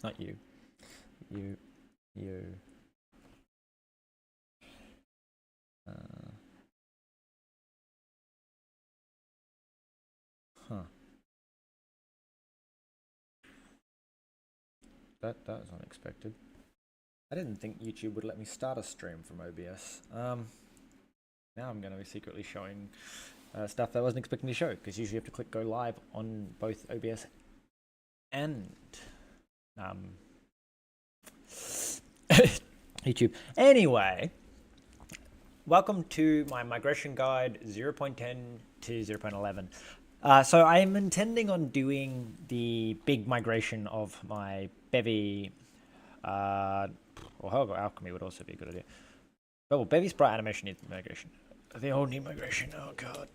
Not you. You. Huh. That was unexpected. I didn't think YouTube would let me start a stream from OBS. Now I'm going to be secretly showing stuff that I wasn't expecting to show, because usually you have to click go live on both OBS and YouTube. Anyway, welcome to my migration guide 0.10 to 0.11. So I am intending on doing the big migration of my Bevy, or Alchemy would also be a good idea. Oh, well, Bevy's bright animation needs migration. The old new migration, oh god.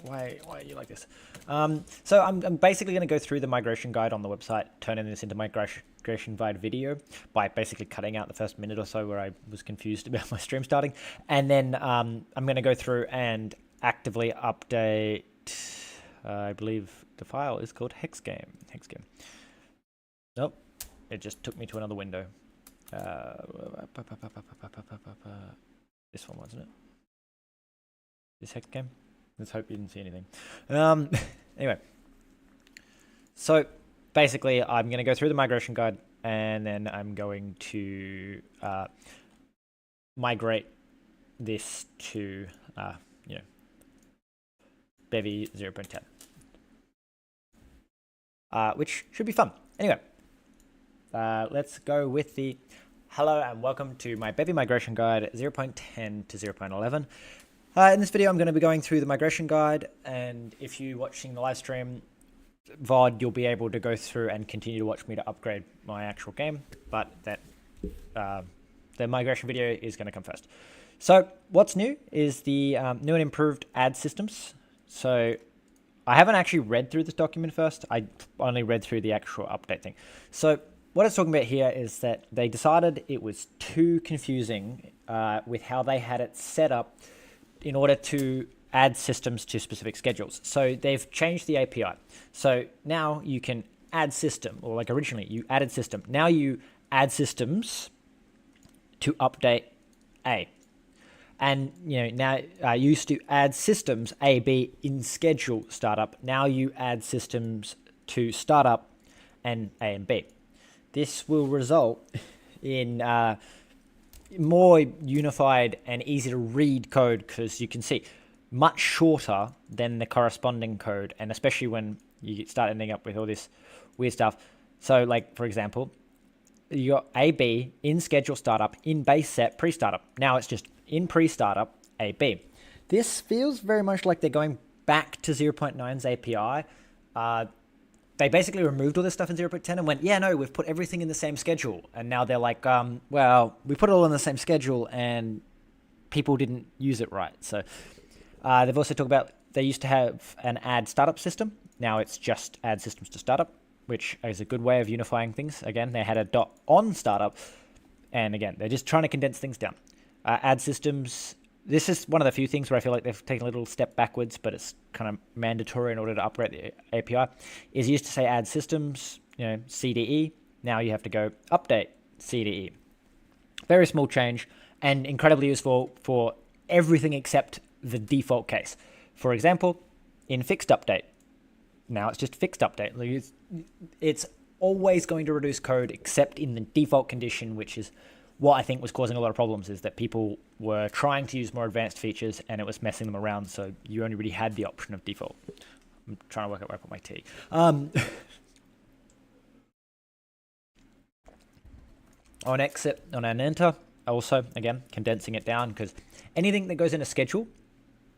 Why are you like this? So I'm basically going to go through the migration guide on the website, turning this into migration guide video by basically cutting out the first minute or so where I was confused about my stream starting. And then I'm going to go through and actively update, I believe the file is called hexgame. Nope, it just took me to another window. This one, wasn't it? This hexgame? Let's hope you didn't see anything. Anyway, so basically I'm going to go through the migration guide, and then I'm going to migrate this to Bevy 0.10, which should be fun. Anyway, let's go with the hello and welcome to my Bevy migration guide 0.10 to 0.11. In this video, I'm going to be going through the migration guide, and if you're watching the live stream VOD, you'll be able to go through and continue to watch me to upgrade my actual game, but that the migration video is going to come first. So what's new is the new and improved ad systems. So I haven't actually read through this document first. I only read through the actual update thing. So what it's talking about here is that they decided it was too confusing with how they had it set up in order to add systems to specific schedules. So they've changed the API. So now you can add system, or like originally you added system. Now you add systems to update A. And now you used to add systems A, B in schedule startup. Now you add systems to startup and A and B. This will result in more unified and easy to read code, because you can see much shorter than the corresponding code, and especially when you start ending up with all this weird stuff. So like, for example, you got AB in schedule startup, in base set pre-startup. Now it's just in pre-startup AB. This feels very much like they're going back to 0.9's API. They basically removed all this stuff in 0.10 and went, yeah, no, we've put everything in the same schedule. And now they're like, well, we put it all in the same schedule and people didn't use it right. So they've also talked about, they used to have an add startup system. Now it's just add systems to startup, which is a good way of unifying things. Again, they had a .on startup. And again, they're just trying to condense things down. Add systems. This is one of the few things where I feel like they've taken a little step backwards, but it's kind of mandatory in order to upgrade the API. Is used to say add systems, CDE. Now you have to go update CDE. Very small change and incredibly useful for everything except the default case. For example, in fixed update. Now it's just fixed update. It's always going to reduce code except in the default condition, which is what I think was causing a lot of problems, is that people were trying to use more advanced features and it was messing them around, so you only really had the option of default. I'm trying to work out where I put my T. On exit, on an enter, also, again, condensing it down, because anything that goes in a schedule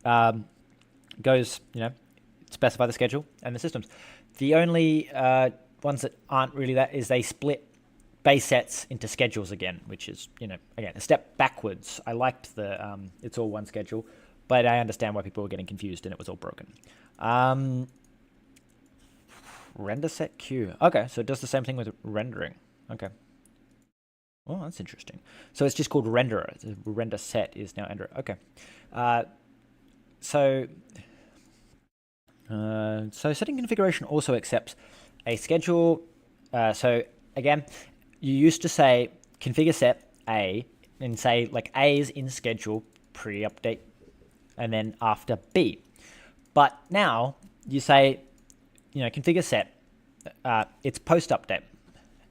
goes, specify the schedule and the systems. The only ones that aren't really that is they split base sets into schedules again, which is, again, a step backwards. I liked the it's all one schedule, but I understand why people were getting confused and it was all broken. Render set queue. Okay, so it does the same thing with rendering. Okay. Oh, that's interesting. So it's just called renderer. The render set is now renderer. Okay. So setting configuration also accepts a schedule. So again, you used to say configure set A and say like A is in schedule pre-update and then after B. But now you say, configure set, it's post-update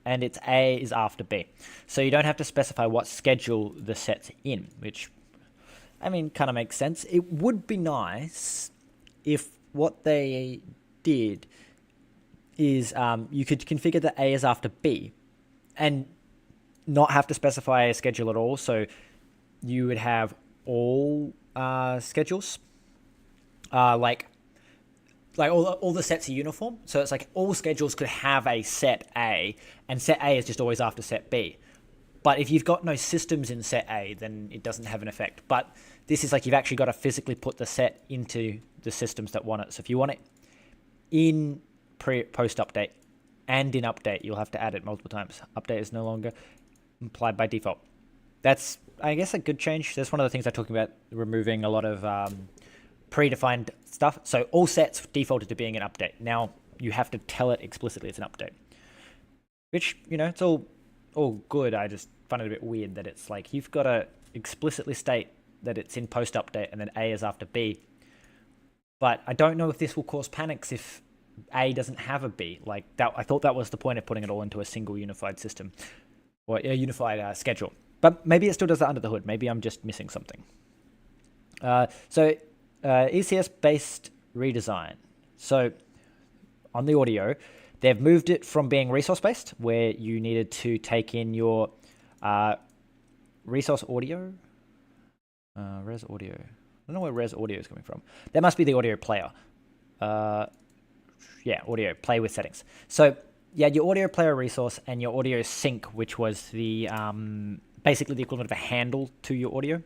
and its A is after B. So you don't have to specify what schedule the set's in, which, I mean, kind of makes sense. It would be nice if what they did is you could configure that A is after B and not have to specify a schedule at all. So you would have all schedules, like all the sets are uniform. So it's like all schedules could have a set A, and set A is just always after set B. But if you've got no systems in set A, then it doesn't have an effect. But this is like you've actually got to physically put the set into the systems that want it. So if you want it in post-update and in update, you'll have to add it multiple times. Update is no longer applied by default. That's, I guess, a good change. That's one of the things I'm talking about, removing a lot of predefined stuff. So all sets defaulted to being an update. Now you have to tell it explicitly it's an update. Which, it's all good. I just find it a bit weird that it's like you've got to explicitly state that it's in post-update and then A is after B. But I don't know if this will cause panics if A doesn't have a B. Like that, I thought that was the point of putting it all into a single unified system or a unified schedule. But maybe it still does that under the hood. Maybe I'm just missing something. ECS-based redesign. So on the audio, they've moved it from being resource-based, where you needed to take in your resource audio. Res audio. I don't know where res audio is coming from. That must be the audio player. Audio, play with settings. So your audio player resource and your audio sync, which was the basically the equivalent of a handle to your audio.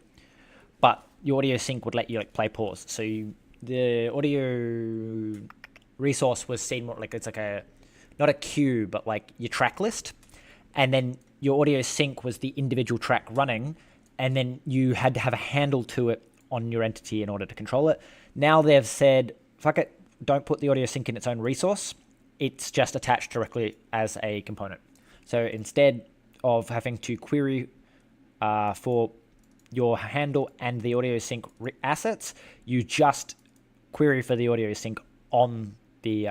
But your audio sync would let you play pause. So the audio resource was seen more like it's like not a queue, but like your track list. And then your audio sync was the individual track running. And then you had to have a handle to it on your entity in order to control it. Now they've said, fuck it, don't put the audio sync in its own resource. It's just attached directly as a component. So instead of having to query for your handle and the audio sync assets, you just query for the audio sync on the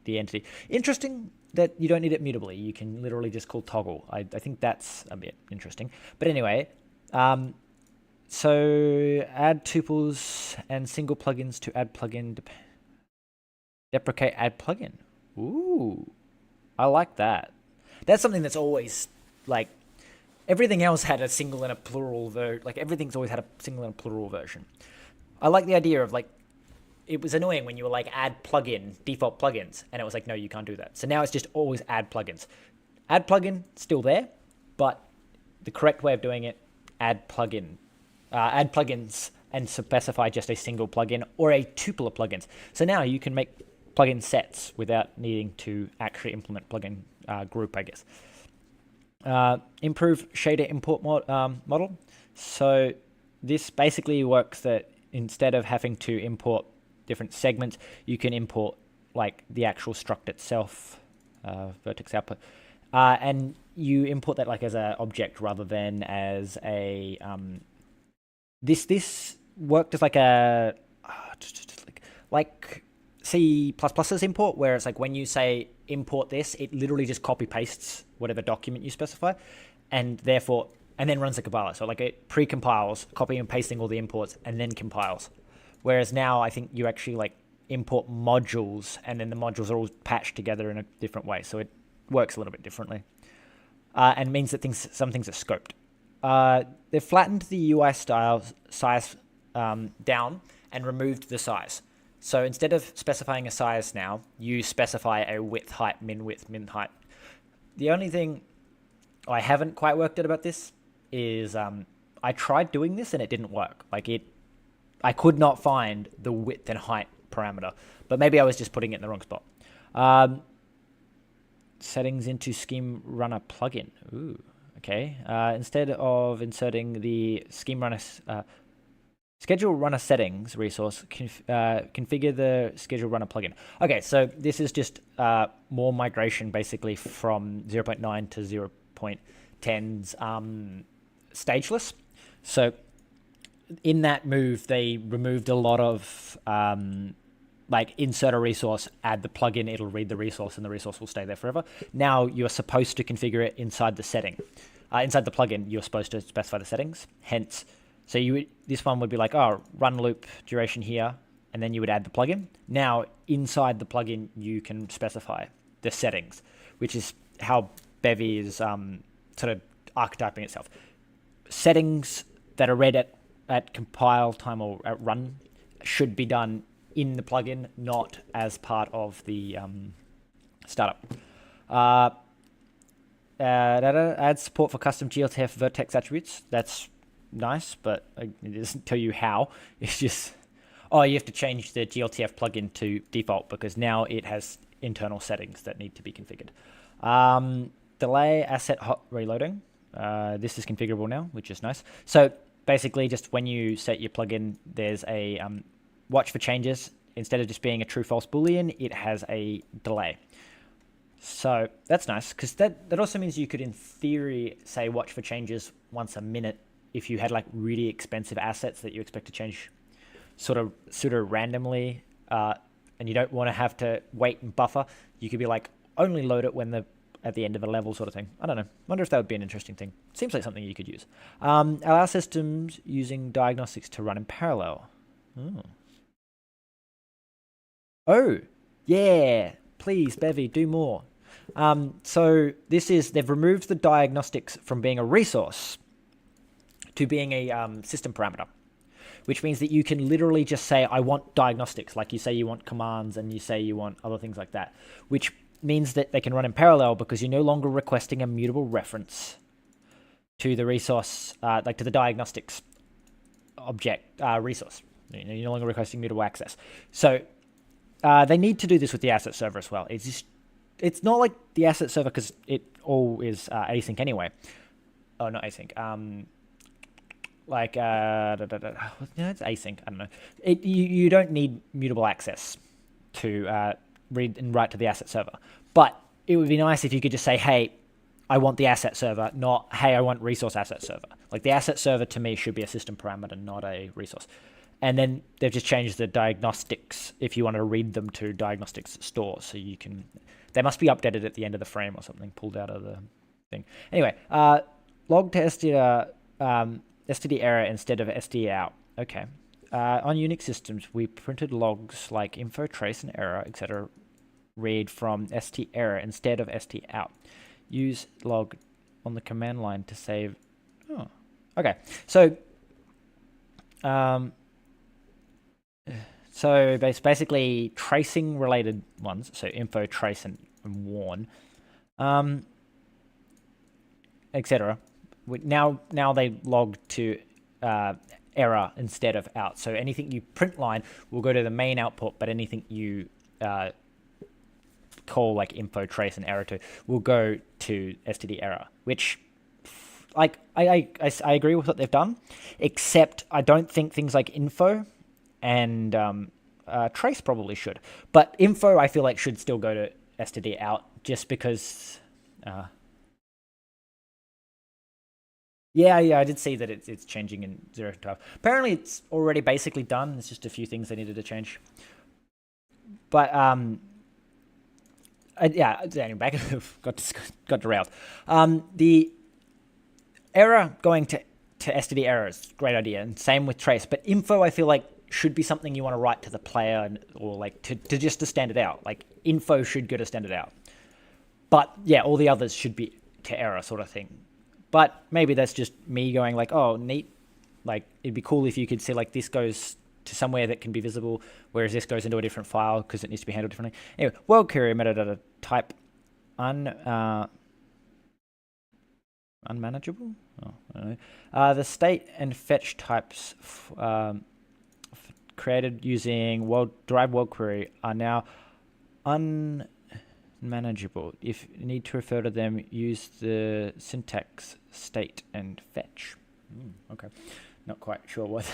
entity. Interesting that you don't need it mutably. You can literally just call toggle. I think that's a bit interesting. But anyway, so add tuples and single plugins to add plugin. Deprecate add plugin. Ooh, I like that. That's something that's always like everything else had a single and a plural version. Like everything's always had a single and a plural version. I like the idea of like, it was annoying when you were like add plugin, default plugins, and it was like, no, you can't do that. So now it's just always add plugins. Add plugin, still there, but the correct way of doing it, add plugins and specify just a single plugin or a tuple of plugins. So now you can make plugin sets without needing to actually implement plugin group, I guess. Improve shader import model. So this basically works that instead of having to import different segments, you can import like the actual struct itself, vertex output, and you import that like as an object rather than as a this worked as like a like C++'s import, where it's like when you say import this, it literally just copy pastes whatever document you specify, and then runs the compiler. So like it pre-compiles, copying and pasting all the imports, and then compiles. Whereas now I think you actually like import modules, and then the modules are all patched together in a different way. So it works a little bit differently, and means that some things are scoped. They've flattened the UI size down and removed the size. So instead of specifying a size now, you specify a width, height, min height. The only thing I haven't quite worked out about this is I tried doing this and it didn't work. I could not find the width and height parameter, but maybe I was just putting it in the wrong spot. settings into scheme runner plugin. Ooh, okay. Instead of inserting the scheme runner schedule runner settings resource, configure the schedule runner plugin. Okay, so this is just more migration basically from 0.9 to 0.10's stageless. So in that move, they removed a lot of like insert a resource, add the plugin, it'll read the resource, and the resource will stay there forever. Now you're supposed to configure it inside the setting. Inside the plugin, you're supposed to specify the settings. Hence, so this one would be like, oh, run loop duration here, and then you would add the plugin. Now inside the plugin, you can specify the settings, which is how Bevy is sort of archetyping itself. Settings that are read at compile time or at run should be done in the plugin, not as part of the startup. Add support for custom GLTF vertex attributes. That's nice, but it doesn't tell you how. It's just, oh, you have to change the GLTF plugin to default because now it has internal settings that need to be configured. Delay asset hot reloading. This is configurable now, which is nice. So basically, just when you set your plugin, there's a watch for changes. Instead of just being a true-false boolean, it has a delay. So that's nice, because that also means you could, in theory, say watch for changes once a minute if you had like really expensive assets that you expect to change sort of randomly, and you don't want to have to wait and buffer. You could be like, only load it when at the end of a level sort of thing. I don't know. Wonder if that would be an interesting thing. Seems like something you could use. Allow systems using diagnostics to run in parallel. Oh, yeah. Please, Bevy, do more. So they've removed the diagnostics from being a resource to being a system parameter, which means that you can literally just say, I want diagnostics. Like you say you want commands and you say you want other things like that, which means that they can run in parallel because you're no longer requesting a mutable reference to the resource, like to the diagnostics object resource. You're no longer requesting mutable access. So they need to do this with the asset server as well. It's not like the asset server because it all is async anyway. Oh, not async. It's async. I don't know. You don't need mutable access to read and write to the asset server. But it would be nice if you could just say, hey, I want the asset server, not, hey, I want resource asset server. Like the asset server to me should be a system parameter, not a resource. And then they've just changed the diagnostics if you want to read them to diagnostics store. So you can, they must be updated at the end of the frame or something, pulled out of the thing. Anyway, log to std error instead of std out. Okay. On Unix systems, we printed logs like info, trace, and error, etc. read from st error instead of st out. Use log on the command line to save. Oh, okay. So, basically tracing related ones. So info, trace, and warn, etc. Now they log to error instead of out. So anything you print line will go to the main output, but anything you call like info, trace, and error to will go to std error, which like I agree with what they've done, except I don't think things like info and trace probably should. But info I feel like should still go to std out just because Yeah, I did see that it's changing in 0 to 12. Apparently, it's already basically done. It's just a few things they needed to change. But anyway, back got derailed. The error going to std error is a great idea, and same with trace. But info, I feel like should be something you want to write to the player, or like to just to stand it out. Like info should go to stand it out. But yeah, all the others should be to error sort of thing. But maybe that's just me going like, oh, neat. Like, it'd be cool if you could see, like, this goes to somewhere that can be visible, whereas this goes into a different file because it needs to be handled differently. Anyway, world query metadata type unmanageable? Oh, I don't know. The state and fetch types created using derived world query are now manageable. If you need to refer to them, use the syntax state and fetch. Okay, not quite sure what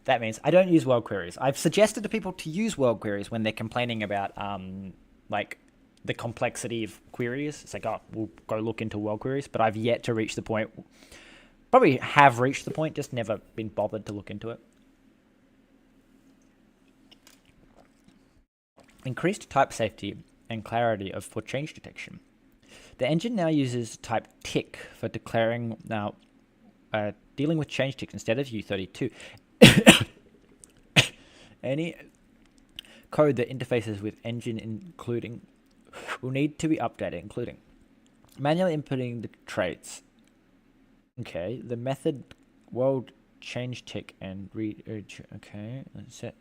that means. I don't use world queries. I've suggested to people to use world queries when they're complaining about like the complexity of queries. It's like, oh, we'll go look into world queries, but I've yet to reach the point. Probably have reached the point, just never been bothered to look into it. Increased type safety and clarity for change detection. The engine now uses type tick for declaring dealing with change ticks instead of U32. Any code that interfaces with engine including will need to be updated, including manually inputting the traits. Okay, the method world change tick and read. Okay, set.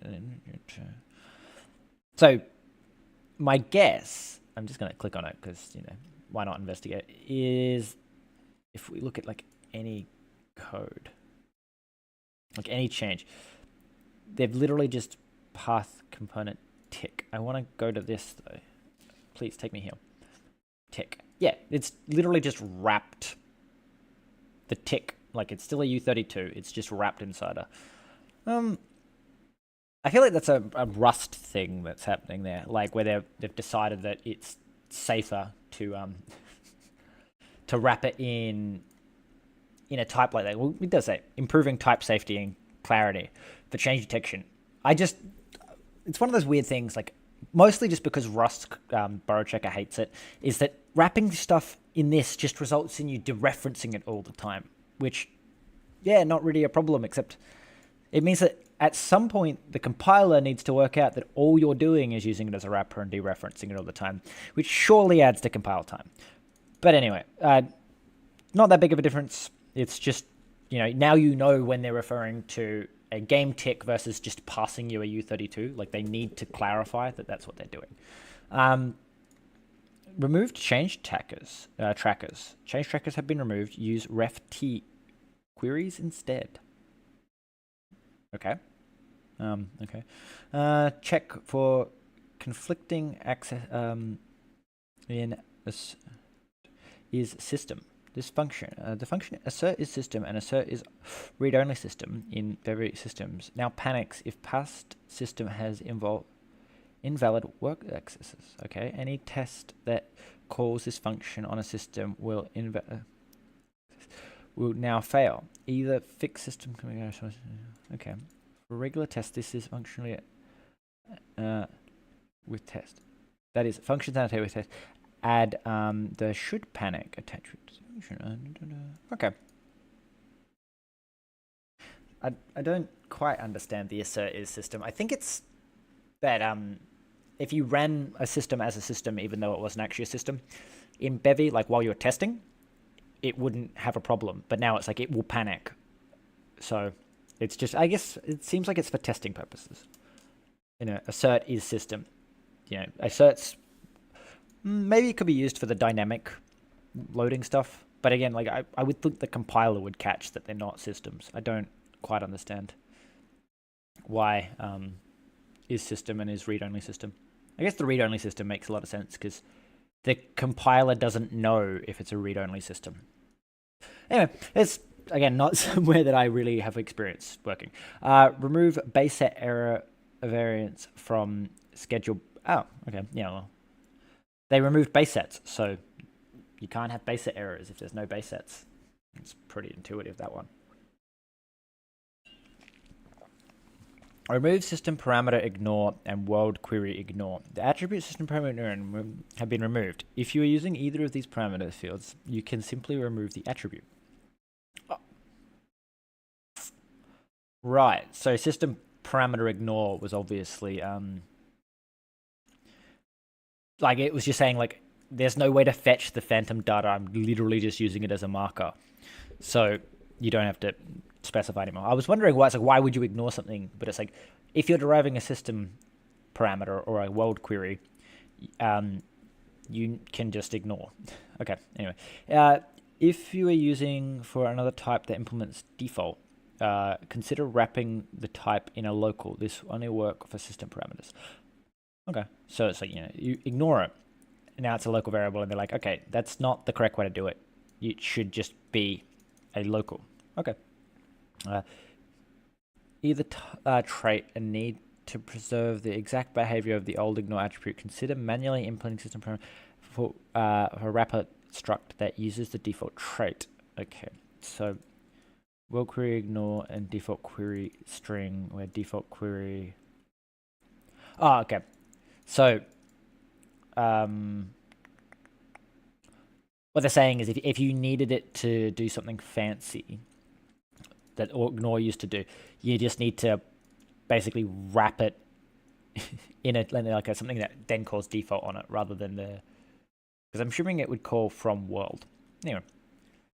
So my guess, I'm just going to click on it because, you know, why not investigate, is if we look at like any code, like any change, they've literally just path component tick. I want to go to this though. Please take me here. Tick. Yeah, it's literally just wrapped the tick. Like it's still a U32. It's just wrapped inside a. I feel like that's a Rust thing that's happening there, like where they've decided that it's safer to wrap it in a type like that. Well, it does say improving type safety and clarity for change detection. It's one of those weird things, like mostly just because Rust Burrow Checker hates it, is that wrapping stuff in this just results in you dereferencing it all the time, which, yeah, not really a problem, except it means that at some point, the compiler needs to work out that all you're doing is using it as a wrapper and dereferencing it all the time, which surely adds to compile time. But anyway, not that big of a difference. It's just, you know, now you know when they're referring to a game tick versus just passing you a U32. Like, they need to clarify that that's what they're doing. Removed change trackers. Change trackers have been removed. Use ref-t queries instead. Okay. Check for conflicting access in is system. This function, the function assert is system and assert is read-only system in Bevy systems. Now panics if past system has invalid work accesses. Okay. Any test that calls this function on a system will now fail. Either fix system. Okay. For regular test, this is functionally with test. That is functionality with test. Add the should panic attachment. Okay. I don't quite understand the assert is system. I think it's that if you ran a system as a system, even though it wasn't actually a system, in Bevy, like while you're testing, it wouldn't have a problem. But now it's like it will panic. So it's just, I guess it seems like it's for testing purposes. You know, assert is system. You know, asserts, maybe it could be used for the dynamic loading stuff. But again, like I would think the compiler would catch that they're not systems. I don't quite understand why is system and is read-only system. I guess the read-only system makes a lot of sense because the compiler doesn't know if it's a read-only system. Anyway, it's, again, not somewhere that I really have experience working. Remove base set error variance from schedule. Oh, okay. Yeah, well, they removed base sets, so you can't have base set errors if there's no base sets. It's pretty intuitive, that one. Remove system parameter ignore and world query ignore. The attribute system parameter have been removed. If you are using either of these parameter fields, you can simply remove the attribute. Oh. Right, so system parameter ignore was obviously like it was just saying like there's no way to fetch the phantom data. I'm literally just using it as a marker. So you don't have to specify anymore. I was wondering why it's like, why would you ignore something? But it's like, if you're deriving a system parameter or a world query, you can just ignore. Okay, anyway. If you are using for another type that implements default, consider wrapping the type in a local. This only work for system parameters. Okay, so it's like, you know, you ignore it. now it's a local variable, and they're like, okay, that's not the correct way to do it. It should just be a local. Okay. Either trait a need to preserve the exact behavior of the old ignore attribute. Consider manually implementing system for a wrapper struct that uses the default trait. Okay, so will query ignore and default query string, where default query. Oh, okay. So what they're saying is if you needed it to do something fancy that ignore used to do, you just need to basically wrap it in a like something that then calls default on it rather than the, because I'm assuming it would call from world. Anyway,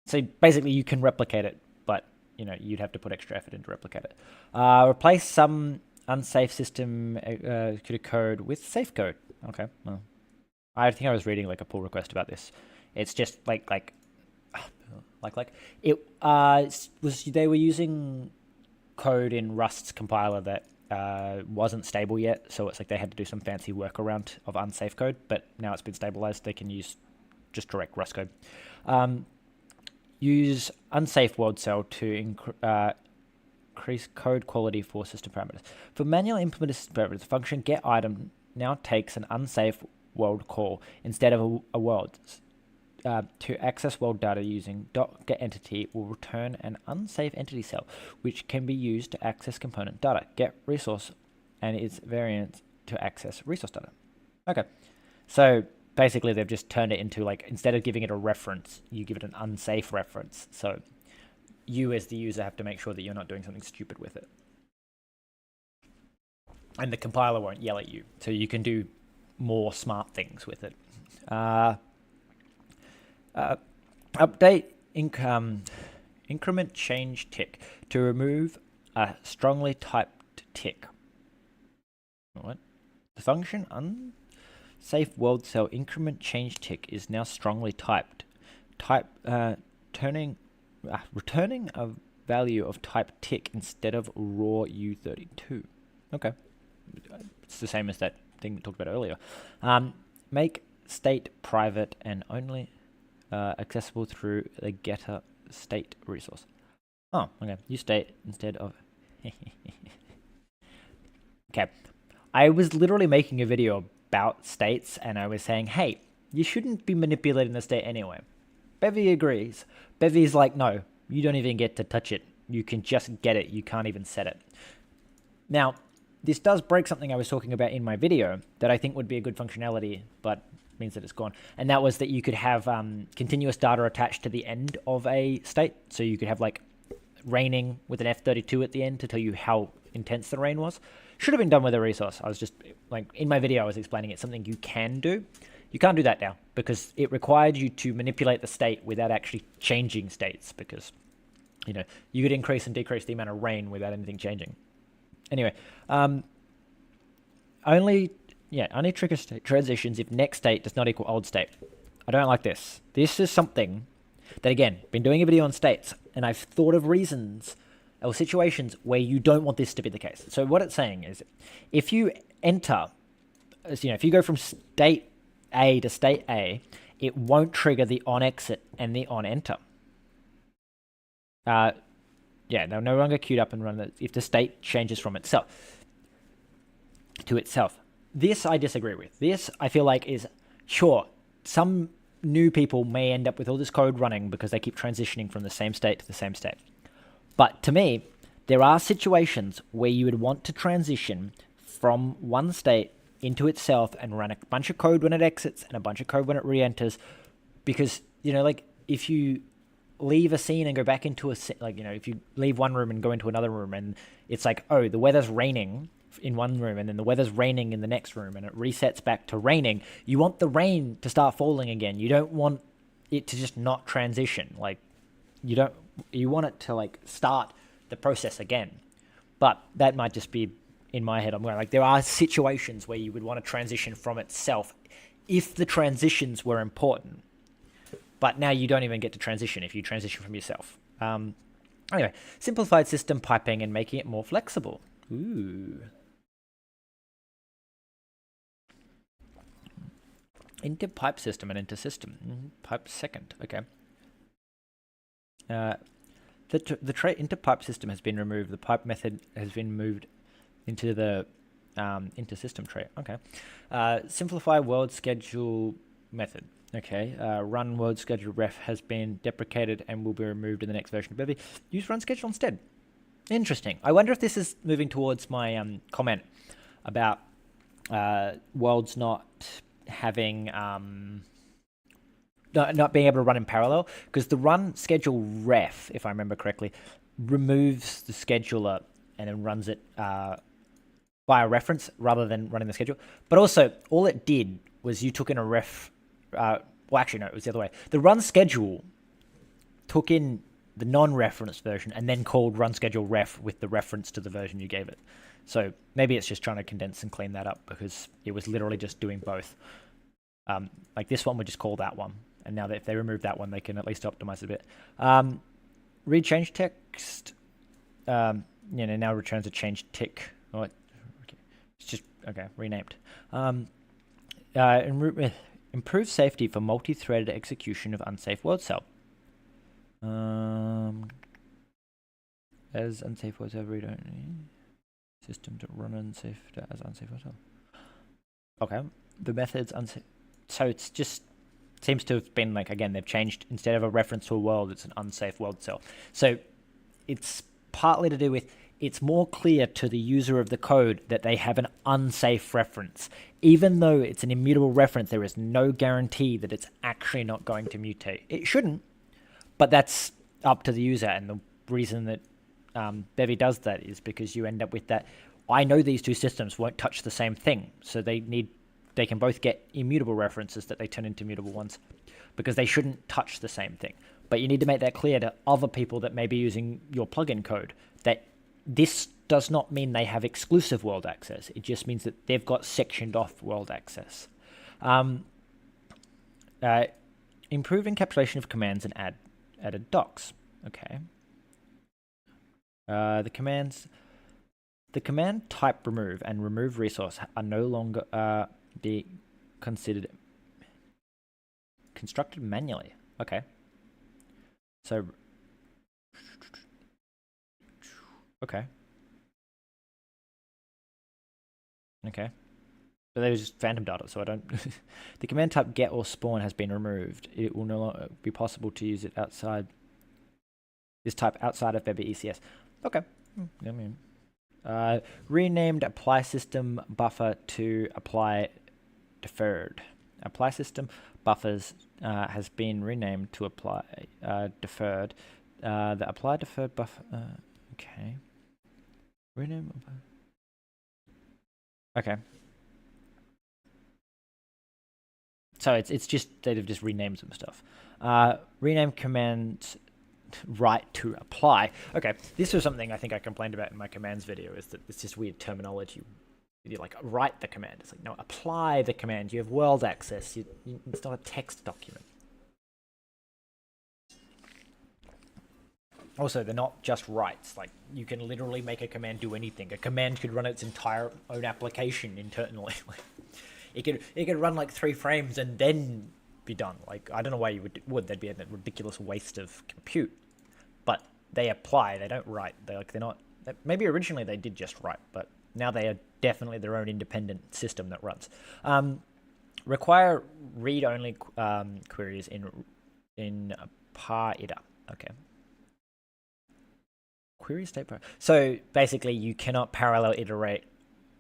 so basically you can replicate it, but you'd have to put extra effort in to replicate it. Replace some unsafe system code with safe code. Okay, well, I think I was reading like a pull request about this. It's just like it was, they were using code in Rust's compiler that wasn't stable yet, so it's like they had to do some fancy workaround of unsafe code, but now it's been stabilized, they can use just direct Rust code. Use unsafe world cell to increase code quality for system parameters. For manually implemented system parameters, the function getItem now takes an unsafe world call instead of a world. To access world data using .getEntity will return an unsafe entity cell, which can be used to access component data. GetResource and its variant to access resource data. Okay, so basically they've just turned it into, like, instead of giving it a reference, you give it an unsafe reference. So you as the user have to make sure that you're not doing something stupid with it. And the compiler won't yell at you, so you can do more smart things with it. Update increment change tick to remove a strongly typed tick. What? The function unsafe world cell increment change tick is now strongly typed. Returning a value of type tick instead of raw U32. Okay, it's the same as that thing we talked about earlier. Make state private and only accessible through the getter state resource. Oh, okay. Use state instead of. Okay. I was literally making a video about states, and I was saying, hey, you shouldn't be manipulating the state anyway. Bevy agrees. Bevy's like, no, you don't even get to touch it. You can just get it. You can't even set it. Now, this does break something I was talking about in my video that I think would be a good functionality, but means that it's gone. And that was that you could have continuous data attached to the end of a state. So you could have like raining with an F32 at the end to tell you how intense the rain was. Should have been done with a resource. I was just like, in my video I was explaining it's something you can do. You can't do that now because it required you to manipulate the state without actually changing states, because you could increase and decrease the amount of rain without anything changing. Anyway, only trigger state transitions if next state does not equal old state. I don't like this. This is something that, again, been doing a video on states, and I've thought of reasons or situations where you don't want this to be the case. So what it's saying is, if you enter, if you go from state A to state A, it won't trigger the on exit and the on enter. They're no longer queued up and run if the state changes from itself to itself. This I disagree with. This I feel like is, sure, some new people may end up with all this code running because they keep transitioning from the same state to the same state. But to me, there are situations where you would want to transition from one state into itself and run a bunch of code when it exits and a bunch of code when it re-enters, because, like if you leave a scene and go back into if you leave one room and go into another room and it's like, oh, the weather's raining in one room and then the weather's raining in the next room and it resets back to raining, you want the rain to start falling again. You don't want it to just not transition. Like, you want it to like start the process again. But that might just be in my head. I'm going like, there are situations where you would want to transition from itself if the transitions were important. But now you don't even get to transition if you transition from yourself. Anyway, simplified system piping and making it more flexible. Ooh. Into pipe system and into system. Pipe second. Okay. The trait into pipe system has been removed. The pipe method has been moved into the into system trait. Okay. Simplify world schedule method. Okay. Run world schedule ref has been deprecated and will be removed in the next version of Bevy. Use run schedule instead. Interesting. I wonder if this is moving towards my comment about worlds not having not being able to run in parallel, because the run schedule ref, if I remember correctly, removes the scheduler and then runs it by a reference rather than running the schedule. But also, all it did was you took in a ref. Well, actually, no, it was the other way. The run schedule took in the non-referenced version and then called run schedule ref with the reference to the version you gave it. So maybe it's just trying to condense and clean that up, because it was literally just doing both. Like this one would just call that one. And now that if they remove that one, they can at least optimize a bit. Read change text. Now returns a change tick. Oh, okay. It's just, okay, renamed. Improve safety for multi-threaded execution of unsafe world cell. As unsafe world cell read only. System to run unsafe as unsafe world cell. Okay. The method's unsafe. So it's just seems to have been like, again, they've changed, instead of a reference to a world, it's an unsafe world cell. So it's partly to do with, it's more clear to the user of the code that they have an unsafe reference. Even though it's an immutable reference, there is no guarantee that it's actually not going to mutate. It shouldn't, but that's up to the user. And the reason that Bevy does that is because you end up with that, I know these two systems won't touch the same thing, so they can both get immutable references that they turn into mutable ones, because they shouldn't touch the same thing. But you need to make that clear to other people that may be using your plugin code, that this does not mean they have exclusive world access. It just means that they've got sectioned off world access. Improve encapsulation of commands and added docs. Okay. The command type remove and remove resource are no longer be considered constructed manually. Okay. So, okay. Okay. But there's just phantom data, so I don't... The command type get or spawn has been removed. It will no longer be possible to use it outside this type outside of Bevy ECS. Okay. I mean, renamed apply system buffer to apply deferred. Apply system buffers has been renamed to apply deferred. The apply deferred buffer. Okay. Rename. Okay. So it's just they've just renamed some stuff. Rename command right to apply. Okay, this was something I think I complained about in my commands video, is that it's just weird terminology. You like write the command. It's like, no, apply the command. You have world access. It's not a text document. Also, they're not just writes. Like, you can literally make a command do anything. A command could run its entire own application internally. It could run like 3 frames and then be done. Like, I don't know why you would. That'd be a ridiculous waste of compute. But they apply. They don't write. They're not. Maybe originally they did just write, but now they are definitely their own independent system that runs. Require read-only queries in par iter. Okay. Query state par. So basically, you cannot parallel iterate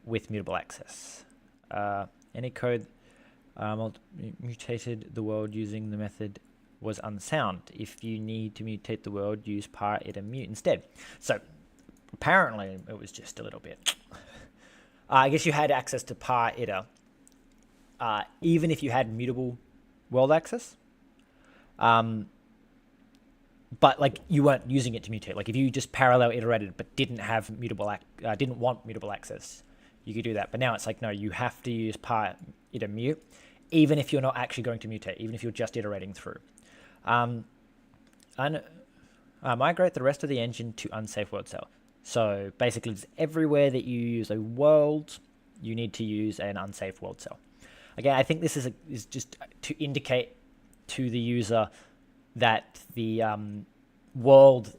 with mutable access. Any code mutated the world using the method was unsound. If you need to mutate the world, use par iter mute instead. So apparently, it was just a little bit. I guess you had access to par iter, even if you had mutable world access. But like you weren't using it to mutate. Like if you just parallel iterated but didn't have didn't want mutable access, you could do that. But now it's like, no, you have to use par iter mute, even if you're not actually going to mutate, even if you're just iterating through. Migrate the rest of the engine to unsafe world cell. So basically, it's everywhere that you use a world, you need to use an unsafe world cell. Again, I think this is just to indicate to the user that the worlds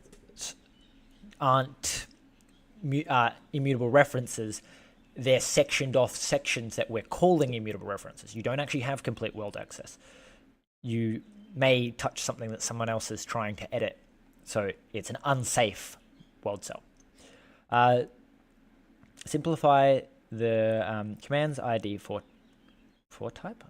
aren't immutable references. They're sectioned off sections that we're calling immutable references. You don't actually have complete world access. You may touch something that someone else is trying to edit. So it's an unsafe world cell. Simplify the commands ID for type.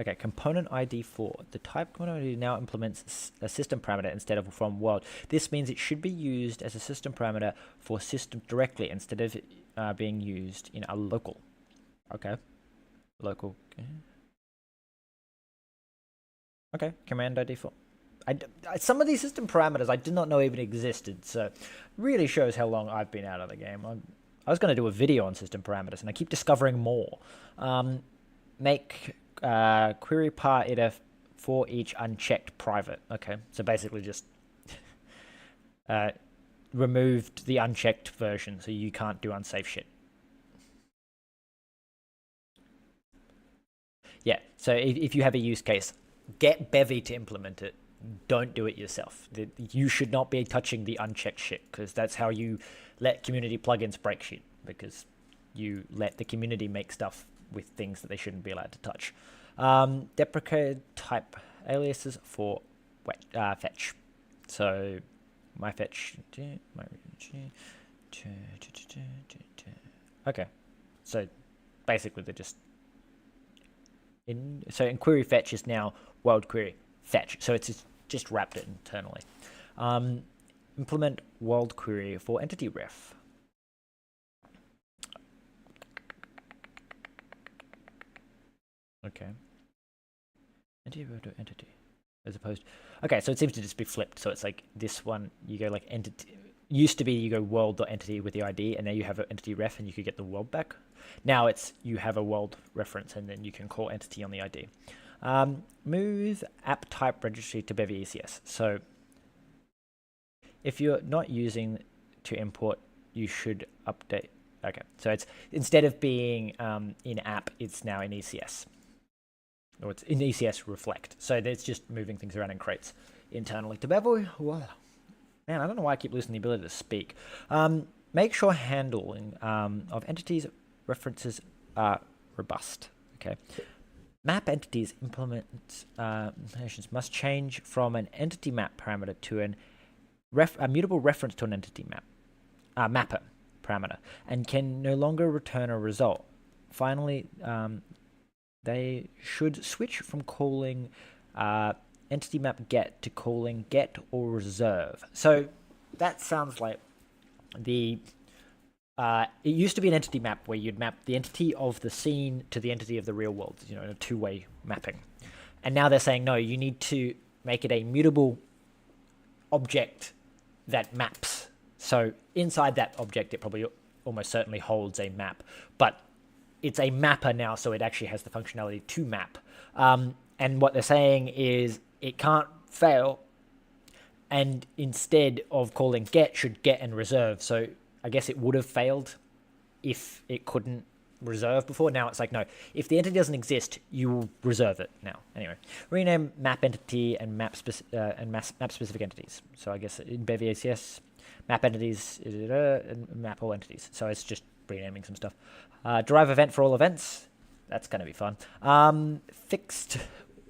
Okay, component ID 4. The type component ID now implements a system parameter instead of from world. This means it should be used as a system parameter for system directly instead of being used in a local. Okay, local. Okay, command ID 4. Some of these system parameters I did not know even existed, so it really shows how long I've been out of the game. I was going to do a video on system parameters, and I keep discovering more. Make query par for each unchecked private. Okay, so basically just removed the unchecked version, so you can't do unsafe shit. Yeah, so if you have a use case, get Bevy to implement it. Don't do it yourself. You should not be touching the unchecked shit, because that's how you let community plugins break shit, because you let the community make stuff with things that they shouldn't be allowed to touch. Deprecate type aliases for fetch. So my fetch. Okay, so basically they're just in query fetch is now world query fetch. So it's just wrapped it internally. Implement world query for entity ref. Okay. Entity as opposed. Okay, so it seems to just be flipped. So it's like this one, you go like entity. Used to be you go world.entity with the ID, and now you have an entity ref, and you could get the world back. Now it's you have a world reference, and then you can call entity on the ID. Move app type registry to Bevy ECS. So if you're not using to import, you should update. Okay, so it's instead of being in app, it's now in ECS. Or it's in ECS reflect. So it's just moving things around in crates internally to Bevy. Wow. Man, I don't know why I keep losing the ability to speak. Make sure handling of entities references are robust. Okay. Map entities implementations must change from an entity map parameter to a mutable reference to an entity mapper parameter, and can no longer return a result. Finally, they should switch from calling entity map get to calling get or reserve. So that sounds like the it used to be an entity map where you'd map the entity of the scene to the entity of the real world, in a two-way mapping. And now they're saying, no, you need to make it a mutable object that maps. So inside that object, it probably almost certainly holds a map, but it's a mapper now, so it actually has the functionality to map. And what they're saying is it can't fail, and instead of calling get, should get and reserve. So I guess it would have failed if it couldn't reserve before. Now it's like, no, if the entity doesn't exist, you will reserve it now. Anyway, rename map entity and map specific entities. So I guess in Bevy ACS, map entities and map all entities. So it's just renaming some stuff. Derive event for all events. That's going to be fun. Fixed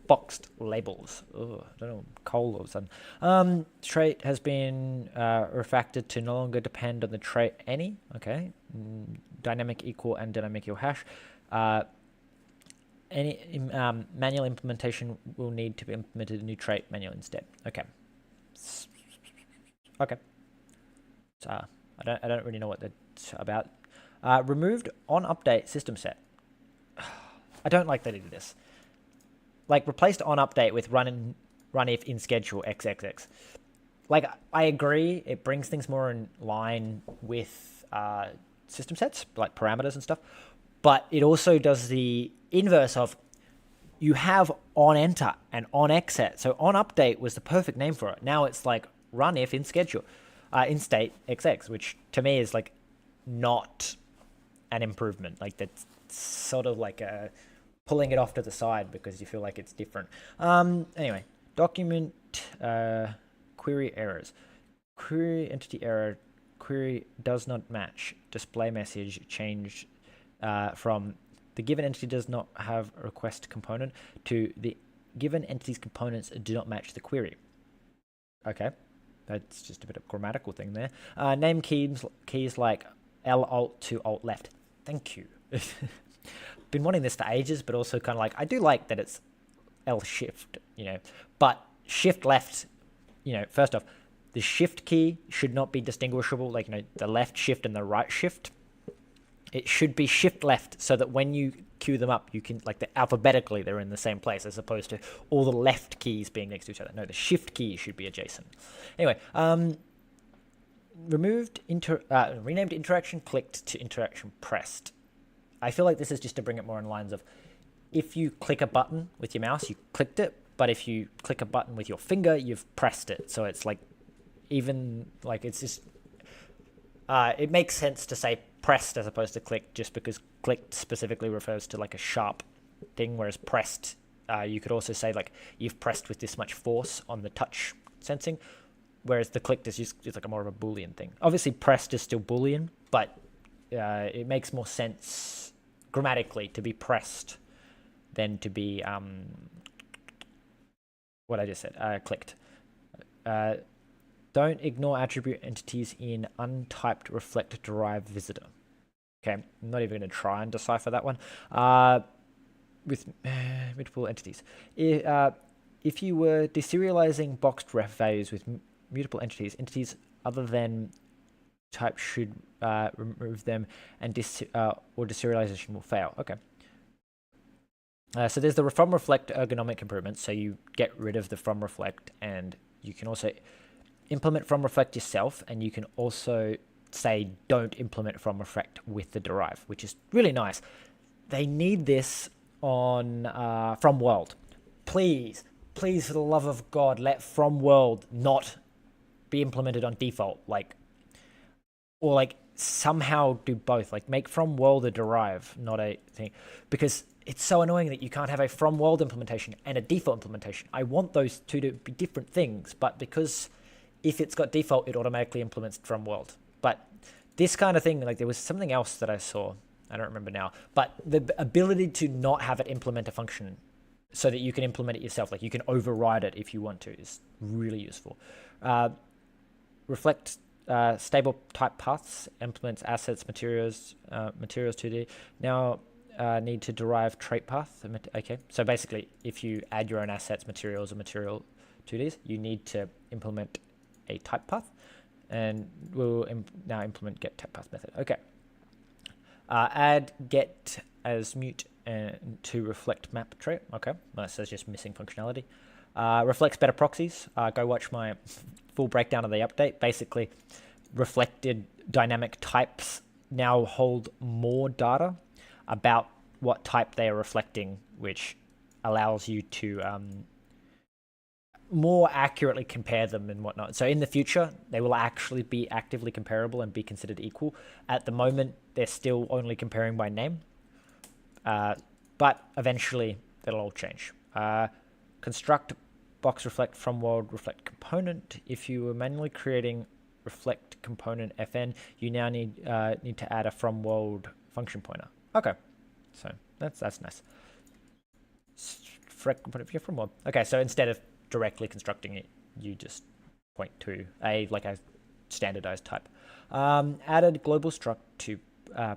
boxed labels. Oh, I don't know, coal all of a sudden. Trait has been refactored to no longer depend on the trait any. Okay. Dynamic equal and dynamic equal hash. Any manual implementation will need to be implemented a new trait manual instead. Okay. Okay. So I don't really know what that's about. Removed on update system set. I don't like that it did this. Like, replaced on update with run if in schedule xxx. Like, I agree, it brings things more in line with system sets, like parameters and stuff, but it also does the inverse of you have on enter and on exit. So on update was the perfect name for it. Now it's like run if in schedule, in state xx, which to me is like not an improvement. Like that's sort of like pulling it off to the side because you feel like it's different. Anyway, document query errors. Query entity error. Query does not match. Display message changed from the given entity does not have a request component to the given entity's components do not match the query. Okay, that's just a bit of a grammatical thing there. Name keys like L alt to alt left. Thank you. Been wanting this for ages, but also kind of like I do like that it's L shift, but shift left. First off, the shift key should not be distinguishable, like the left shift and the right shift. It should be shift left so that when you queue them up, you can, alphabetically, they're in the same place as opposed to all the left keys being next to each other. No, the shift key should be adjacent. Anyway, renamed interaction clicked to interaction pressed. I feel like this is just to bring it more in lines of if you click a button with your mouse, you clicked it, but if you click a button with your finger, you've pressed it. So it's it's just, it makes sense to say pressed as opposed to clicked just because clicked specifically refers to like a sharp thing, whereas pressed, you could also say like you've pressed with this much force on the touch sensing, whereas the clicked is just it's like a more of a Boolean thing. Obviously pressed is still Boolean, but it makes more sense grammatically to be pressed than to be what I just said, clicked. Don't ignore attribute entities in untyped reflect derive visitor. Okay, I'm not even going to try and decipher that one. With mutable entities. If you were deserializing boxed ref values with mutable entities other than type should remove them and or deserialization will fail. Okay. So there's the from reflect ergonomic improvements. So you get rid of the from reflect, and you can also implement from reflect yourself, and you can also say don't implement from reflect with the derive, which is really nice. They need this on from world. Please, for the love of God, let from world not be implemented on default. Or somehow do both. Make from world a derive, not a thing, because it's so annoying that you can't have a from world implementation and a default implementation. I want those two to be different things, but because if it's got default, it automatically implements from world. But this kind of thing, there was something else that I saw, I don't remember now, but the ability to not have it implement a function so that you can implement it yourself, you can override it if you want to, is really useful. Reflect stable type paths, implements assets, materials 2D. Now need to derive trait path. Okay, so basically, if you add your own assets, materials, or material 2Ds, you need to implement a type path, and we'll now implement get type path method. Okay. Add get as mute to reflect map trait. Okay, well, that says just missing functionality. Reflects better proxies. Go watch my full breakdown of the update. Basically, reflected dynamic types now hold more data about what type they are reflecting, which allows you to more accurately compare them and whatnot. So in the future, they will actually be actively comparable and be considered equal. At the moment, they're still only comparing by name, but eventually that'll all change. Construct box reflect from world reflect component. If you were manually creating reflect component fn, you now need to add a from world function pointer. Okay, so that's nice. Component from world. Okay, so instead of directly constructing it, you just point to a standardized type. Added global struct to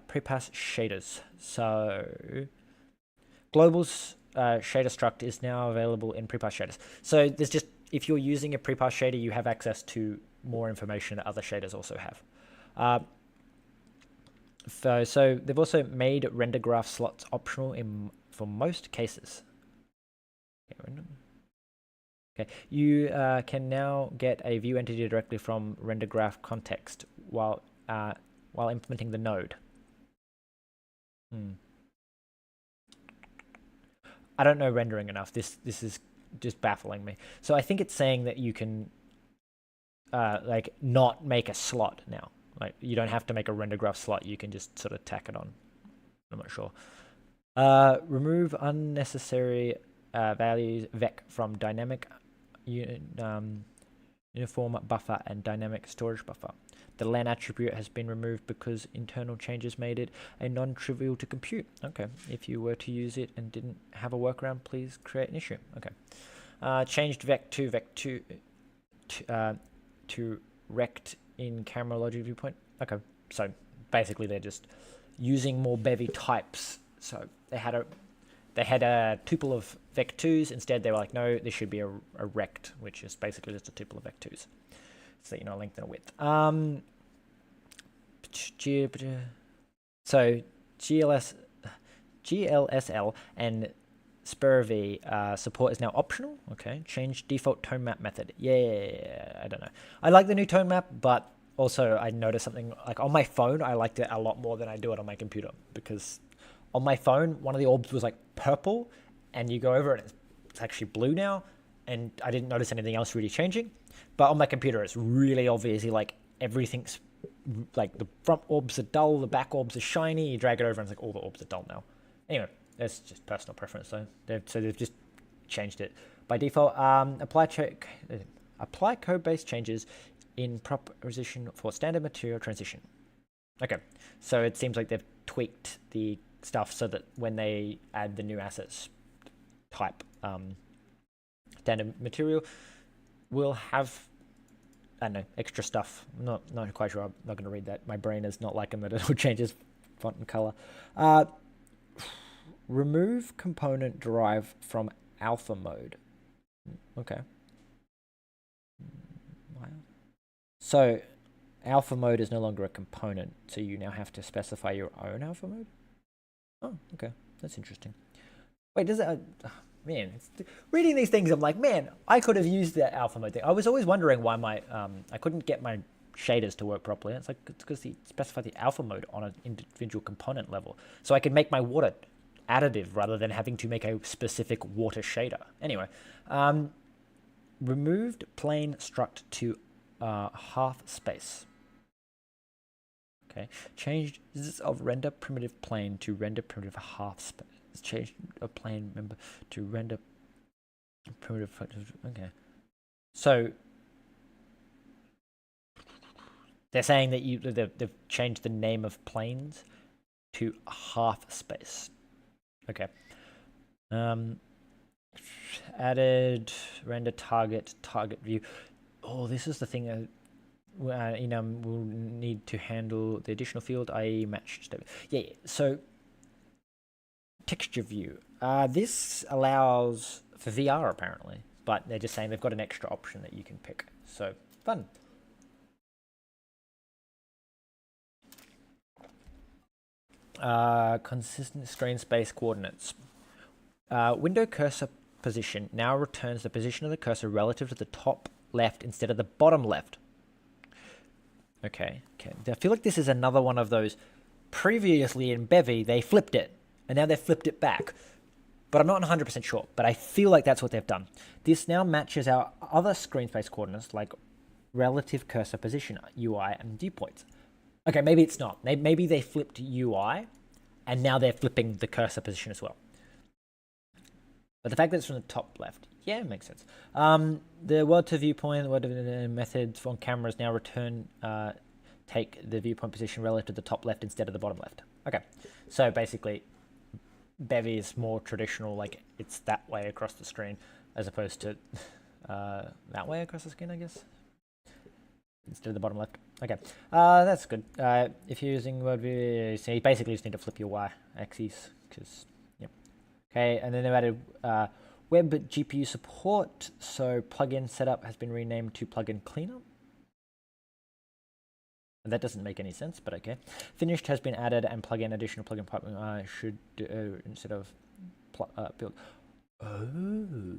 prepass shaders. So global's shader struct is now available in prepass shaders. So there's just, if you're using a prepass shader, you have access to more information that other shaders also have. So they've also made render graph slots optional for most cases. Okay, you can now get a view entity directly from render graph context while implementing the node. I don't know rendering enough. This is just baffling me. So I think it's saying that you can not make a slot now. You don't have to make a render graph slot. You can just sort of tack it on. I'm not sure. Remove unnecessary values vec from dynamic uniform buffer and dynamic storage buffer. The len attribute has been removed because internal changes made it a non-trivial to compute. Okay, if you were to use it and didn't have a workaround, please create an issue. Okay. Changed vec2 to rect in camera logic viewpoint. Okay, so basically they're just using more Bevy types. So they had a tuple of vec2s. Instead, they were like, no, this should be a rect, which is basically just a tuple of vec2s. So, you know, length and a width. So GLSL and Spurvy support is now optional. Okay, change default tone map method. Yeah, I don't know. I like the new tone map, but also I noticed something like on my phone, I liked it a lot more than I do it on my computer, because on my phone, one of the orbs was like purple, and you go over it and it's actually blue now, and I didn't notice anything else really changing. But on my computer, it's really obviously like everything's like the front orbs are dull, the back orbs are shiny. You drag it over and it's like all the orbs are dull now. Anyway, that's just personal preference though. They've just changed it by default. Apply code-based changes in proposition for standard material transition. Okay, so it seems like they've tweaked the stuff so that when they add the new assets type standard material, we'll have, I don't know, extra stuff. I'm not quite sure. I'm not going to read that. My brain is not liking that it changes font and color. Remove component derived from alpha mode. Okay. So alpha mode is no longer a component, so you now have to specify your own alpha mode? Oh, okay. That's interesting. Wait, does it... man, reading these things, I'm like, man, I could have used that alpha mode thing. I was always wondering why my I couldn't get my shaders to work properly. It's like, it's because they specify the alpha mode on an individual component level, so I could make my water additive rather than having to make a specific water shader. Anyway, removed plane struct to half space. Okay, changed of render primitive plane to render primitive half space. Changed a plane member to render primitive. Okay, so they're saying that they've changed the name of planes to half space. Okay. Added render target view. Oh, this is the thing. We'll need to handle the additional field, i.e. matched state. Yeah. So texture view. This allows for VR apparently, but they're just saying they've got an extra option that you can pick. So fun. Consistent screen space coordinates. Window cursor position now returns the position of the cursor relative to the top left instead of the bottom left. Okay. I feel like this is another one of those. Previously in Bevy, they flipped it, and now they've flipped it back. But I'm not 100% sure, but I feel like that's what they've done. This now matches our other screen space coordinates, like relative cursor position, UI, and viewpoints. Okay, maybe it's not. Maybe they flipped UI, and now they're flipping the cursor position as well. But the fact that it's from the top left, yeah, it makes sense. The word to viewpoint, the word to method on cameras now return, take the viewpoint position relative to the top left instead of the bottom left. Okay, so basically, Bevy is more traditional, like it's that way across the screen, as opposed to that way across the screen, I guess, instead of the bottom left. Okay, that's good. If you're using word view, so you basically just need to flip your y-axis, because, yep. Okay, and then they've added web GPU support, so plugin setup has been renamed to plugin cleaner. And that doesn't make any sense, but okay. Finished has been added, and plugin additional plugin pipeline should instead of build. Oh,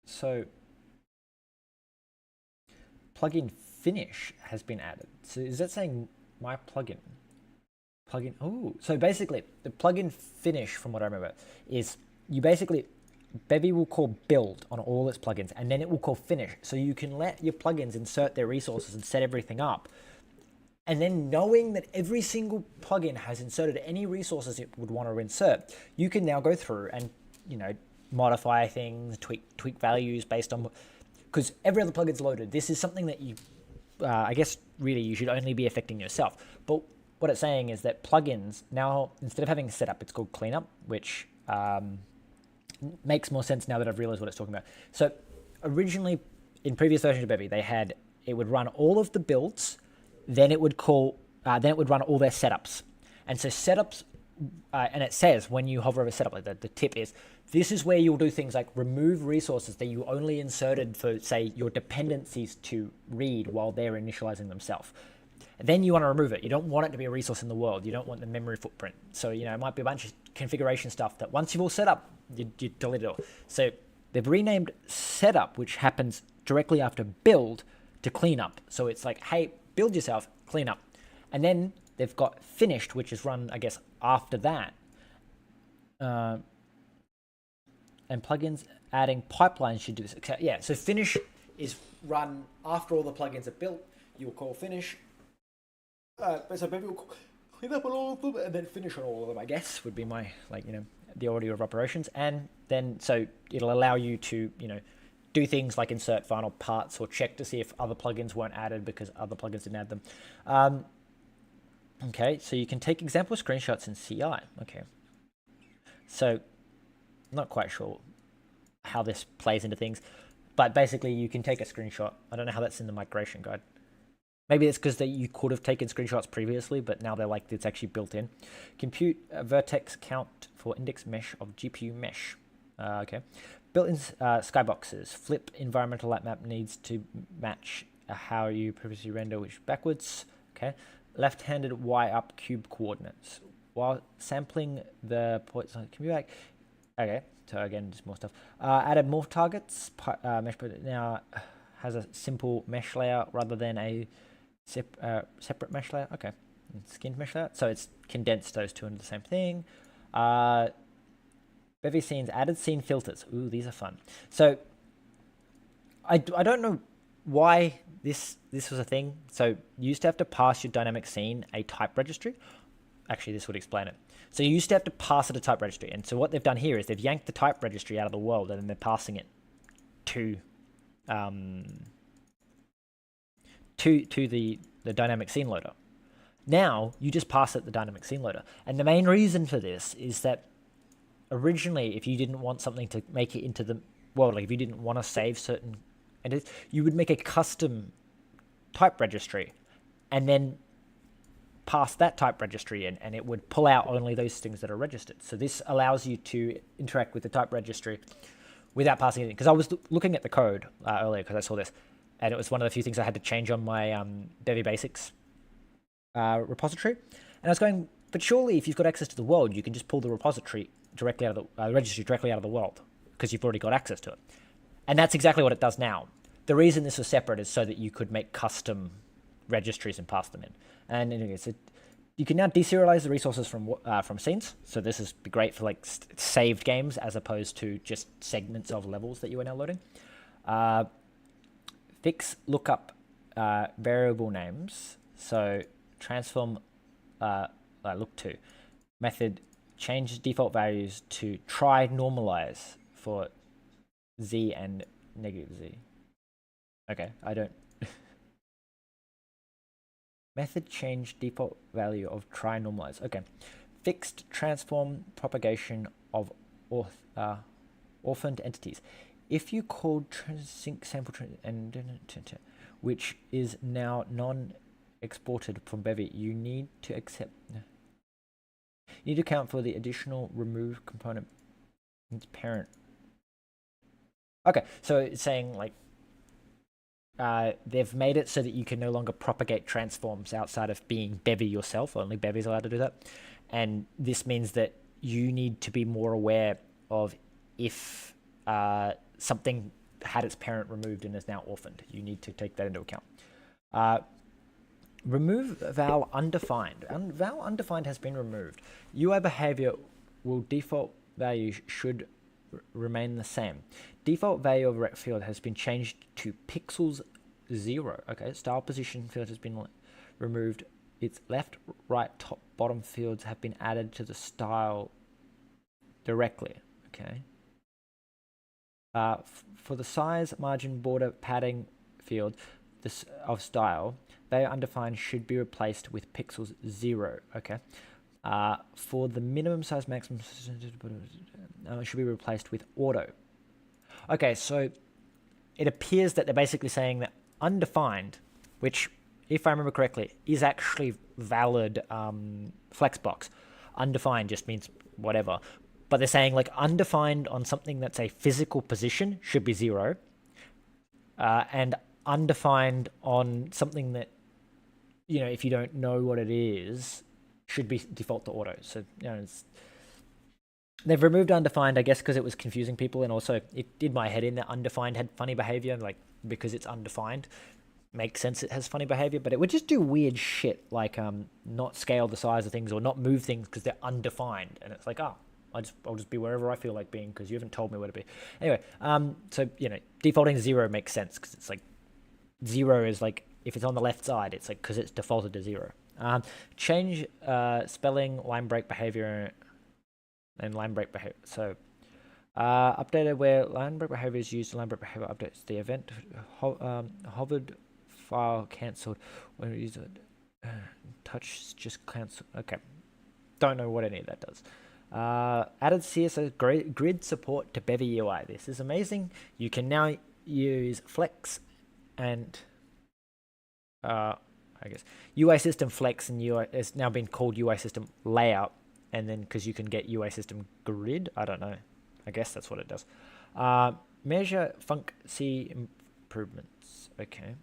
so plugin finish has been added. So is that saying my plugin? Oh, so basically the plugin finish, from what I remember, is you basically, Bevy will call build on all its plugins, and then it will call finish. So you can let your plugins insert their resources and set everything up And then knowing that every single plugin has inserted any resources it would want to insert, you can now go through and, modify things, tweak values based on, because every other plugin's loaded. This is something that you, I guess, really you should only be affecting yourself. But what it's saying is that plugins now, instead of having setup, it's called cleanup, which makes more sense now that I've realized what it's talking about. So originally, in previous versions of Bevy, it would run all of the builds, then it would run all their setups. And so setups, and it says when you hover over setup, like the tip is, this is where you'll do things like remove resources that you only inserted for, say, your dependencies to read while they're initializing themselves. Then you want to remove it. You don't want it to be a resource in the world. You don't want the memory footprint. So, it might be a bunch of configuration stuff that once you've all set up, you delete it all. So they've renamed setup, which happens directly after build, to cleanup. So it's like, hey, build yourself, clean up. And then they've got finished, which is run, I guess, after that. And plugins adding pipelines should do this. Yeah, so finish is run after all the plugins are built. You'll call finish. So maybe we'll clean up on all of them and then finish on all of them, I guess, would be my, the order of operations. And then, so it'll allow you to, do things like insert final parts or check to see if other plugins weren't added because other plugins didn't add them. Okay, so you can take example screenshots in CI. Okay. So, not quite sure how this plays into things, but basically you can take a screenshot. I don't know how that's in the migration guide. Maybe it's because you could have taken screenshots previously, but now they're like, it's actually built in. Compute a vertex count for index mesh of GPU mesh. Okay. Built-in skyboxes. Flip environmental light map needs to match how you previously render, which backwards. Okay. Left-handed Y up cube coordinates. While sampling the points on back. Okay. So again, just more stuff. Added morph targets. Mesh now has a simple mesh layout rather than a separate mesh layout. Okay. Skinned mesh layout. So it's condensed those two into the same thing. Bevy scenes, added scene filters. Ooh, these are fun. So I don't know why this was a thing. So you used to have to pass your dynamic scene a type registry. Actually, this would explain it. So you used to have to pass it a type registry. And so what they've done here is they've yanked the type registry out of the world and then they're passing it to the dynamic scene loader. Now you just pass it the dynamic scene loader. And the main reason for this is that originally, if you didn't want something to make it into the world, like if you didn't want to save certain entities, you would make a custom type registry and then pass that type registry in, and it would pull out only those things that are registered. So this allows you to interact with the type registry without passing it in. Because I was looking at the code earlier because I saw this, and it was one of the few things I had to change on my Bevy Basics repository. And I was going, but surely if you've got access to the world, you can just pull the repository directly out of the registry directly out of the world because you've already got access to it. And that's exactly what it does now. The reason this was separate is so that you could make custom registries and pass them in. And anyway, so you can now deserialize the resources from scenes. So this is great for like saved games as opposed to just segments of levels that you are now loading. Fix lookup variable names. So transform look to method change default values to try normalize for z and negative z. Okay, I don't. Method change default value of try normalize. Okay. Fixed transform propagation of orphaned entities. If you called sync sample and which is now non-exported from Bevy, you need to accept. You need to account for the additional remove component parent. Okay, so it's saying like they've made it so that you can no longer propagate transforms outside of being Bevy yourself. Only Bevy's allowed to do that. And this means that you need to be more aware of if something had its parent removed and is now orphaned. You need to take that into account. Remove val undefined. Val undefined has been removed. UI behavior will default value should remain the same. Default value of rect field has been changed to pixels 0. Okay, style position field has been removed. its left, right, top, bottom fields have been added to the style directly. Okay. For the size, margin, border, padding field of style, they are undefined should be replaced with pixels 0. Okay. For the minimum size, maximum should be replaced with auto. Okay, so it appears that they're basically saying that undefined, which, if I remember correctly, is actually valid flexbox. Undefined just means whatever. But they're saying like undefined on something that's a physical position should be 0. And undefined on something that, you know, if you don't know what it is, should be default to auto. So, you know, they've removed undefined, I guess, because it was confusing people, and also it did my head in that undefined had funny behavior, like because it's undefined, makes sense it has funny behavior, but it would just do weird shit like not scale the size of things or not move things because they're undefined, and it's like, oh, I'll just be wherever I feel like being because you haven't told me where to be. Anyway, so you know, defaulting 0 makes sense because it's like 0 is like if it's on the left side, it's like because it's defaulted to 0. Change spelling, line break behavior, and line break behavior. So updated where line break behavior is used. Line break behavior updates the event hovered file cancelled when we use it. Touch just cancel. Okay, don't know what any of that does. Added CSS grid support to Bevy UI. This is amazing. You can now use Flex and I guess UI system Flex, and UI has now been called UI system layout, and then because you can get UI system grid, I don't know, I guess that's what it does. Measure func C improvements. Okay.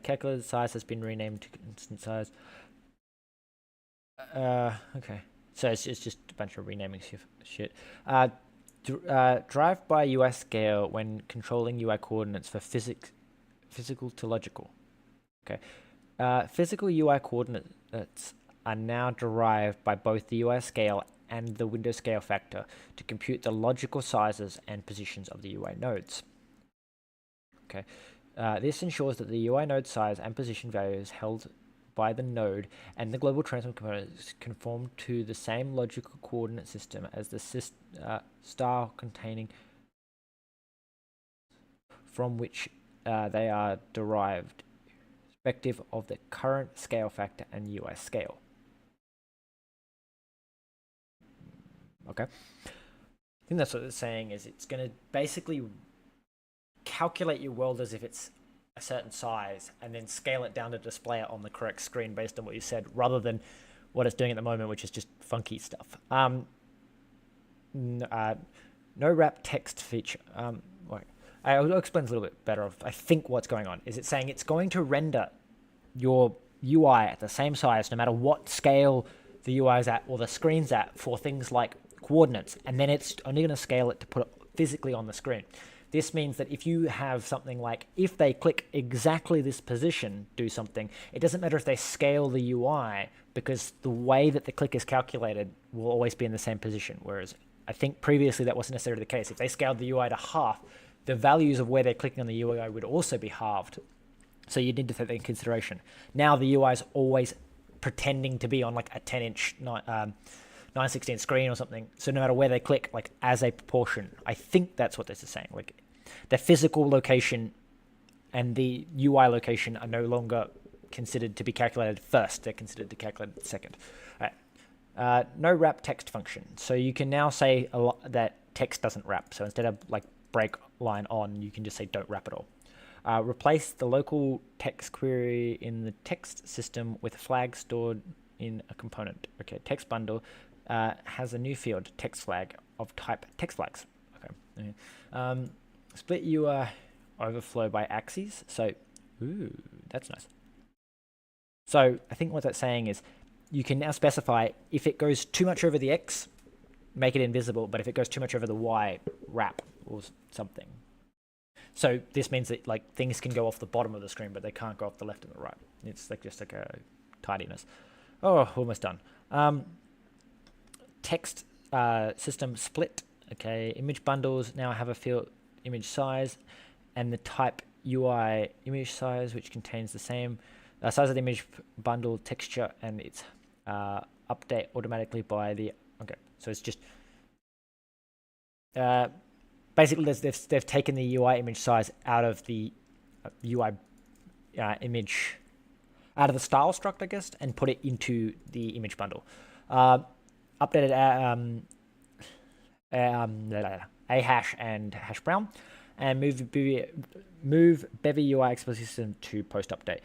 Calculator size has been renamed to constant size. Okay, so it's just a bunch of renaming shit. Drive by UI scale when controlling UI coordinates for physical to logical. Okay, physical UI coordinates are now derived by both the UI scale and the window scale factor to compute the logical sizes and positions of the UI nodes. Okay, this ensures that the UI node size and position values held by the node and the global transform components conform to the same logical coordinate system as the style containing from which they are derived, respective of the current scale factor and UI scale. Okay. I think that's what it's saying, is it's going to basically calculate your world as if it's a certain size and then scale it down to display it on the correct screen based on what you said, rather than what it's doing at the moment, which is just funky stuff. No wrap text feature. I'll explain a little bit better of, I think, what's going on. Is it saying it's going to render your UI at the same size no matter what scale the UI is at or the screen's at for things like coordinates, and then it's only going to scale it to put it physically on the screen. This means that if you have something like, if they click exactly this position, do something, it doesn't matter if they scale the UI, because the way that the click is calculated will always be in the same position. Whereas I think previously that wasn't necessarily the case. If they scaled the UI to half, the values of where they're clicking on the UI would also be halved. So you need to take that in consideration. Now the UI is always pretending to be on like a 10-inch 9/16 screen or something. So no matter where they click, like as a proportion, I think that's what this is saying. Like the physical location and the UI location are no longer considered to be calculated first. They're considered to calculate second. All right. No wrap text function. So you can now say that text doesn't wrap. So instead of like break line on, you can just say don't wrap at all. Replace the local text query in the text system with a flag stored in a component. Okay, text bundle has a new field, text flag, of type text flags. Okay. Split UI overflow by axes. So, ooh, that's nice. So I think what that's saying is you can now specify if it goes too much over the X, make it invisible, but if it goes too much over the Y, wrap or something. So this means that like things can go off the bottom of the screen, but they can't go off the left and the right. It's like just like a tidiness. Oh, almost done. Text system split. Okay, image bundles now have a field image size and the type UI image size, which contains the same size of the image bundle, texture, and its update automatically by the. Okay, so it's just basically they've taken the UI image size out of the UI image, out of the style struct, I guess, and put it into the image bundle. Updated a hash and hash brown, and move Bevy UI accessibility system to post update.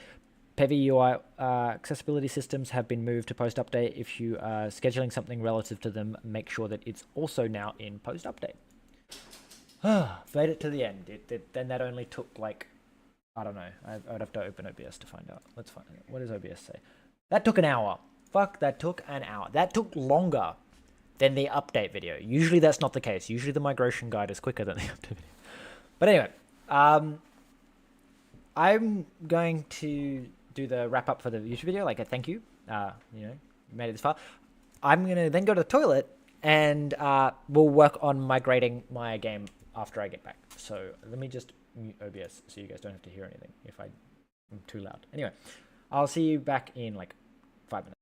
Bevy UI accessibility systems have been moved to post update. If you are scheduling something relative to them, make sure that it's also now in post update. Made it to the end. Then that only took like, I don't know. I'd have to open OBS to find out. Let's find out. What does OBS say? That took an hour. Fuck, that took an hour. That took longer than the update video. Usually that's not the case. Usually the migration guide is quicker than the update video. But anyway, I'm going to do the wrap up for the YouTube video, like a thank you. You made it this far. I'm going to then go to the toilet and we'll work on migrating my game after I get back. So let me just mute OBS so you guys don't have to hear anything if I'm too loud. Anyway, I'll see you back in like 5 minutes.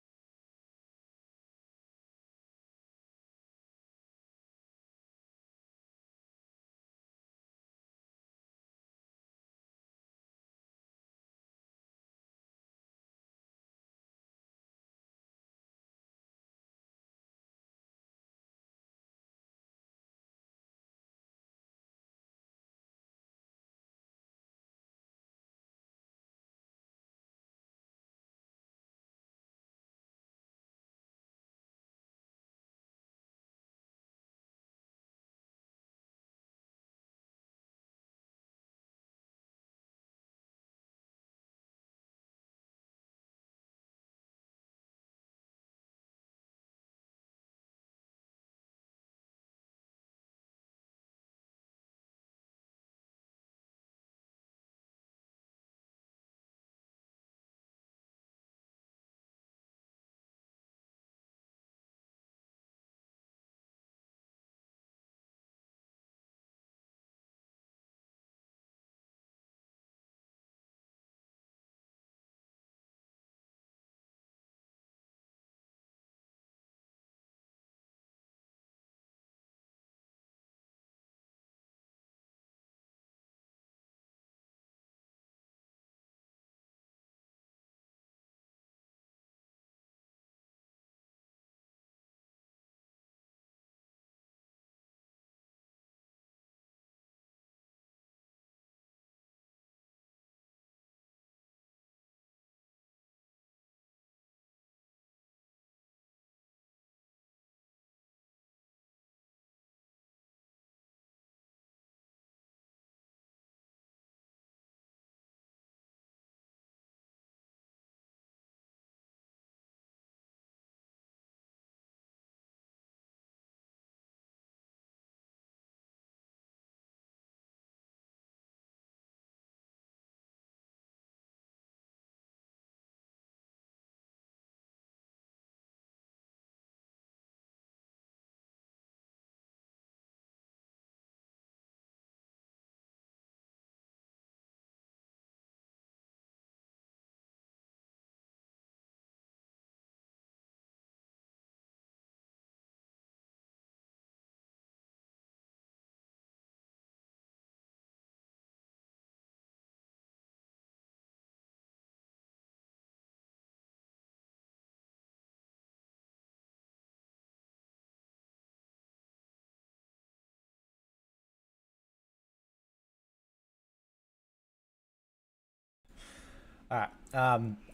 All right.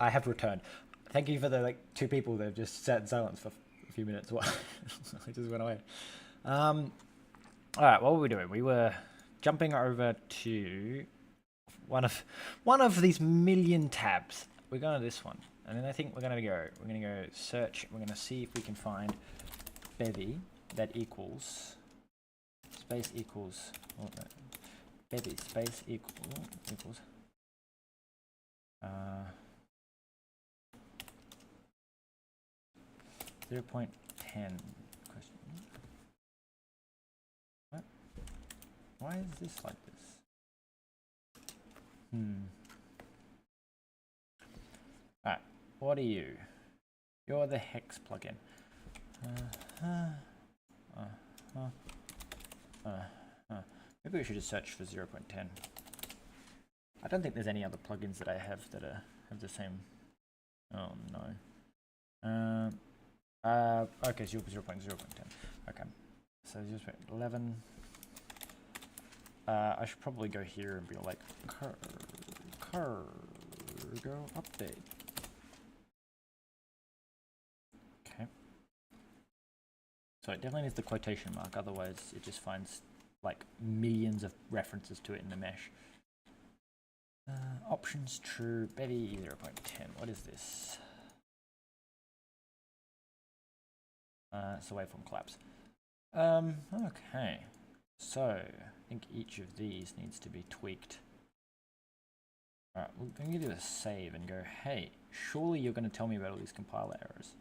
I have returned. Thank you for the like 2 people that have just sat in silence for a few minutes. I just went away. All right. What were we doing? We were jumping over to one of these million tabs. We're going to this one, and then I think we're gonna go search. We're gonna see if we can find Bevy that equals space equals Bevy space equals 0.10 question. What? Why is this like this? What are you? You're the hex plugin. Maybe we should just search for 0.10. I don't think there's any other plugins that I have that have the same. Oh no. Okay, 0.10. Okay, so 0.11. I should probably go here and be like cargo update. Okay. So it definitely needs the quotation mark, otherwise it just finds like millions of references to it in the mesh. Options true, Bevy 0.10. What is this? It's a waveform collapse. Okay. So I think each of these needs to be tweaked. Alright, we're going to do a save and go, hey, surely you're going to tell me about all these compiler errors.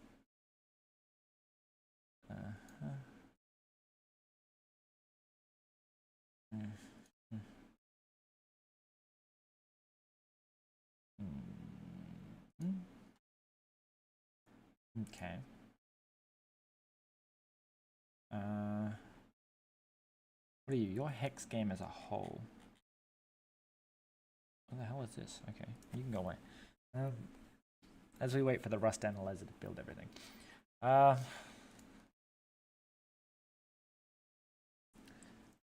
Okay. What are you? Your hex game as a whole. What the hell is this? Okay, you can go away. As we wait for the Rust analyzer to build everything.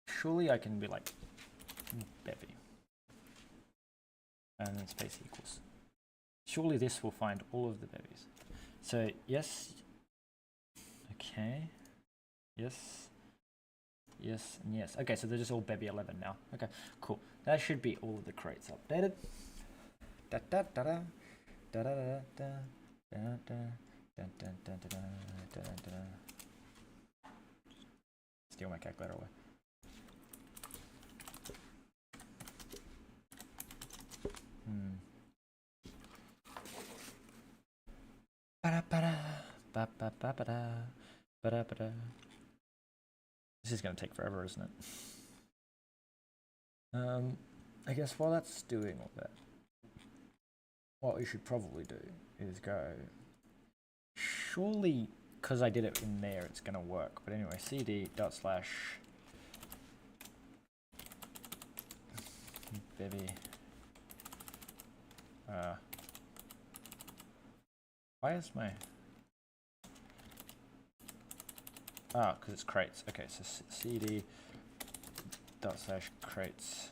Surely I can be like Bevy. And then space equals. Surely this will find all of the Bevies. So yes. Okay. Yes. Yes and yes. Okay, so they're just all Bevy 11 now. Okay, cool. That should be all of the crates updated. Steal my calculator away. This is going to take forever, isn't it? I guess while that's doing all that, what we should probably do is go, surely, because I did it in there, it's going to work. But anyway, cd / Bevy. Why is my... Ah, because it's crates. Okay, so cd / crates.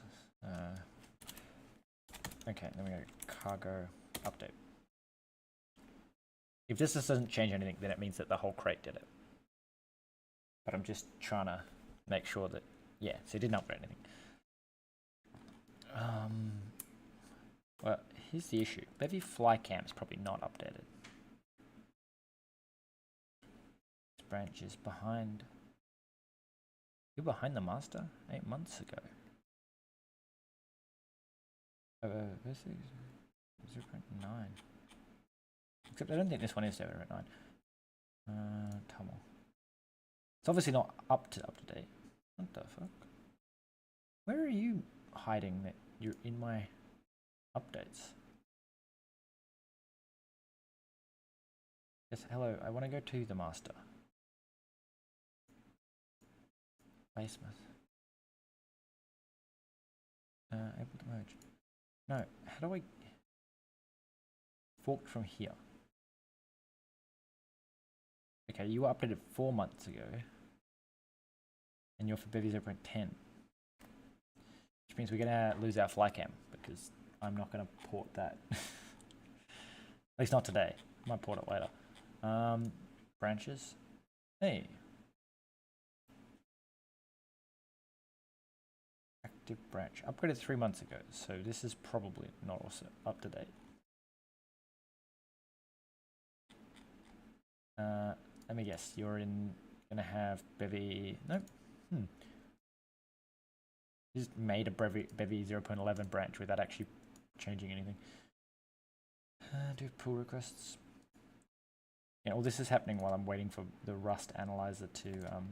Okay, then we go cargo update. If this doesn't change anything, then it means that the whole crate did it. But I'm just trying to make sure that, yeah, so it didn't update anything. Well, here's the issue. Bevy flycam is probably not updated. This branch is behind. You're behind the master 8 months ago. This is 0.9. Except I don't think this one is 0.9. Tummel. It's obviously not up to date. What the fuck? Where are you hiding that you're in my updates? Yes, hello, I want to go to the master. Basement. Able to merge. No, how do I forked from here? Okay, you were updated 4 months ago. And you're for Bevy 0.10. Which means we're gonna lose our flycam because I'm not gonna port that. At least not today. I might port it later. Branches. Hey. Active branch. Upgraded 3 months ago, so this is probably not also up to date. Let me guess, you're gonna have Bevy. Nope. Just made a Bevy 0.11 branch without actually changing anything. Do pull requests. Yeah, all this is happening while I'm waiting for the Rust analyzer to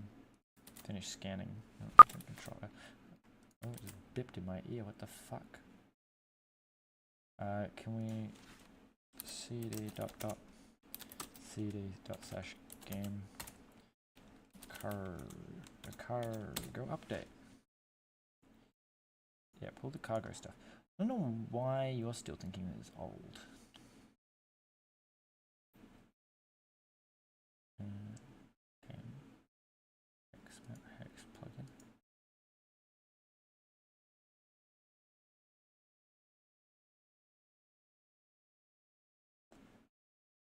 finish scanning. Oh, it just bipped in my ear. What the fuck? Can we cd dot cd dot slash game cargo update. Yeah, pull the cargo stuff. I don't know why you're still thinking this is old. Hex plugin.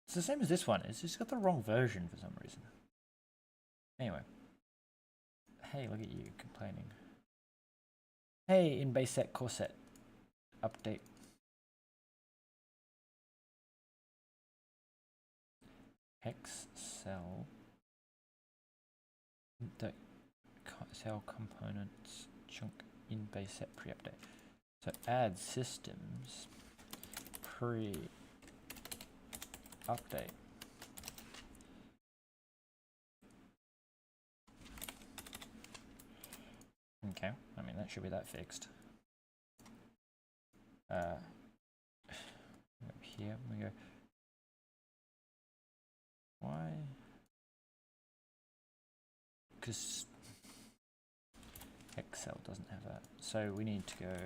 It's the same as this one. It's just got the wrong version for some reason. Anyway. Hey, look at you complaining. Hey, in base set, core set. Update. Hex cell. The cell components chunk in base set pre-update. So add systems pre-update. Okay, I mean that should be that fixed. Here we go. Why? Because Excel doesn't have that. So we need to go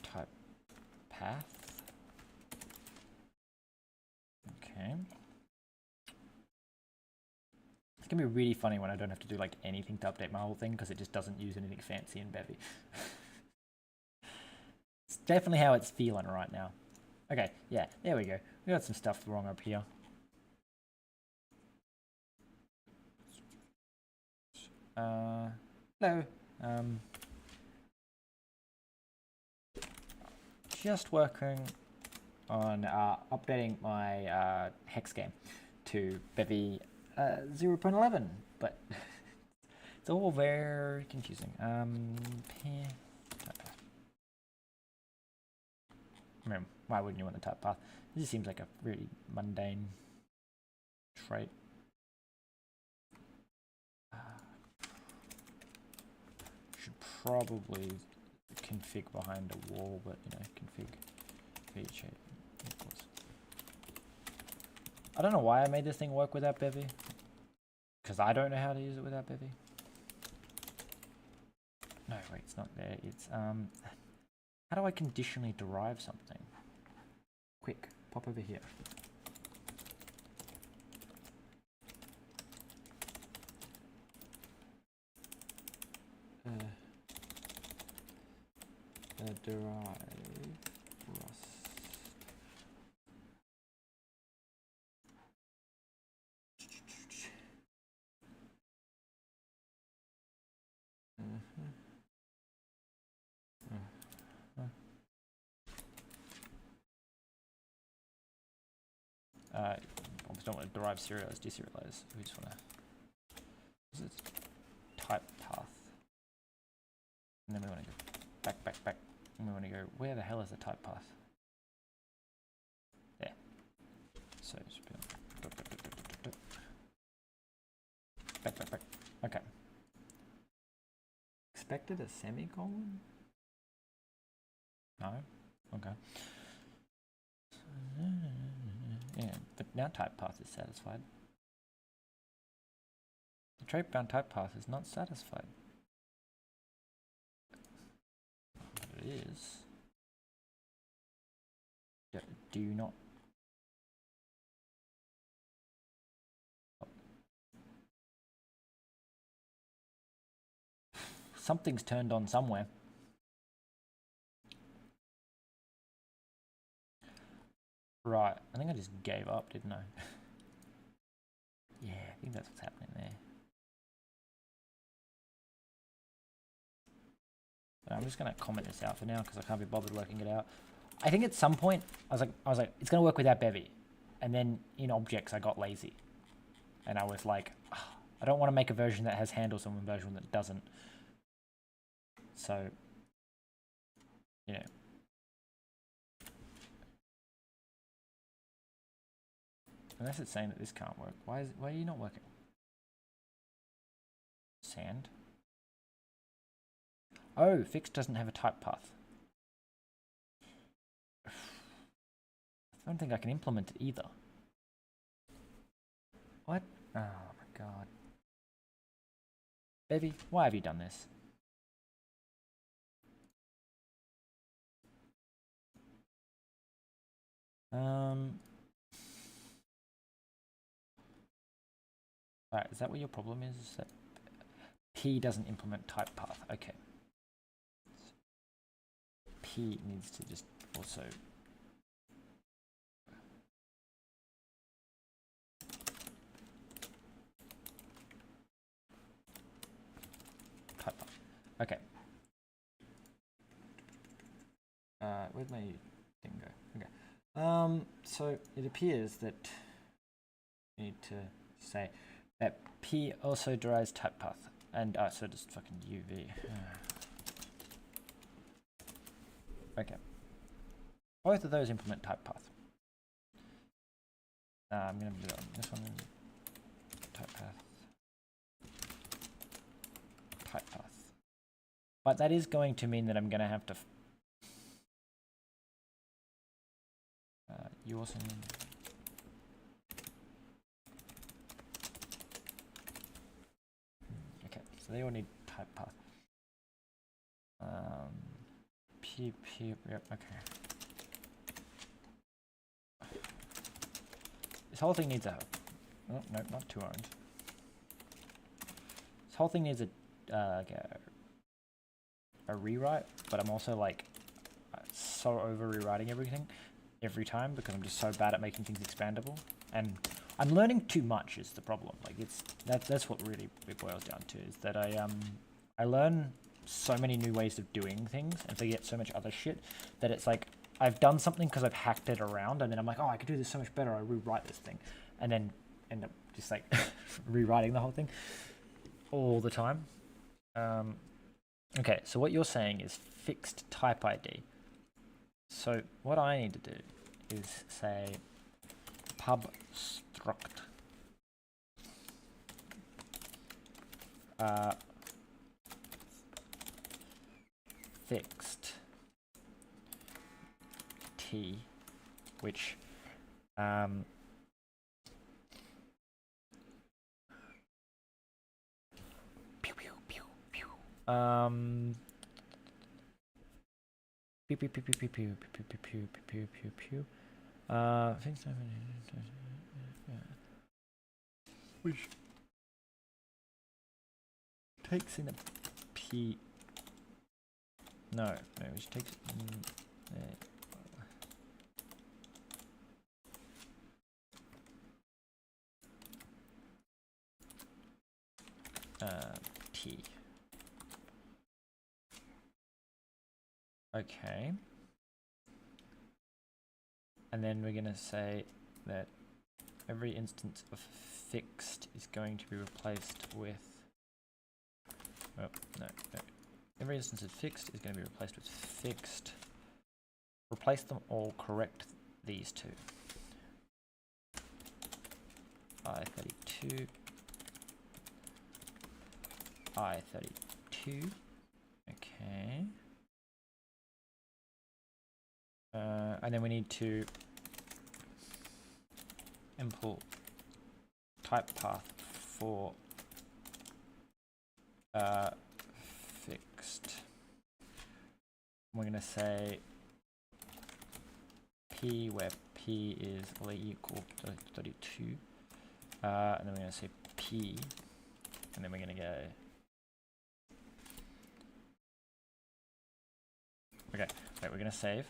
type path. Okay. It's gonna be really funny when I don't have to do like anything to update my whole thing because it just doesn't use anything fancy in Bevy. It's definitely how it's feeling right now. Okay, yeah, there we go. We got some stuff wrong up here. Hello. Just working on updating my hex game to Bevy 0.11, but it's all very confusing. Why wouldn't you want the type path? This just seems like a really mundane trait. Should probably config behind a wall, but you know, config feature equals. I don't know why I made this thing work without Bevy, because I don't know how to use it without Bevy. No, wait, it's not there. It's how do I conditionally derive something? Quick, pop over here. Derive Rust. I just don't want to derive serialize, deserialize. We just want to. This is type path. And then we want to go back. And we want to go, where the hell is the type path? There. So just back. Okay. Expected a semicolon? No? Okay. Yeah, but now type path is satisfied. The trait bound type path is not satisfied. But it is. Do you not? Something's turned on somewhere. Right, I think I just gave up, didn't I? Yeah, I think that's what's happening there. So I'm just gonna comment this out for now because I can't be bothered working it out. I think at some point I was like, it's gonna work without Bevy, and then in objects I got lazy, and I was like, oh, I don't want to make a version that has handles and one version that doesn't. So, yeah. Unless it's saying that this can't work. Why are you not working? Sand. Oh, fixed doesn't have a type path. I don't think I can implement it either. What? Oh my god. Bevy, why have you done this? Alright, is that what your problem is? Is that P doesn't implement type path? Okay. P needs to just also type path. Okay. Where'd my thing go? Okay. So it appears that you need to say that P also derives type path, and so does fucking UV. Okay. Both of those implement type path. I'm gonna do it on this one. Type path. Type path. But that is going to mean that I'm gonna have to. You also need. Okay, so they all need type path. Yep, okay. This whole thing needs a. Oh, no, not 2 orange. This whole thing needs a rewrite, but I'm also like so over rewriting everything every time because I'm just so bad at making things expandable, and I'm learning too much is the problem. Like that's what really it boils down to, is that I learn so many new ways of doing things and forget so much other shit that it's like I've done something because I've hacked it around, and then I'm like, oh, I could do this so much better. I rewrite this thing, and then end up just like rewriting the whole thing all the time. Okay, so what you're saying is fixed type ID. So what I need to do is say pub struct fixed t, which pew pew pew pew pew pew pew pew pew pew pew pew pew pew pew pew which takes in a p. No, which takes t. Okay. And then we're gonna say that every instance of fixed is going to be replaced with. Oh, no. Every instance of fixed is going to be replaced with fixed. Replace them all, correct these two. I32. I32. Okay. And then we need to import type path for fixed. We're going to say p, where p is equal to 32. And then we're going to say p, and then we're going to go. Okay, wait, we're going to save.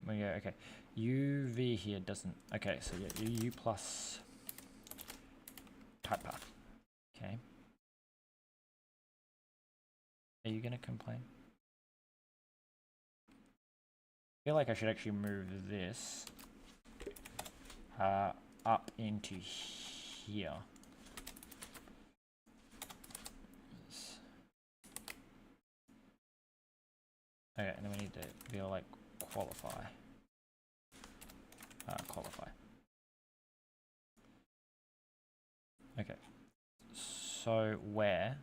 We go, okay, UV here doesn't, okay, so yeah, U plus type path, okay. Are you going to complain? I feel like I should actually move this up into here. Okay, and then we need to be able to like qualify. Qualify. Okay. So where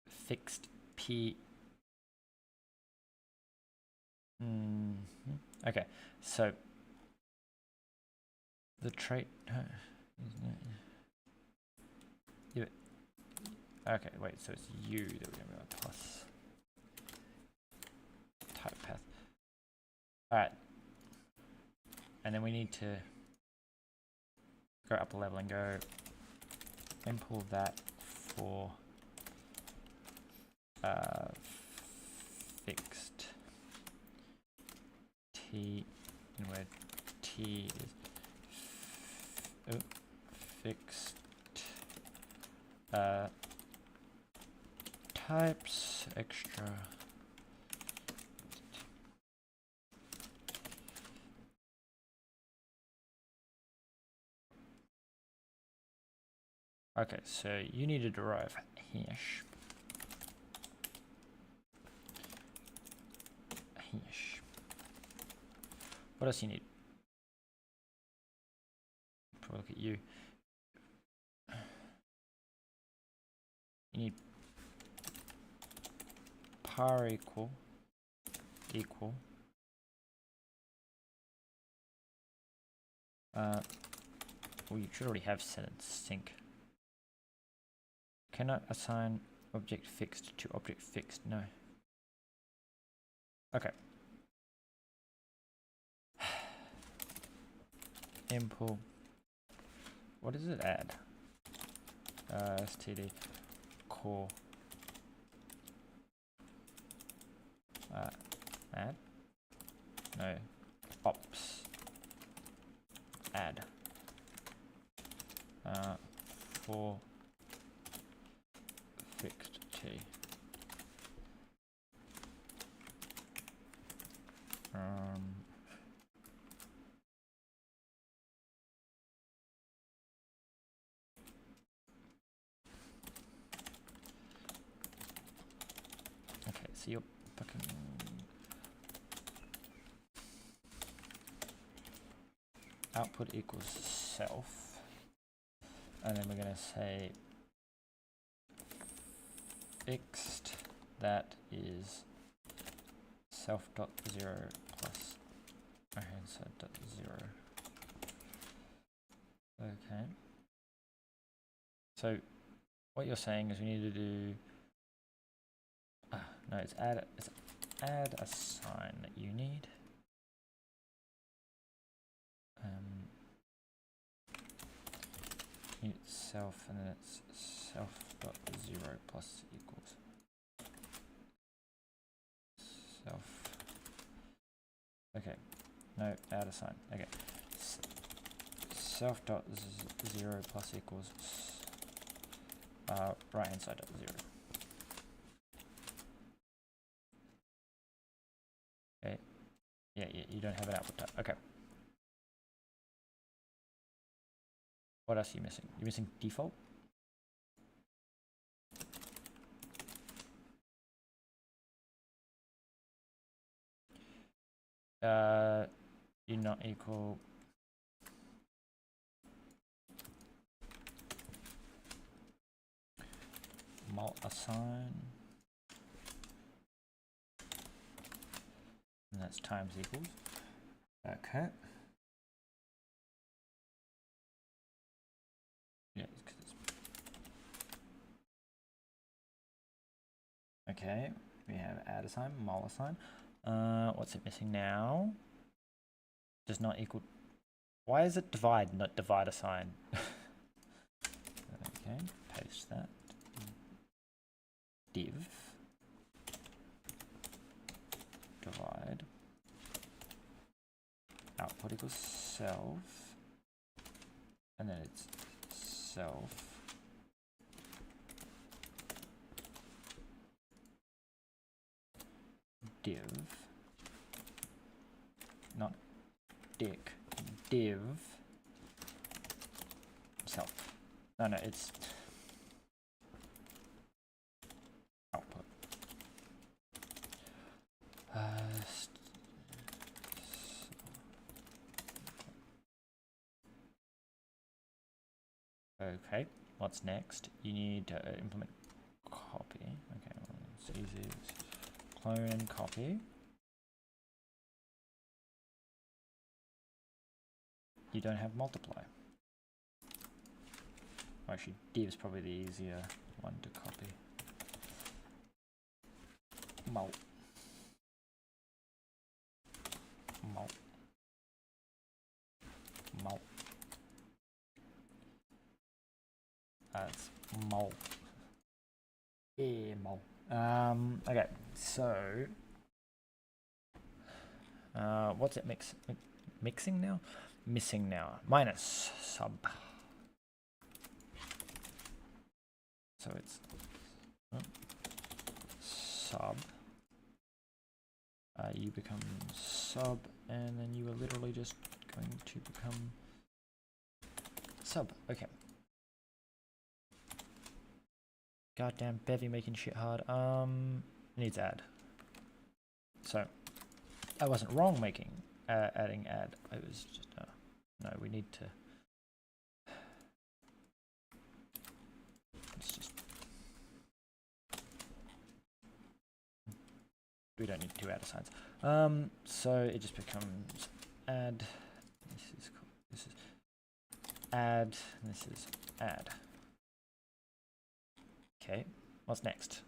fixed p Okay, so the trait. Okay, wait. So it's U that we're going to plus type path. All right, and then we need to go up a level and go import that for fixed t, and where t is fixed types extra okay, so you need to derive hash. What else you need? Probably look at you. You need par equal. Well, you should already have set and sync. Cannot assign object fixed to object fixed. No. Okay. Import. What does it add? std core add? No. Ops add for fixed t. Okay, so you're fucking output equals self, and then we're going to say fixed that is self dot 0 plus right hand side dot 0. Okay. So what you're saying is we need to do no, it's add a sign that you need. It's self, and then it's self dot 0 plus equals self. Okay, no, add a sign. Okay, self dot 0 plus equals right hand side dot 0. Okay, yeah, you don't have an output type. Okay. What else are you missing? You're missing default? You're not equal. Mul assign. And that's times equals. Okay. Yeah, it's okay, we have add assign, mul assign. What's it missing now? Does not equal. Why is it divide, not divide assign? Okay, paste that. Div divide output equals self, and then it's self div, not dick, div self. No, it's output. Okay, what's next? You need to implement copy. Okay, well, it's easy. It's clone and copy. you don't have multiply. Actually, div is probably the easier one to copy. Mul. Mul. Mul. It's mul. Yeah, mul. Okay, so what's it mixing now? Missing now. Minus sub. So it's sub. You become sub, and then you are literally just going to become sub. Okay. Goddamn Bevy making shit hard. Needs add. So I wasn't wrong making adding add. I was just no. We need to. It's just. We don't need two add signs. So it just becomes add. This is cool. This is add. And this is add. Okay. What's next?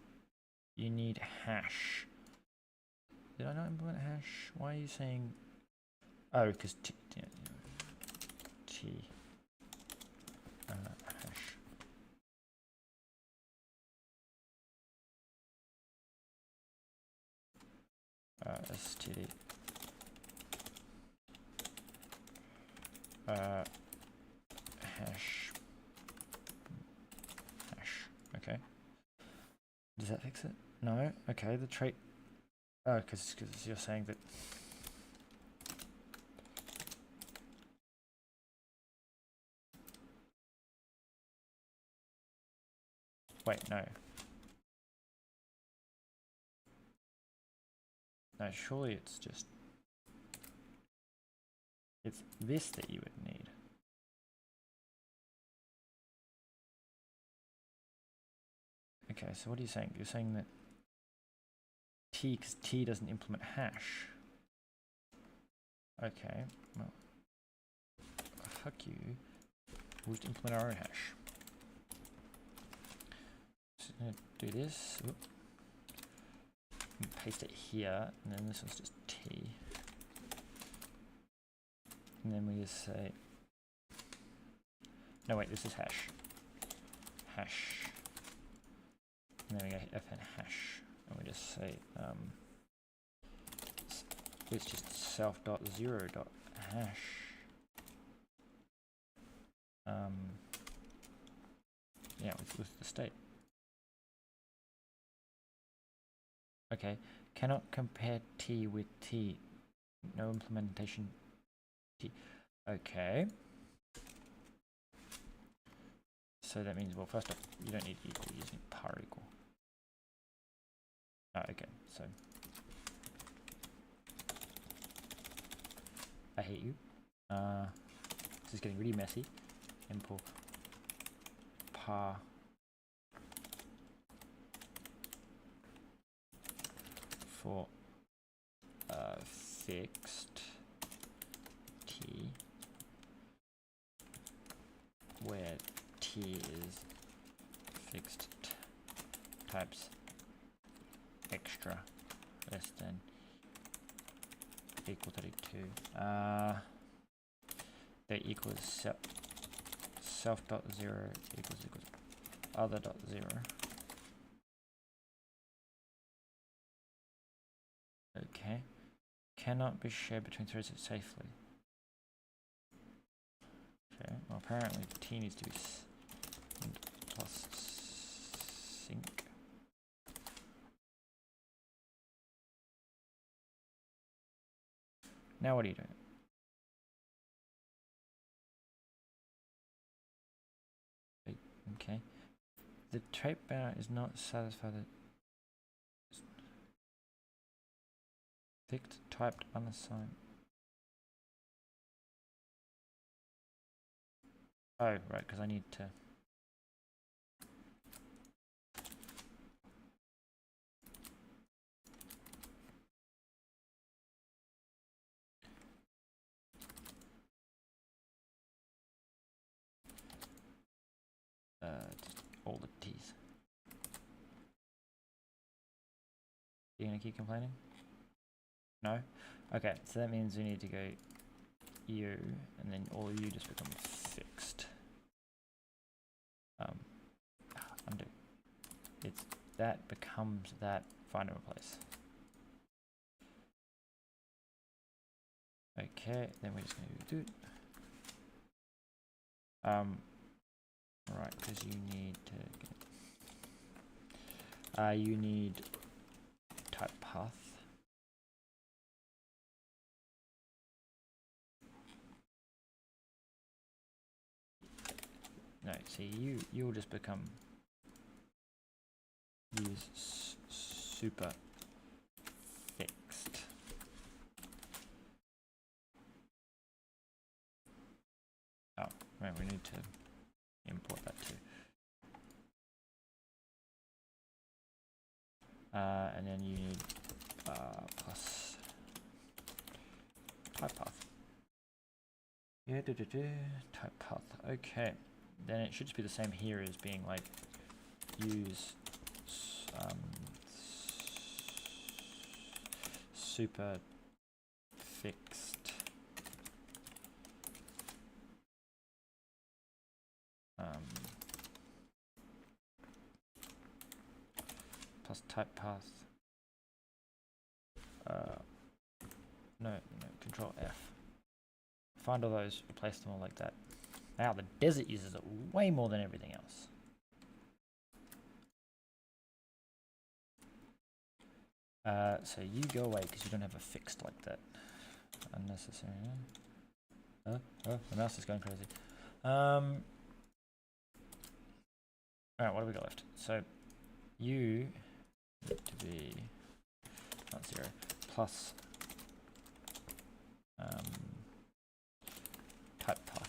You need hash. Did I not implement hash? Why are you saying? Oh, because t hash. Std hash. Okay. Does that fix it? No. Okay. The trait. Oh, because you're saying that. Wait, no. No, surely it's just. It's this that you would need. Okay, so what are you saying? You're saying that T, because T doesn't implement hash. Okay, well, fuck you. We'll just implement our own hash. So I'm gonna do this. Oop. And paste it here, and then this one's just T. And then we just say, no wait, this is hash. Hash. And then we go fn hash, and we just say, it's just self.0.hash. Yeah, with the state. Okay, cannot compare T with T. No implementation T. Okay. So that means, well, first off, you don't need equal, you just need par equal. Oh, okay, so. I hate you. This is getting really messy. Import par for fixed T, where T is fixed types extra less than equal 32. That equals self.0 equals other.0. Okay. Cannot be shared between threads safely. Okay. Well, apparently T needs to be plus sync. Now what are you doing? Okay. The trait bound is not satisfied. Fixed typed unassigned. Oh, right, because I need to. all the T's. You gonna keep complaining? No? Okay, so that means we need to go U, and then all of you just become fixed. Undo. It's that becomes that, find and replace. Okay, then we're just gonna do it. Right, because you need to you need type path. No, see, you'll just become use super fixed. Oh, right, we need to import that too. And then you need plus type path. Yeah, type path. Okay, then it should just be the same here as being like use super fixed plus type path. No, control F. Find all those, replace them all like that. Now the desert uses it way more than everything else. So you go away because you don't have a fixed like that. Unnecessary. Oh, the mouse is going crazy. Alright, what do we got left? So you need to be not 0 plus type path.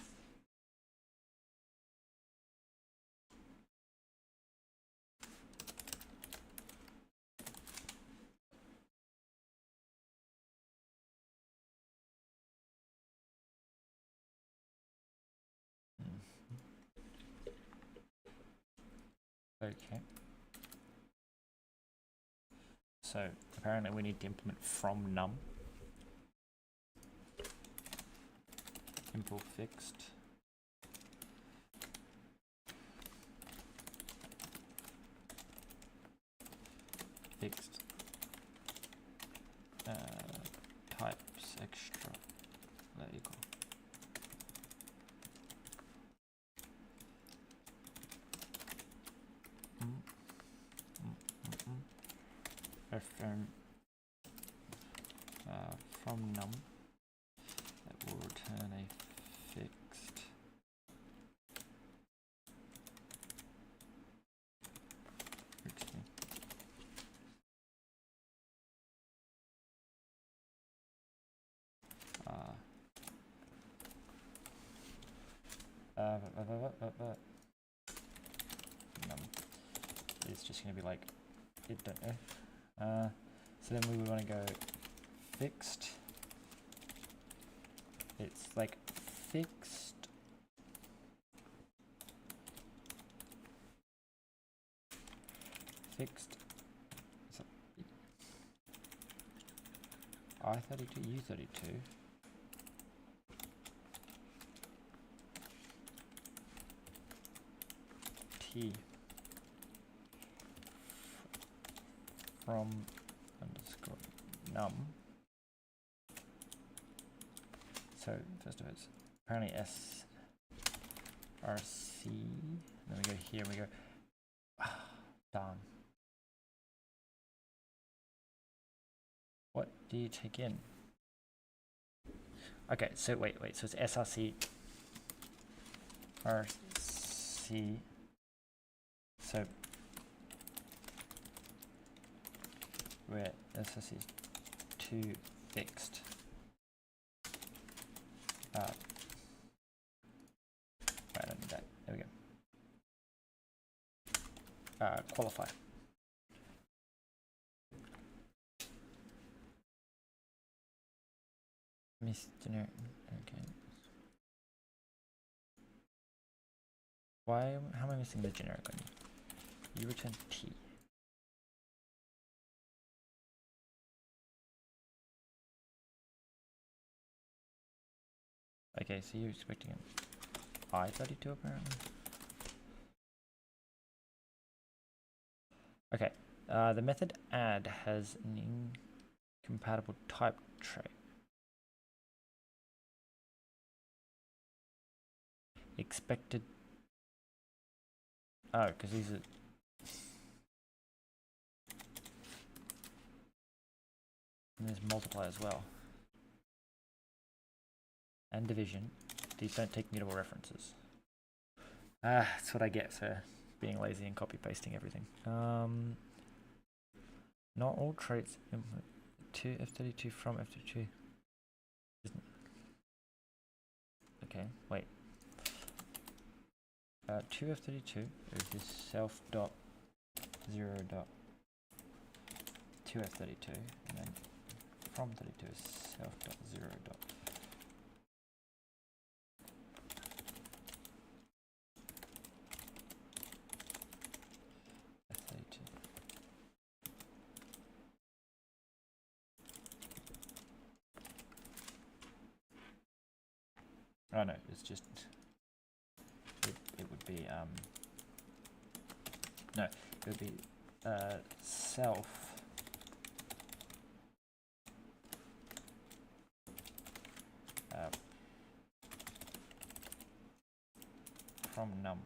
Okay. So apparently we need to implement from num. Import fixed. Fixed. Types extra. There you go. From num that will return a fixed num is just going to be like it don't know. So then we would want to go fixed. It's like fixed I32 U32 T from underscore num. So first of all, it's apparently src. Then we go here and we go, darn. What do you take in? Okay, so wait, so it's src rc. So where src is to fixed. Right, I don't need that. There we go. Qualify. Misdemeanor. Okay. Why? How am I missing the generic one? you return T. Okay, so you're expecting an I32 apparently. Okay, the method add has an incompatible type trait. Expected. Oh, because these are. And there's multiply as well. And division. These don't take mutable references. That's what I get for being lazy and copy pasting everything. Not all traits to F32 from F32. Okay, wait. To F32 is this self dot 0 dot to F32, and then from 32 is self dot 0 dot F32. Oh no, it's just it would be no, it would be self from num.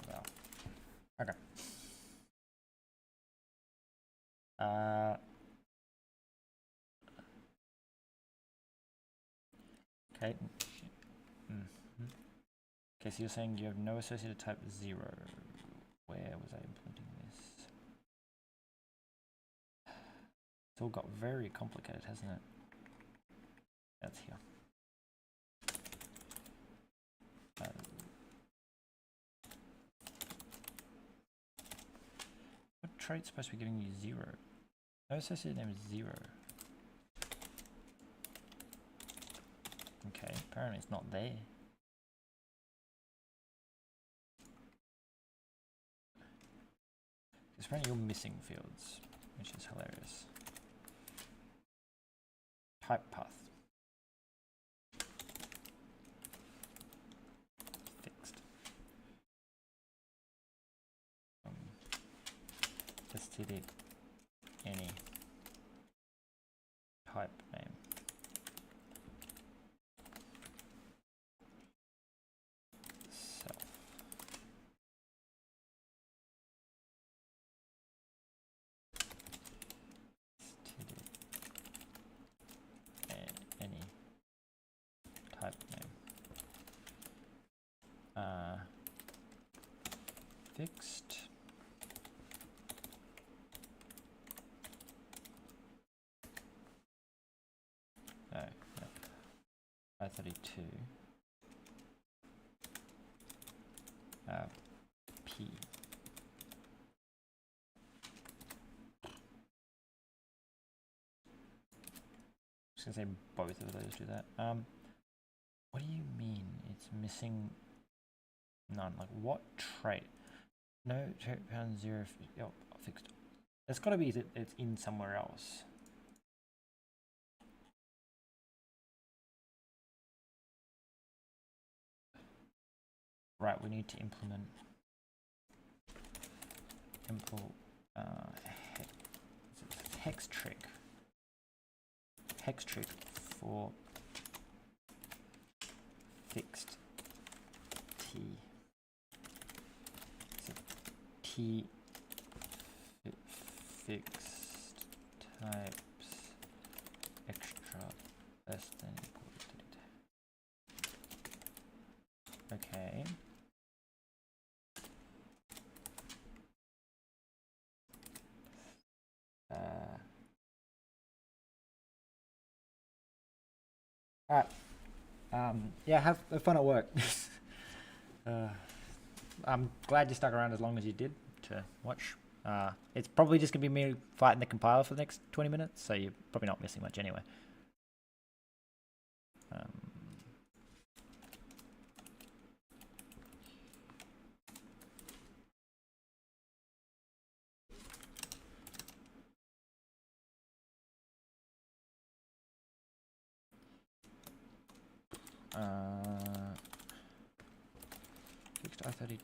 Well, okay. Okay. Okay, so you're saying you have no associated type 0. Where was I implementing this? It's all got very complicated, hasn't it? That's here. What trait's supposed to be giving you 0? No associated name is 0. Okay, apparently it's not there. Because apparently you're missing fields, which is hilarious. Type path. Fixed. std any type name. Self. std any type name. Fixed. No, I32 P. Just gonna say both of those do that. What do you mean it's missing none? Like what trait? No trait pound 0 fixed. It's got to be that it's in somewhere else. Right, we need to implement hex trick for fixed t. So t fixed types extra less than equal to. Okay. Alright. Yeah, have fun at work. I'm glad you stuck around as long as you did to watch. It's probably just going to be me fighting the compiler for the next 20 minutes, so you're probably not missing much anyway. Fixed I-32.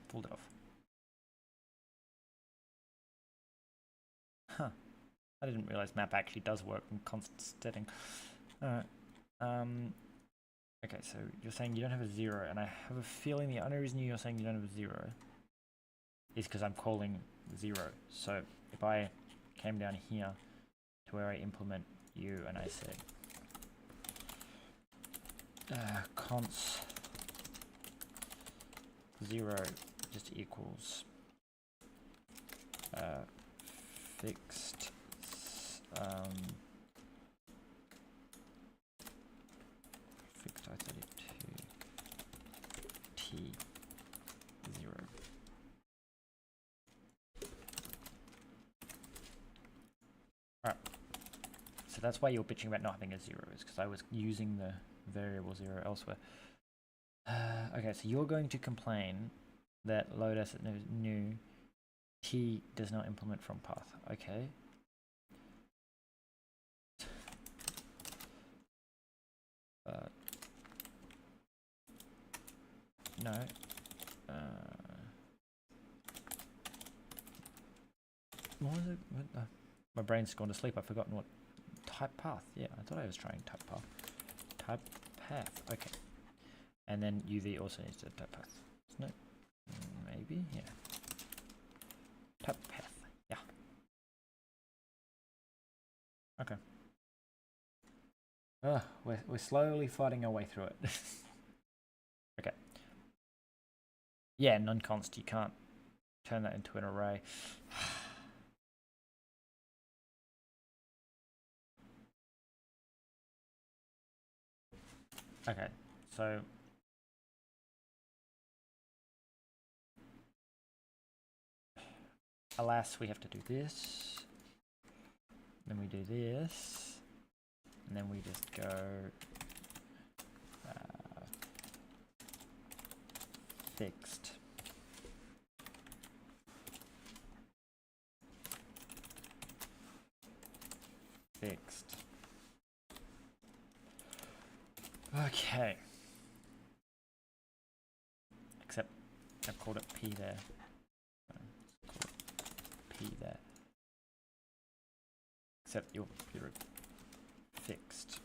Pulled it off. Huh. I didn't realize map actually does work in constant setting. Alright. Okay, so you're saying you don't have a 0, and I have a feeling the only reason you're saying you don't have a 0 is because I'm calling 0. So if I came down here to where I implement you and I said const 0 just equals fixed fixed I-32 T 0. Alright, so that's why you're bitching about not having a 0, is because I was using the variable 0 elsewhere. Okay, so you're going to complain that load asset new T does not implement from path. Okay. No. What was it? My brain's gone to sleep. I've forgotten what type path. Yeah, I thought I was trying type path. Type path. Okay. And then UV also needs to type path. No. Maybe. Yeah. Type path. Yeah. Okay. We're slowly fighting our way through it. Okay. Yeah, non-const, you can't turn that into an array. Okay, so alas, we have to do this. Then we do this. And then we just go fixed. Fixed. Okay. Except I've called it P there. Call it P there. Except you're fixed.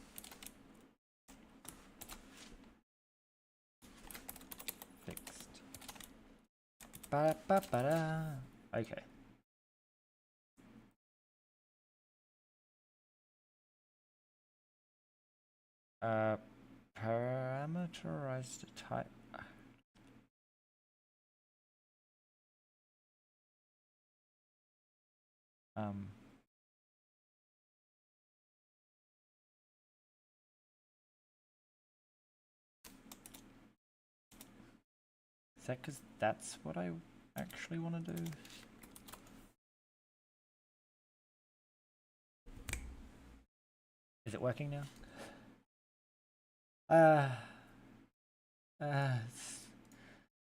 Fixed. Ba-ba-ba-da. Okay. Parameterized type. Is that because that's what I actually want to do? Is it working now?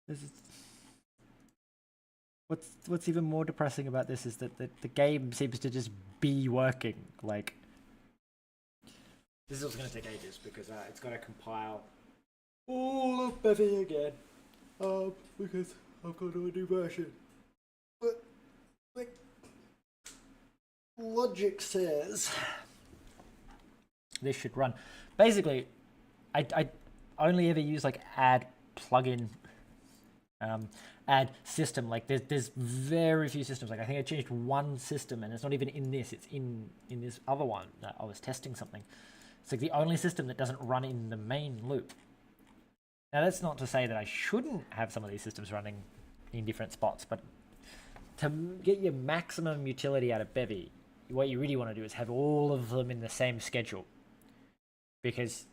This is what's even more depressing about this is that the game seems to just be working. Like, this is what's going to take ages because it's got to compile all of Bevy again. Because I've got to do a new version. But like, logic says this should run. Basically, I only ever use like add plugin, add system. Like there's very few systems. Like I think I changed one system, and it's not even in this. It's in this other one that I was testing something. It's like the only system that doesn't run in the main loop. Now that's not to say that I shouldn't have some of these systems running in different spots, but to get your maximum utility out of Bevy, what you really want to do is have all of them in the same schedule. Because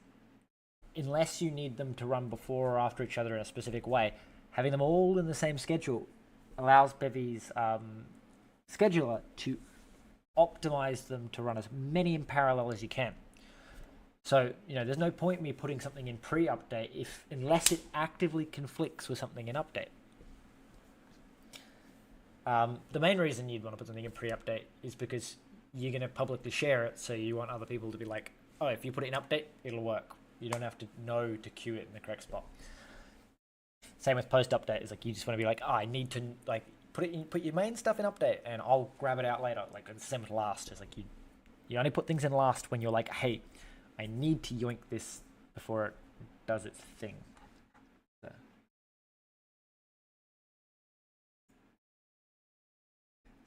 unless you need them to run before or after each other in a specific way, having them all in the same schedule allows Bevy's scheduler to optimize them to run as many in parallel as you can. So, there's no point in me putting something in pre-update unless it actively conflicts with something in update. The main reason you'd want to put something in pre-update is because you're going to publicly share it, so you want other people to be like, oh, if you put it in update, it'll work. You don't have to know to queue it in the correct spot. Same with post-update. It's like you just want to be like, oh, I need to like put your main stuff in update, and I'll grab it out later. Like the same with last. It's like you only put things in last when you're like, hey, I need to yoink this before it does its thing.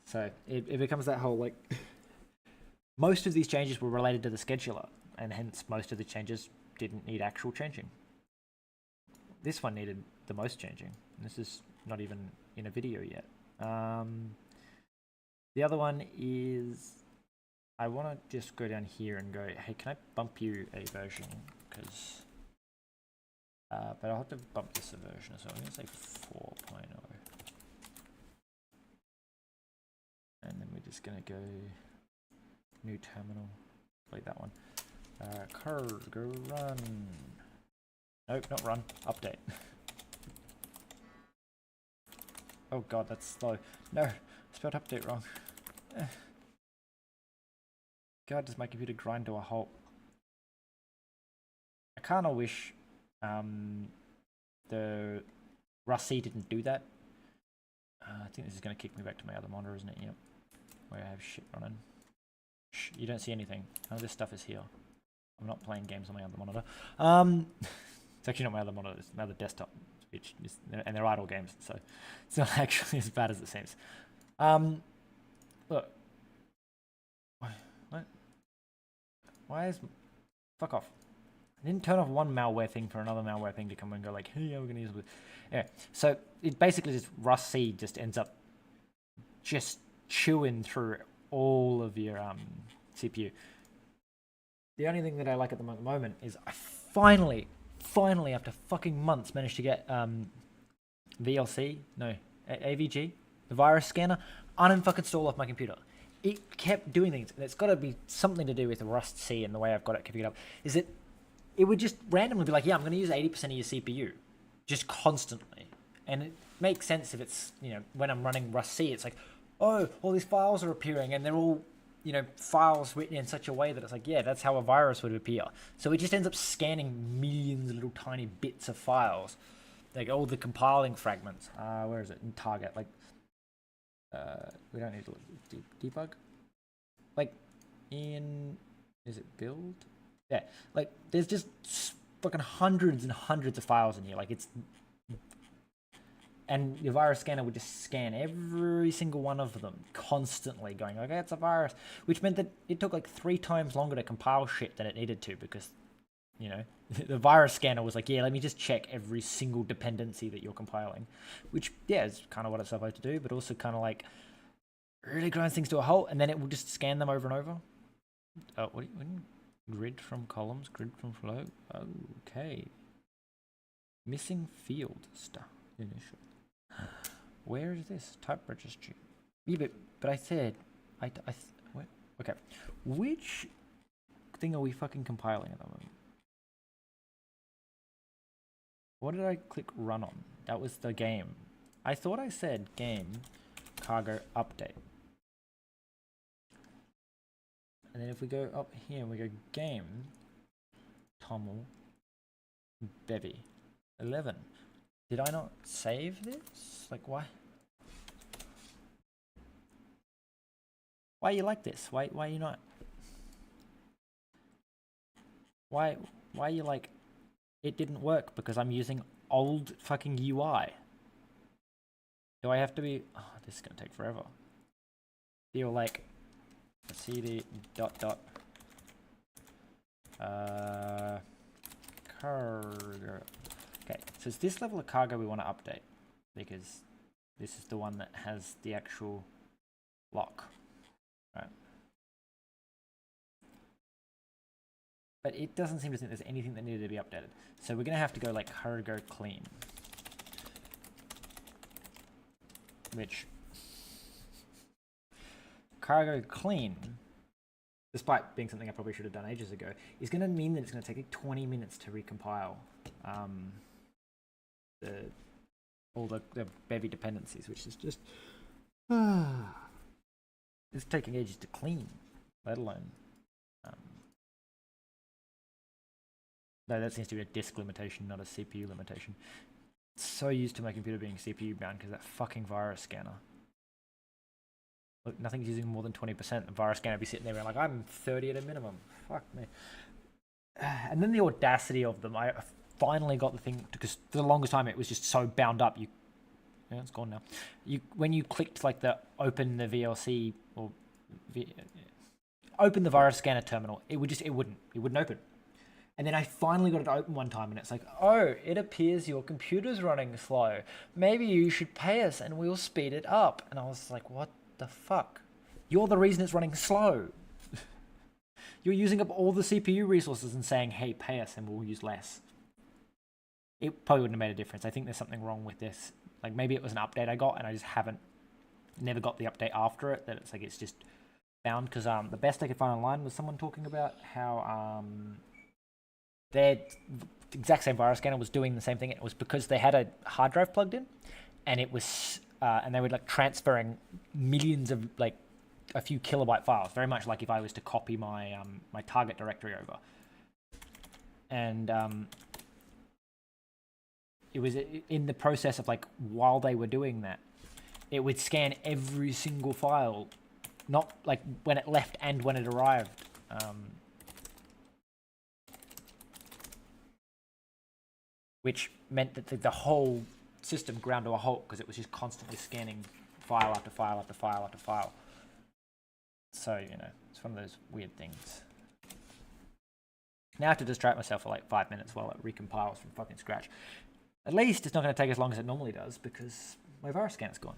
So it becomes that whole like most of these changes were related to the scheduler, and hence most of the changes didn't need actual changing. This one needed the most changing, and this is not even in a video yet. The other one is I want to just go down here and go, hey, can I bump you a version? Because, but I'll have to bump this a version, so I'm going to say 4.0. And then we're just going to go new terminal, like that one. Curve, go run. Nope, not run, update. Oh god, that's slow. No, I spelled update wrong. God, does my computer grind to a halt? I kinda wish the Rust-C didn't do that. I think this is gonna kick me back to my other monitor, isn't it? Yep. Where I have shit running. Shh, you don't see anything. None of this stuff is here. I'm not playing games on my other monitor. It's actually not my other monitor, it's my other desktop, which is, and they're idle games, so it's not actually as bad as it seems. Look. What? Why is... Fuck off. I didn't turn off one malware thing for another malware thing to come and go like, hey, yeah, we're gonna use it. Yeah, so it basically just Rust-C just ends up just chewing through all of your CPU. The only thing that I like at the moment is I finally after fucking months managed to get VLC, no, AVG, the virus scanner, uninstall off my computer. It kept doing things, and it's got to be something to do with Rust-C and the way I've got it configured up. Is it would just randomly be like, yeah, I'm going to use 80% of your CPU, just constantly. And it makes sense if it's, when I'm running Rust-C, it's like, oh, all these files are appearing, and they're all, files written in such a way that it's like, yeah, that's how a virus would appear. So it just ends up scanning millions of little tiny bits of files, like all the compiling fragments. Where is it? In target, like, we don't need to debug. Like, is it build? Yeah, like, there's just fucking hundreds and hundreds of files in here. Like, and your virus scanner would just scan every single one of them constantly, going, okay, it's a virus, which meant that it took like 3 times longer to compile shit than it needed to, because, the virus scanner was like, yeah, let me just check every single dependency that you're compiling, which, yeah, is kind of what it's supposed to do, but also kind of like really grinds things to a halt, and then it will just scan them over and over. What do you grid from columns, grid from flow? Okay. Missing field stuff. Initial. Where is this? Type registry. Yeah, but I said, what? Okay. Which thing are we fucking compiling at the moment? What did I click run on? That was the game. I thought I said game cargo update. And then if we go up here and we go game, Tommel, Bevy, 11. Did I not save this? Like, why? Why are you like this? Why are you not? Why are you like it didn't work because I'm using old fucking UI. Do I have to be... Oh, this is going to take forever. Feel like cd dot cargo. Okay, so it's this level of cargo we want to update because this is the one that has the actual lock, right? But it doesn't seem to think there's anything that needed to be updated. So we're going to have to go like cargo clean, which cargo clean, despite being something I probably should have done ages ago, is going to mean that it's going to take like 20 minutes to recompile all the Bevy dependencies, which is just it's taking ages to clean, let alone no, that seems to be a disk limitation, not a CPU limitation. So used to my computer being CPU bound because that fucking virus scanner. Look, nothing's using more than 20%. The virus scanner would be sitting there and like, I'm 30 at a minimum. Fuck me. And then the audacity of them. I finally got the thing, because for the longest time it was just so bound up. Yeah, it's gone now. When you clicked like the open the VLC or open the virus scanner terminal, it wouldn't open. And then I finally got it to open one time, and it's like, oh, it appears your computer's running slow. Maybe you should pay us and we'll speed it up. And I was like, what the fuck? You're the reason it's running slow. You're using up all the CPU resources and saying, hey, pay us and we'll use less. It probably wouldn't have made a difference. I think there's something wrong with this. Like maybe it was an update I got and I just never got the update after it, that it's like it's just bound. Because the best I could find online was someone talking about how their exact same virus scanner was doing the same thing. It was because they had a hard drive plugged in, and it was and they were like transferring millions of like a few kilobyte files, very much like if I was to copy my my target directory over. And it was in the process of like while they were doing that, it would scan every single file, not like when it left and when it arrived. Which meant that the whole system ground to a halt because it was just constantly scanning file after file after file after file. So, you know, it's one of those weird things. Now I have to distract myself for like 5 minutes while it recompiles from fucking scratch. At least it's not going to take as long as it normally does because my virus scanner's gone.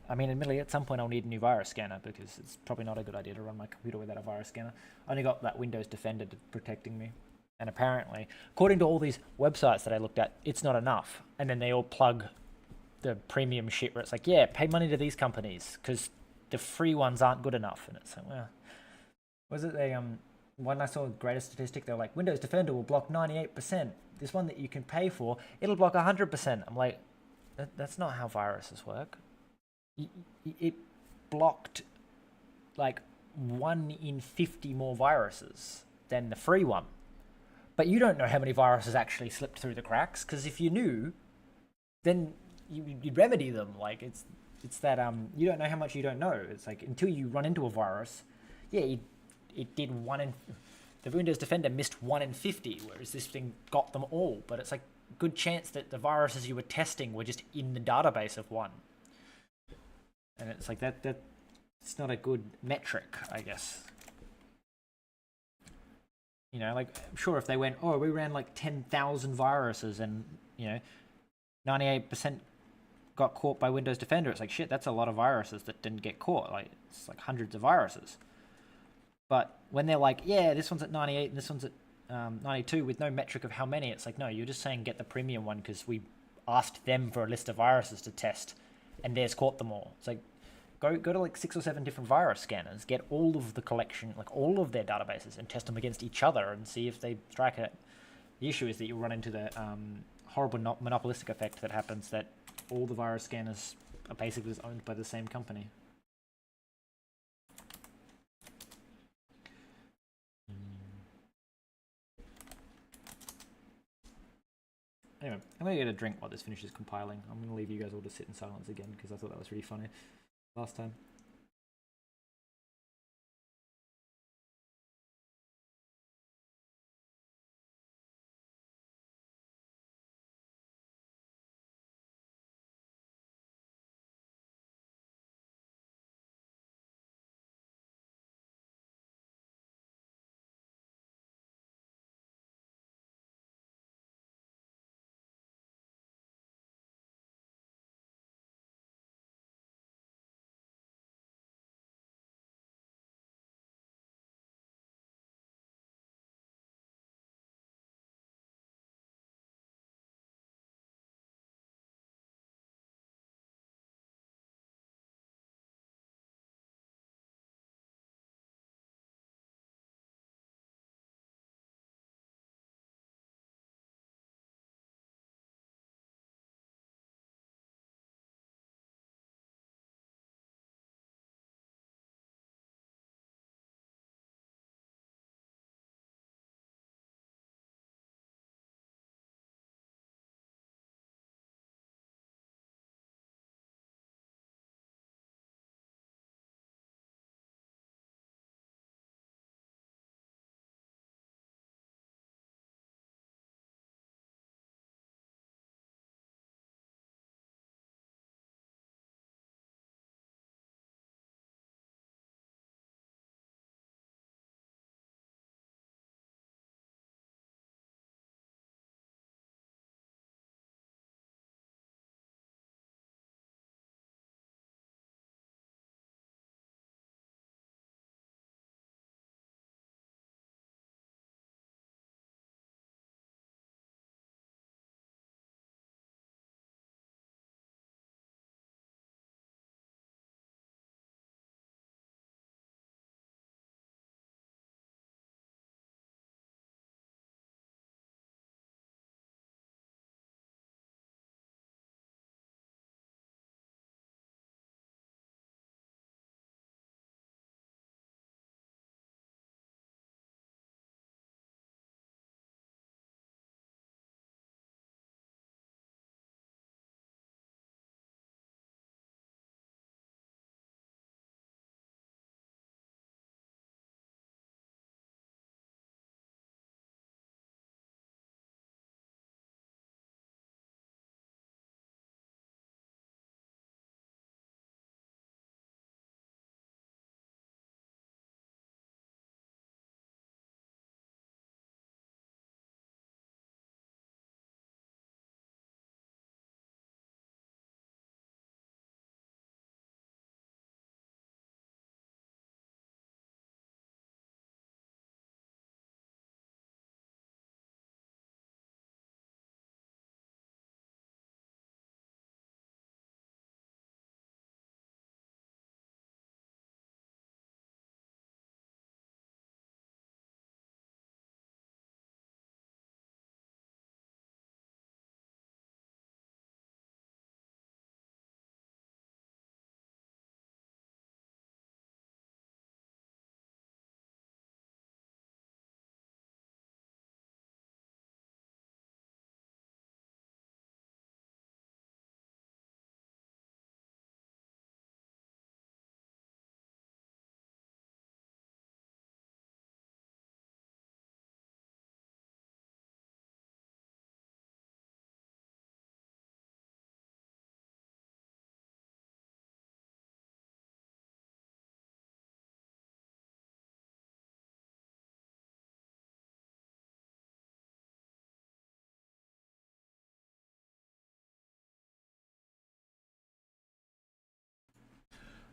I mean, admittedly, at some point I'll need a new virus scanner because it's probably not a good idea to run my computer without a virus scanner. I only got that Windows Defender protecting me. And apparently, according to all these websites that I looked at, it's not enough. And then they all plug the premium shit where it's like, yeah, pay money to these companies because the free ones aren't good enough. And it's like, well, was it when I saw a greater statistic, they were like, Windows Defender will block 98%. This one that you can pay for, it'll block 100%. I'm like, that's not how viruses work. It blocked like 1 in 50 more viruses than the free one. But you don't know how many viruses actually slipped through the cracks, because if you knew, then you'd remedy them. Like it's that you don't know how much you don't know. It's like until you run into a virus, yeah, it did the Windows Defender missed 1 in 50, whereas this thing got them all. But it's like good chance that the viruses you were testing were just in the database of one. And it's like that it's not a good metric, I guess. You know, like, I'm sure if they went, oh, we ran like 10,000 viruses and, you know, 98% got caught by Windows Defender, it's like, shit, that's a lot of viruses that didn't get caught. Like, it's like hundreds of viruses. But when they're like, yeah, this one's at 98 and this one's at 92 with no metric of how many, it's like, no, you're just saying get the premium one because we asked them for a list of viruses to test and theirs caught them all. It's like, go to like 6 or 7 different virus scanners, get all of the collection, like all of their databases, and test them against each other and see if they strike it. The issue is that you run into the horrible monopolistic effect that happens that all the virus scanners are basically owned by the same company. Anyway, I'm going to get a drink while this finishes compiling. I'm going to leave you guys all to sit in silence again because I thought that was really funny last time.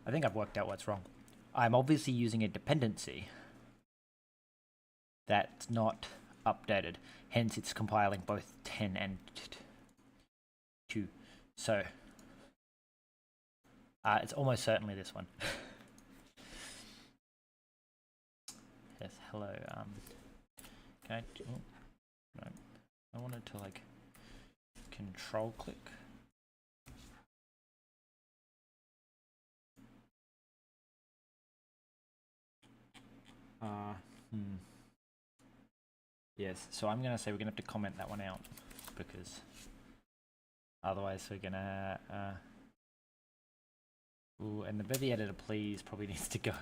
I think I've worked out what's wrong. I'm obviously using a dependency that's not updated. Hence, it's compiling both 10 and 2. So, it's almost certainly this one. Yes, hello. Can I? Oh, no, I wanted to like control click. Yes, so I'm gonna say we're gonna have to comment that one out because otherwise we're gonna. Ooh, and the Bevy editor please probably needs to go,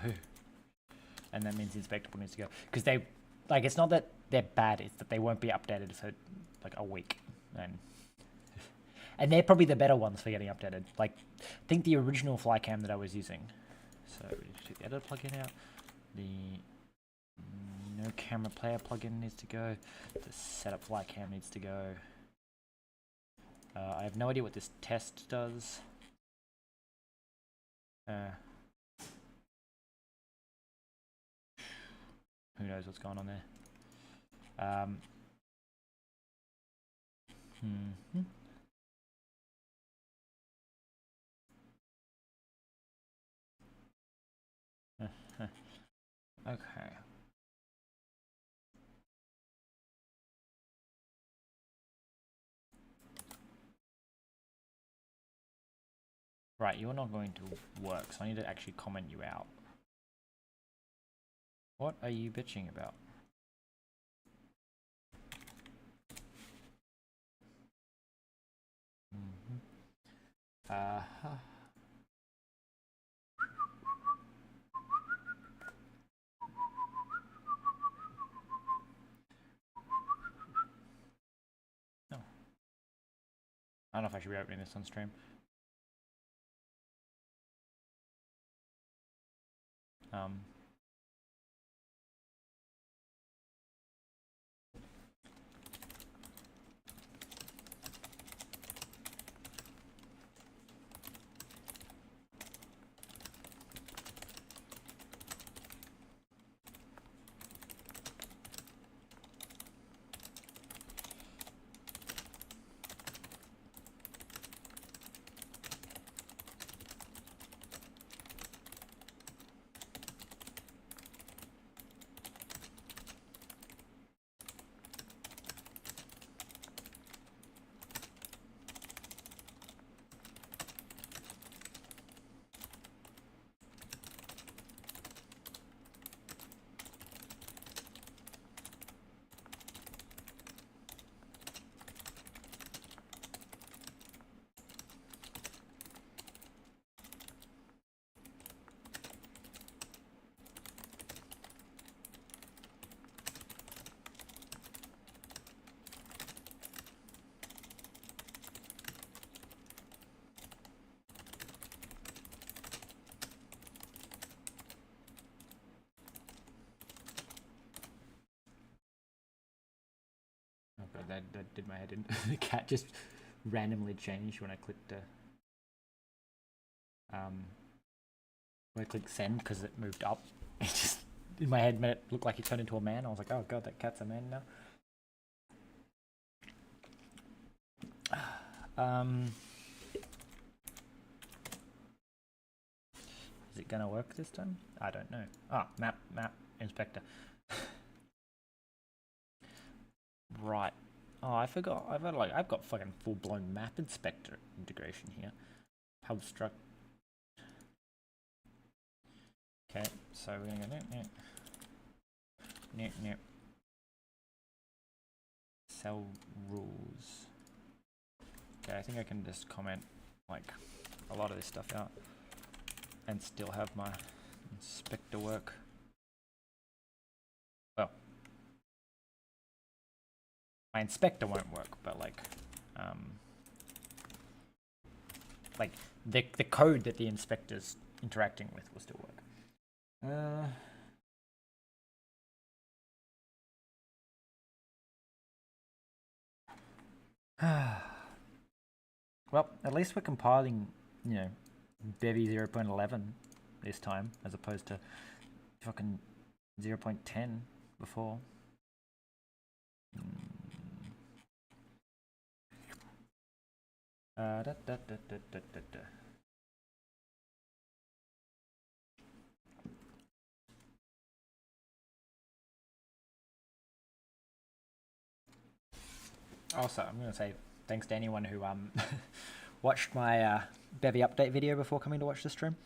and that means inspectable needs to go because they like it's not that they're bad; it's that they won't be updated for like a week, and they're probably the better ones for getting updated. Like, I think the original Flycam that I was using. So we just take the editor plugin out. The no camera player plugin needs to go. The setup Flycam needs to go. I have no idea what this test does. Who knows what's going on there? Okay. Right, you're not going to work, so I need to actually comment you out. What are you bitching about? No. I don't know if I should be opening this on stream. Oh, that did my head in. The cat just randomly changed when I clicked when I clicked send because it moved up. It just in my head made it look like he turned into a man. I was like, oh god, that cat's a man now. Is it gonna work this time? I don't know. Ah, map inspector. Right. Oh, I forgot. I've got fucking full blown map inspector integration here. Hub struct. Okay, so we're gonna go net. Cell rules. Okay, I think I can just comment like a lot of this stuff out and still have my inspector work. Well, my inspector won't work, but like the code that the inspector's interacting with will still work. Well, at least we're compiling, you know, Bevy 0.11 this time as opposed to fucking 0.10 before. Also, I'm going to say thanks to anyone who watched my Bevy update video before coming to watch the stream,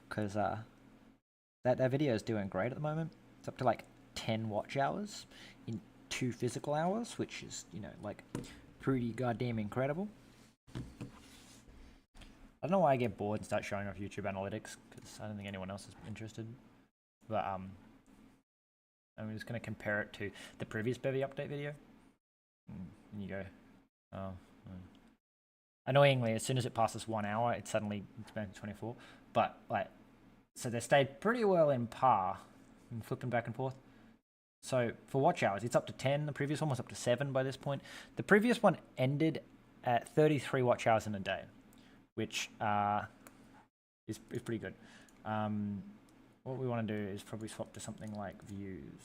because that video is doing great at the moment. It's up to like 10 watch hours in 2 physical hours, which is, you know, like pretty goddamn incredible. I don't know why I get bored and start showing off YouTube analytics, because I don't think anyone else is interested. But I'm just going to compare it to the previous Bevy update video. And you go, oh. Annoyingly, as soon as it passes 1 hour, it suddenly expands to 24. But like, so they stayed pretty well in par, and flipping back and forth. So for watch hours, it's up to 10. The previous one was up to 7 by this point. The previous one ended at 33 watch hours in a day, which is pretty good. What we want to do is probably swap to something like views.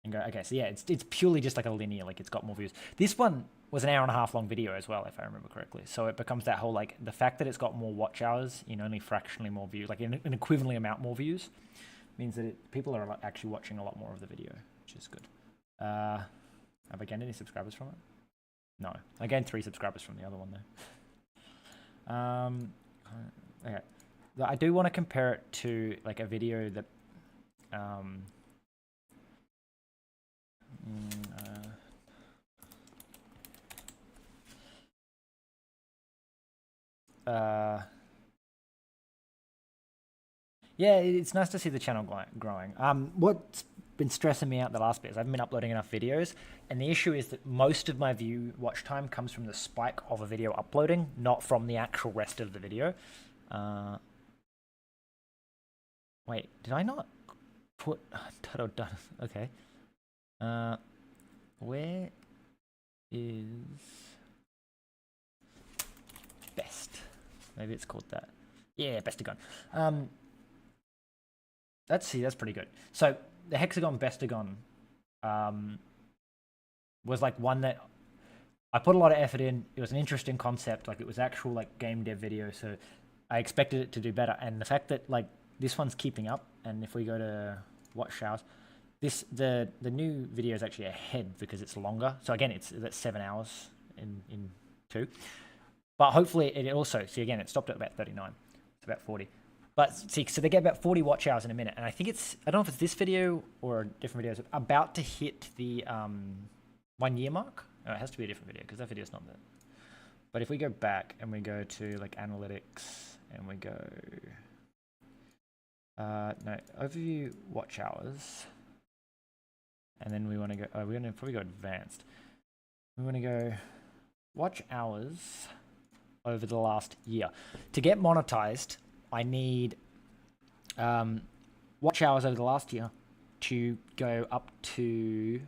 And go, okay, so yeah, it's purely just like a linear, like it's got more views. This one was an 1.5 hour long video as well, if I remember correctly. So it becomes that whole, like, the fact that it's got more watch hours in only fractionally more views, like an equivalent amount more views, means that people are actually watching a lot more of the video, which is good. Have I gained any subscribers from it? No, I gained 3 subscribers from the other one though. Okay, I do want to compare it to like a video that yeah, it's nice to see the channel growing. What's been stressing me out the last bit is I haven't been uploading enough videos, and the issue is that most of my watch time comes from the spike of a video uploading, not from the actual rest of the video. Wait, did I not put title done? Okay. Where is best? Maybe it's called that. Yeah, bestagon. Let's see, that's pretty good. So the hexagon bestagon was like one that I put a lot of effort in. It was an interesting concept, like it was actual like game dev video, so I expected it to do better. And the fact that like this one's keeping up, and if we go to watch hours, the new video is actually ahead because it's longer. So again, that's 7 hours in 2. But hopefully it also, see again, it stopped at about 39. It's about 40. But see, so they get about 40 watch hours in a minute. And I think I don't know if it's this video or a different video, it's about to hit the 1 year mark. Oh, it has to be a different video because that video's not there. But if we go back and we go to like analytics and we go, no, overview watch hours. And then we want to go, we're going to probably go advanced. We want to go watch hours over the last year. To get monetized, I need watch hours over the last year to go up to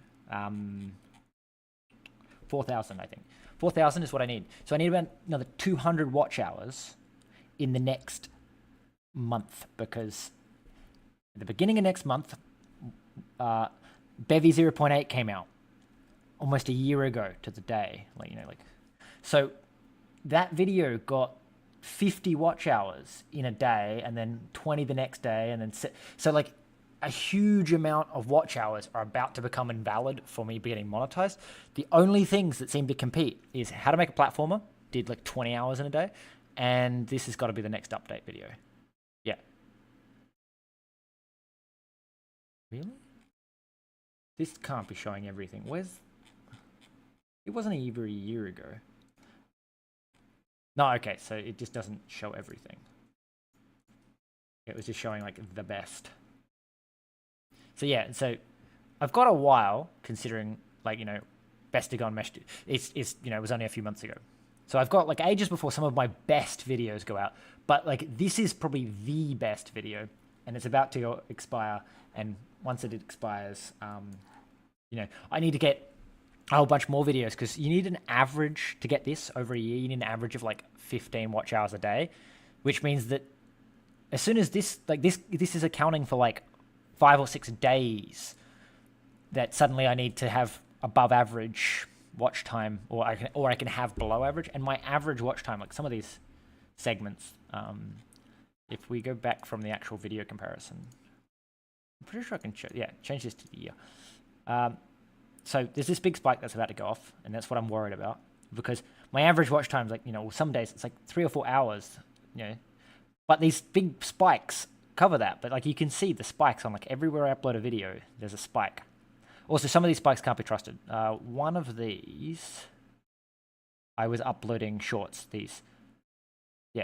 4,000, I think. 4,000 is what I need. So I need about another 200 watch hours in the next month, because at the beginning of next month, Bevy 0.8 came out almost a year ago to the day. Like, you know, like, so that video got 50 watch hours in a day, and then 20 the next day, and then so like a huge amount of watch hours are about to become invalid for me getting monetized. The only things that seem to compete is how to make a platformer, did like 20 hours in a day, and this has got to be the next update video. Yeah. Really? This can't be showing everything. It wasn't even a year ago. No, okay, so it just doesn't show everything. It was just showing like the best. So yeah, so I've got a while, considering like, you know, bestagon mesh, it's you know, it was only a few months ago. So I've got like ages before some of my best videos go out, but like this is probably the best video, and it's about to expire. And once it expires, you know, I need to get a whole bunch more videos, because you need an average to get this over a year. You need an average of like 15 watch hours a day, which means that as soon as this is accounting for like 5 or 6 days, that suddenly I need to have above average watch time, or I can have below average. And my average watch time, like some of these segments, if we go back from the actual video comparison, I'm pretty sure I can change this to the year. So there's this big spike that's about to go off, and that's what I'm worried about, because my average watch time is like, some days it's like 3 or 4 hours, but these big spikes cover that. But like you can see the spikes on like everywhere I upload a video, there's a spike. Also, some of these spikes can't be trusted. One of these, I was uploading shorts.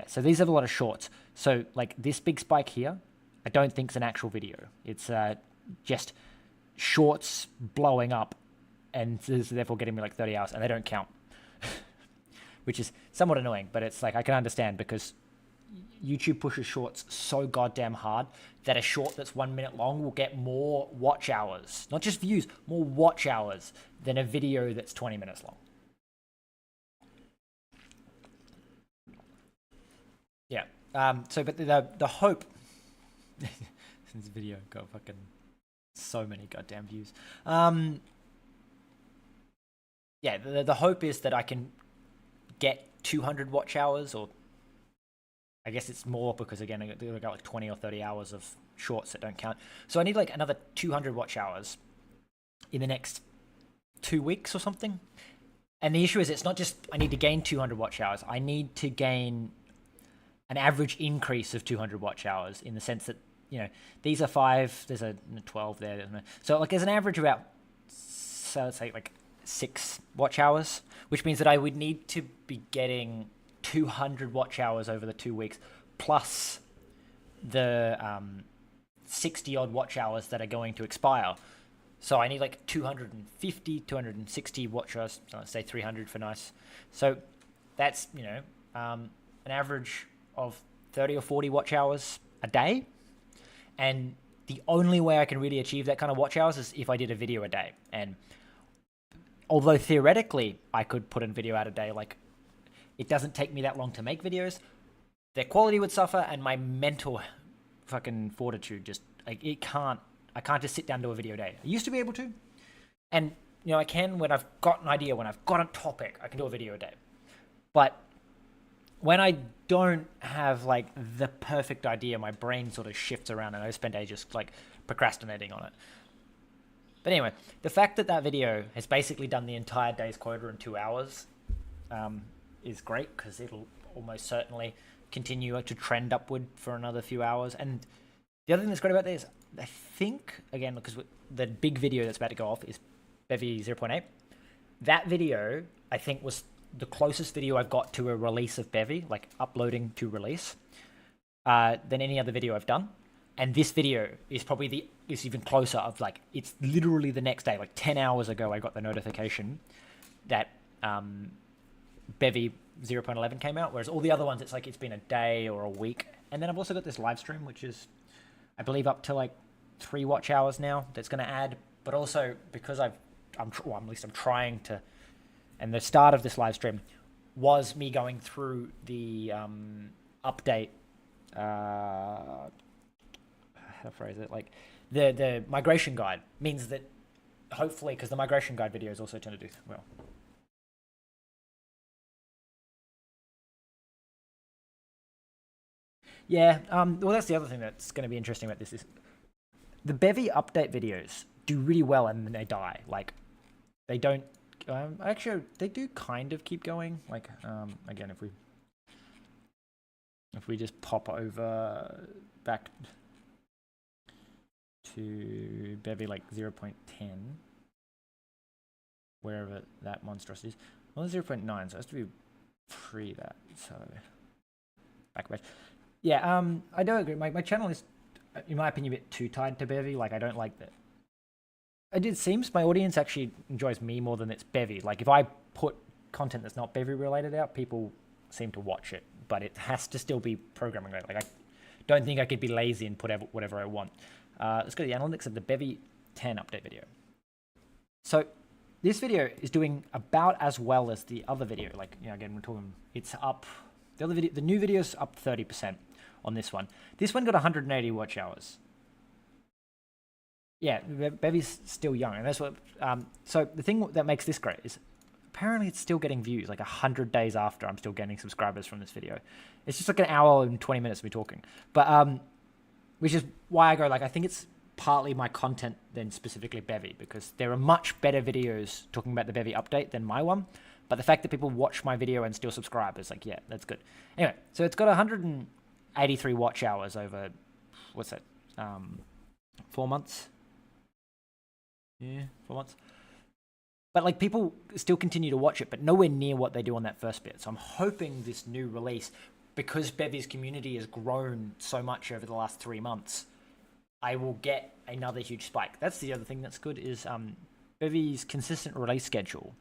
So these have a lot of shorts. So like this big spike here, I don't think it's an actual video. It's just shorts blowing up, and therefore getting me like 30 hours, and they don't count, which is somewhat annoying. But it's like I can understand, because YouTube pushes shorts so goddamn hard that a short that's 1 minute long will get more watch hours, not just views, more watch hours than a video that's 20 minutes long. Yeah. But the hope, this video got fucking so many goddamn views. The hope is that I can get 200 watch hours, or I guess it's more, because again, I got like 20 or 30 hours of shorts that don't count. So I need like another 200 watch hours in the next 2 weeks or something. And the issue is, it's not just I need to gain 200 watch hours. I need to gain an average increase of 200 watch hours, in the sense that, these are 5, there's a 12 there. So like there's an average of about, so let's say like 6 watch hours, which means that I would need to be getting 200 watch hours over the 2 weeks, plus the 60 odd watch hours that are going to expire. So I need like 250, 260 watch hours. So let's say 300 for nice. So that's, an average of 30 or 40 watch hours a day. And the only way I can really achieve that kind of watch hours is if I did a video a day. And although theoretically I could put a video out a day, like it doesn't take me that long to make videos, their quality would suffer, and my mental fucking fortitude just, like, I can't just sit down to a video a day. I used to be able to, and I can when I've got an idea, when I've got a topic, I can do a video a day. But when I don't have like the perfect idea, my brain sort of shifts around, and I spend days just like procrastinating on it. But anyway, the fact that video has basically done the entire day's quota in 2 hours is great, because it'll almost certainly continue to trend upward for another few hours. And the other thing that's great about this, I think, again, because the big video that's about to go off is Bevy 0.8. That video, I think, was the closest video I've got to a release of Bevy, like uploading to release, than any other video I've done. And this video is probably is even closer, of like, it's literally the next day, like 10 hours ago, I got the notification that Bevy 0.11 came out, whereas all the other ones, it's like it's been a day or a week. And then I've also got this live stream, which is, I believe, up to like 3 watch hours now, that's going to add. But also, because at least I'm trying to, and the start of this live stream was me going through the update, how to phrase it, like the migration guide, means that hopefully, because the migration guide videos also tend to do well. Yeah, well, that's the other thing that's going to be interesting about this, is the Bevy update videos do really well, and then they die. Like, they don't, actually, they do kind of keep going. Like, again, if we just pop over back to Bevy like 0.10, wherever that monstrosity is. Well, 0.9, so it has to be pre that. So back. Yeah, I do agree. My channel is, in my opinion, a bit too tied to Bevy. Like, I don't like that. It seems my audience actually enjoys me more than it's Bevy. Like, if I put content that's not Bevy related out, people seem to watch it, but it has to still be programming related. Like, I don't think I could be lazy and put whatever I want. Let's go to the analytics of the Bevy 10 update video. So this video is doing about as well as the other video. Like, again, we're talking, it's up, the new video is up 30%, on this one. This one got 180 watch hours. Yeah, Bevy's still young, and that's what. So the thing that makes this great is apparently it's still getting views, like 100 days after I'm still getting subscribers from this video. It's just like an hour and 20 minutes of me talking, but which is why I go like I think it's partly my content than specifically Bevy, because there are much better videos talking about the Bevy update than my one. But the fact that people watch my video and still subscribe is like, yeah, that's good. Anyway, so it's got 183 watch hours over, what's that, 4 months? Yeah, 4 months. But like people still continue to watch it, but nowhere near what they do on that first bit. So I'm hoping this new release, because Bevy's community has grown so much over the last 3 months, I will get another huge spike. That's the other thing that's good is Bevy's consistent release schedule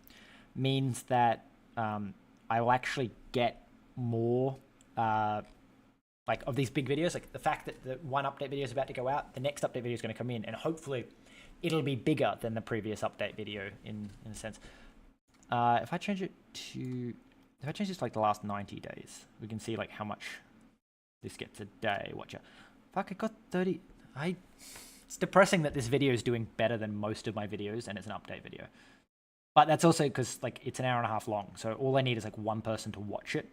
means that I will actually get more like of these big videos. Like the fact that the one update video is about to go out, the next update video is going to come in, and hopefully it'll be bigger than the previous update video in a sense. If I change it to, if I change this to like the last 90 days, we can see like how much this gets a day. Watch out. Fuck, I got 30. It's depressing that this video is doing better than most of my videos and it's an update video. But that's also because like it's an hour and a half long. So all I need is like one person to watch it.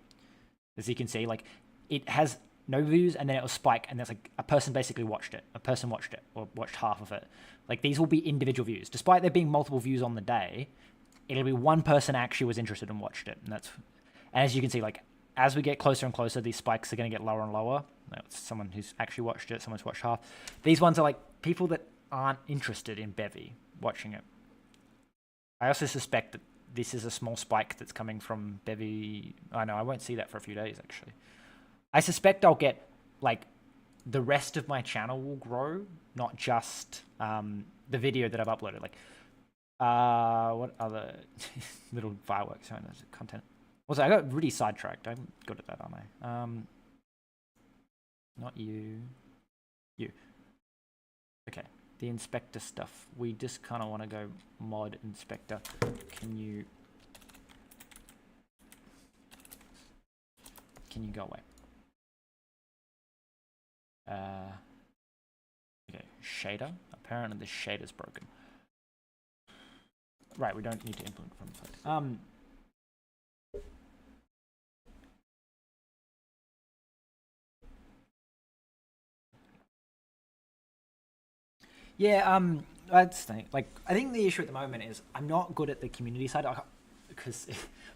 As you can see, like it has no views and then it will spike and there's like a person basically watched it. A person watched it or watched half of it. Like these will be individual views. Despite there being multiple views on the day, it'll be one person actually was interested and watched it. And as you can see, like as we get closer and closer, these spikes are going to get lower and lower. That's someone who's actually watched it, someone's watched half. These ones are like people that aren't interested in Bevy watching it. I also suspect that this is a small spike that's coming from Bevy. I know I won't see that for a few days actually. I suspect I'll get like the rest of my channel will grow, not just the video that I've uploaded. Like what other little fireworks content? Also, I got really sidetracked. I'm good at that, aren't I? Not you. You. Okay. The inspector stuff. We just kind of want to go mod inspector. Can you go away? Okay. Shader. Apparently the shader's broken. Right. We don't need to implement from the Yeah, that's like I think the issue at the moment is I'm not good at the community side because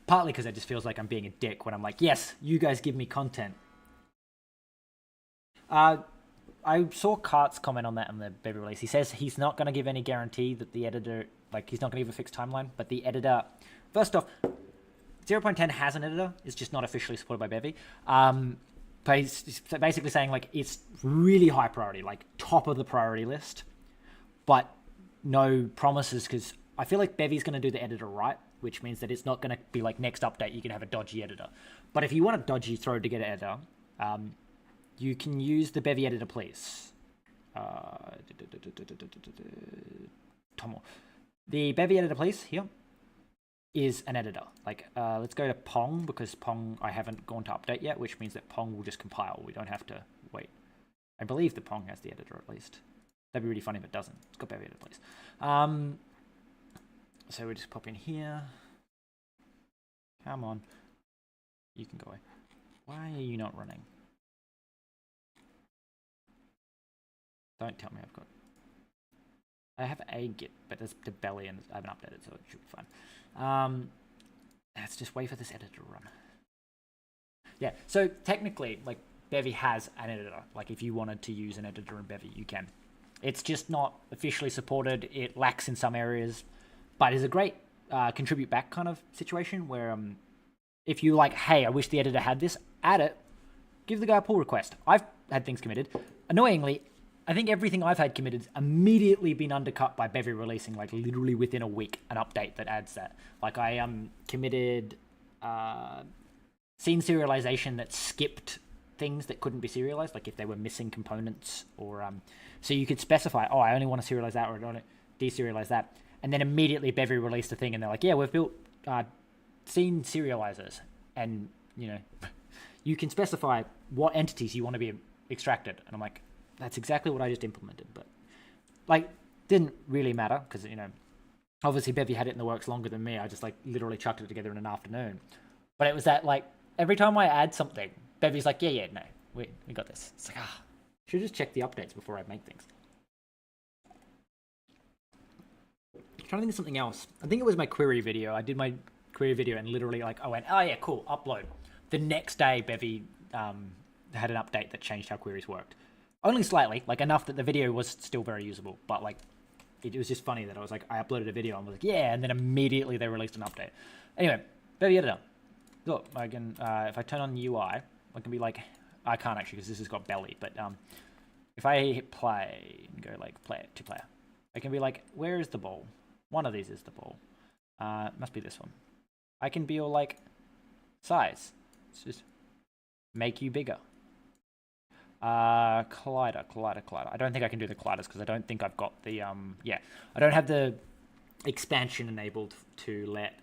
partly because it just feels like I'm being a dick when I'm like, yes, you guys give me content. I saw Kart's comment on that on the Bevy release. He says he's not going to give any guarantee that the editor, like he's not going to give a fixed timeline, but the editor, first off, 0.10 has an editor. It's just not officially supported by Bevy. But he's basically saying like it's really high priority, like top of the priority list. But no promises because I feel like Bevy's going to do the editor right, which means that it's not going to be like next update you can have a dodgy editor. But if you want a dodgy throw to get an editor, you can use the Bevy editor, please. Tomo. The Bevy editor, please, here, is an editor. Like, let's go to Pong because Pong I haven't gone to update yet, which means that Pong will just compile. We don't have to wait. I believe the Pong has the editor at least. That'd be really funny if it doesn't. It's got Bevy editor, please. So we just pop in here. Come on. You can go away. Why are you not running? Don't tell me I've got... I have a Git, but there's the belly and I haven't updated, so it should be fine. Let's just wait for this editor to run. Yeah, so technically, like, Bevy has an editor. Like, if you wanted to use an editor in Bevy, you can. It's just not officially supported. It lacks in some areas, but is a great contribute back kind of situation where if you like, hey, I wish the editor had this, add it, give the guy a pull request. I've had things committed. Annoyingly, I think everything I've had committed has immediately been undercut by Bevy releasing, like literally within a week, an update that adds that. Like I committed scene serialization that skipped things that couldn't be serialized, like if they were missing components or so you could specify, oh, I only want to serialize that or I don't deserialize that. And then immediately Bevy released a thing and they're like, yeah, we've built scene serializers. And, you know, you can specify what entities you want to be extracted. And I'm like, that's exactly what I just implemented. But like, didn't really matter because, you know, obviously Bevy had it in the works longer than me. I just like literally chucked it together in an afternoon. But it was that like, every time I add something, Bevy's like, yeah, no, we got this. It's like, should just check the updates before I make things. I'm trying to think of something else. I think it was my query video. I did my query video and literally like, I went, oh yeah, cool, upload. The next day, Bevy had an update that changed how queries worked. Only slightly, like enough that the video was still very usable, but like, it was just funny that I was like, I uploaded a video and was like, yeah, and then immediately they released an update. Anyway, Bevy editor. Look, I can, if I turn on UI, I can be like, I can't actually because this has got belly, but if I hit play and go like play it to player, I can be like, where is the ball? One of these is the ball. Must be this one. I can be all like size. Let's just make you bigger. Collider. I don't think I can do the colliders because I don't think I've got the I don't have the expansion enabled to let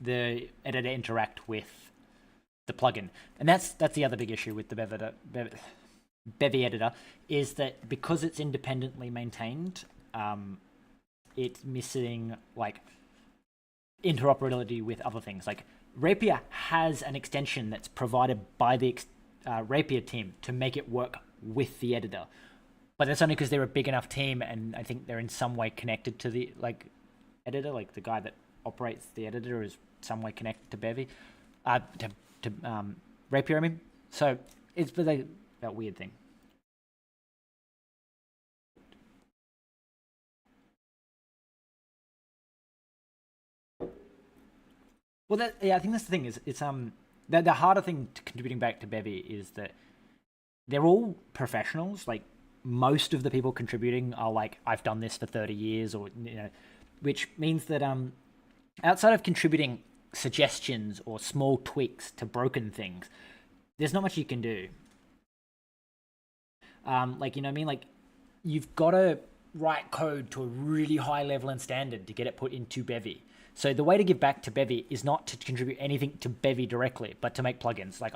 the editor interact with the plugin. And that's the other big issue with the Bevy editor is that because it's independently maintained, it's missing like interoperability with other things. Like Rapier has an extension that's provided by the Rapier team to make it work with the editor, but that's only because they're a big enough team, and I think they're in some way connected to the editor. Like the guy that operates the editor is some way connected to Bevy, to Rapier. I mean, so it's that weird thing. Well, I think that's the thing is it's the harder thing to contributing back to Bevy is that they're all professionals. Like most of the people contributing are like, I've done this for 30 years, or you know, which means that outside of contributing suggestions or small tweaks to broken things, there's not much you can do. Like, you know what I mean? Like you've got to write code to a really high level and standard to get it put into Bevy. So the way to give back to Bevy is not to contribute anything to Bevy directly, but to make plugins. Like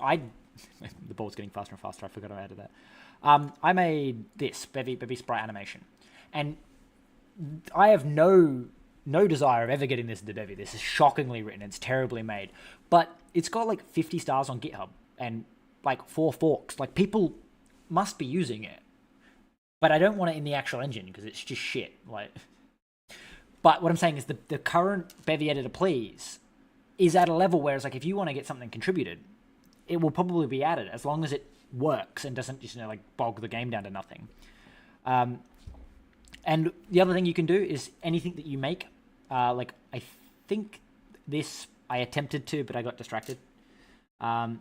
the ball's getting faster and faster. I forgot I added that. I made this Bevy sprite animation, and I have no desire of ever getting this into Bevy. This is shockingly written. It's terribly made, but it's got like 50 stars on GitHub and like 4 forks. Like people must be using it, but I don't want it in the actual engine because it's just shit. Like. But what I'm saying is the current Bevy editor, please, is at a level where it's like if you want to get something contributed, it will probably be added as long as it works and doesn't just like bog the game down to nothing. And the other thing you can do is anything that you make. Like I think this I attempted to, but I got distracted. Yeah.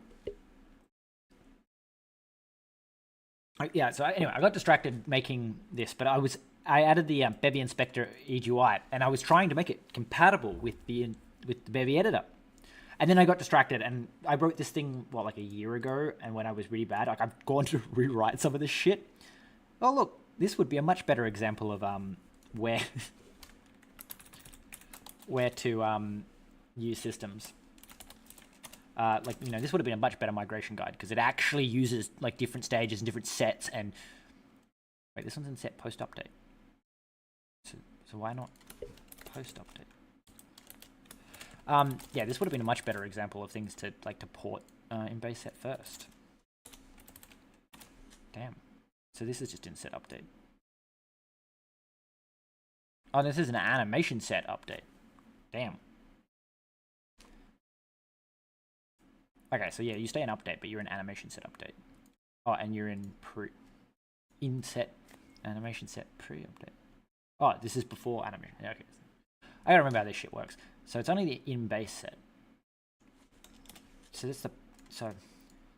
So anyway, I got distracted making this, but I added the Bevy Inspector EGUI, and I was trying to make it compatible with the Bevy editor. And then I got distracted, and I wrote this thing, like a year ago, and when I was really bad, like I've gone to rewrite some of this shit. Oh, look, this would be a much better example of where to use systems. Like, you know, this would have been a much better migration guide, because it actually uses, like, different stages and different sets, and... Wait, this one's in set post-update. So why not post-update? Yeah, this would have been a much better example of things to port in base set first. Damn. So this is just in set update. Oh, this is an animation set update. Damn. Okay, so yeah, you stay in update, but you're in animation set update. Oh, and you're in set animation set pre-update. Oh, this is before animation. Yeah, okay. I gotta remember how this shit works. So it's only the in base set. So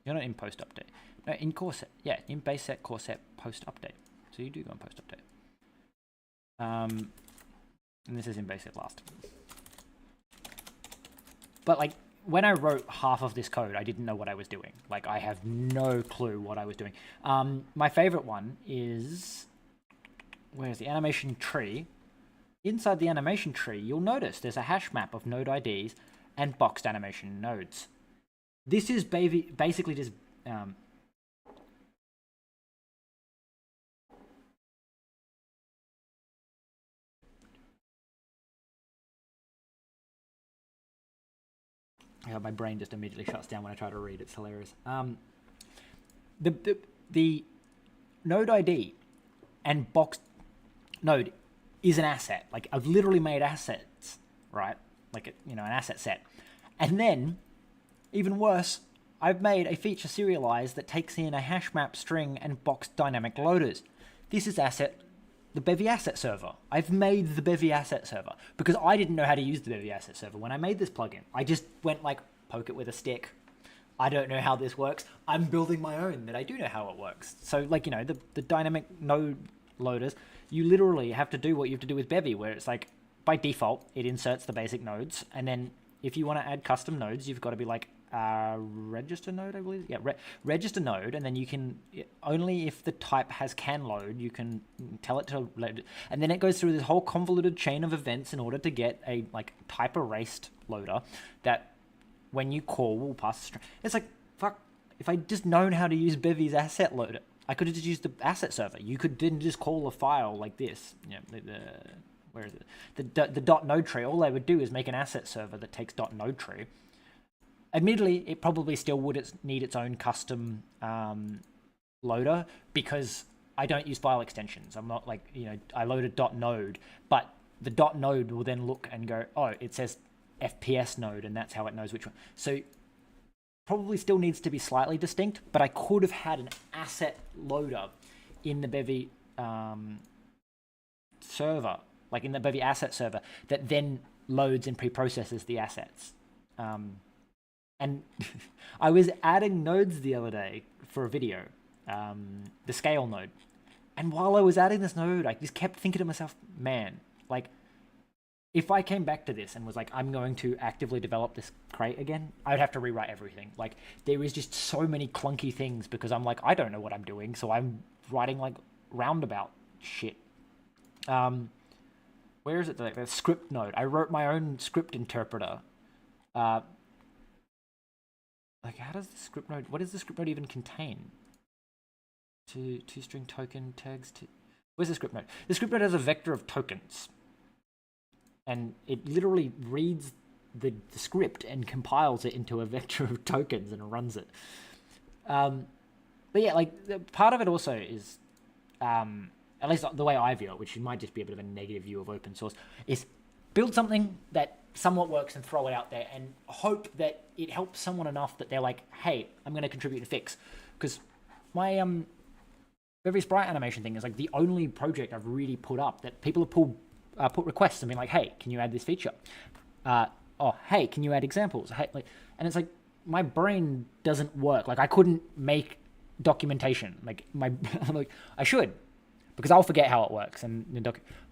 you're not in post update. No, in core set. Yeah, in base set, core set, post update. So you do go on post update. And this is in base set last. But like when I wrote half of this code, I didn't know what I was doing. Like I have no clue what I was doing. My favorite one is, where's the animation tree? Inside the animation tree, you'll notice there's a hash map of node IDs and boxed animation nodes. This is basically just my brain just immediately shuts down when I try to read. It's hilarious. The node ID and box node is an asset. Like, I've literally made assets, right? Like, an asset set. And then, even worse, I've made a feature serialize that takes in a hash map string and box dynamic loaders. This is the Bevy asset server. I've made the Bevy asset server because I didn't know how to use the Bevy asset server when I made this plugin. I just went like, poke it with a stick. I don't know how this works. I'm building my own that I do know how it works. So like, the dynamic node loaders, you literally have to do what you have to do with Bevy, where it's like, by default, it inserts the basic nodes. And then if you want to add custom nodes, you've got to be like, register node, I believe. Yeah, register node, and then you can, only if the type has can load, you can tell it to load. And then it goes through this whole convoluted chain of events in order to get a like type erased loader that when you call will pass a string. It's like, fuck, if I just known how to use Bevy's asset loader, I could have just used the asset server. You could then just call a file like this. Where is it? The .node tree, all they would do is make an asset server that takes .node tree. Admittedly, it probably still would need its own custom loader because I don't use file extensions. I'm not like, I load a .node, but the .node will then look and go, oh, it says FPS node, and that's how it knows which one. So probably still needs to be slightly distinct, but I could have had an asset loader in the Bevy server, like in the Bevy asset server, that then loads and pre-processes the assets. And I was adding nodes the other day for a video, the scale node. And while I was adding this node, I just kept thinking to myself, man, like, if I came back to this and was like, I'm going to actively develop this crate again, I'd have to rewrite everything. Like, there is just so many clunky things because I'm like, I don't know what I'm doing, so I'm writing like roundabout shit. Where is it? Like the script node. I wrote my own script interpreter. Like, how does the script node, what does the script node even contain? Two string token tags. Where's the script node? The script node has a vector of tokens. And it literally reads the script and compiles it into a vector of tokens and runs it. But yeah, like, part of it also is, at least the way I view it, which might just be a bit of a negative view of open source, is build something that somewhat works and throw it out there and hope that it helps someone enough that they're like, hey, I'm going to contribute and fix. Because my Bevy sprite animation thing is like the only project I've really put up that people have put requests and been like, hey, can you add this feature? Hey, can you add examples? Hey, and it's like, my brain doesn't work. Like, I couldn't make documentation. Like, I'm like, I should, because I'll forget how it works.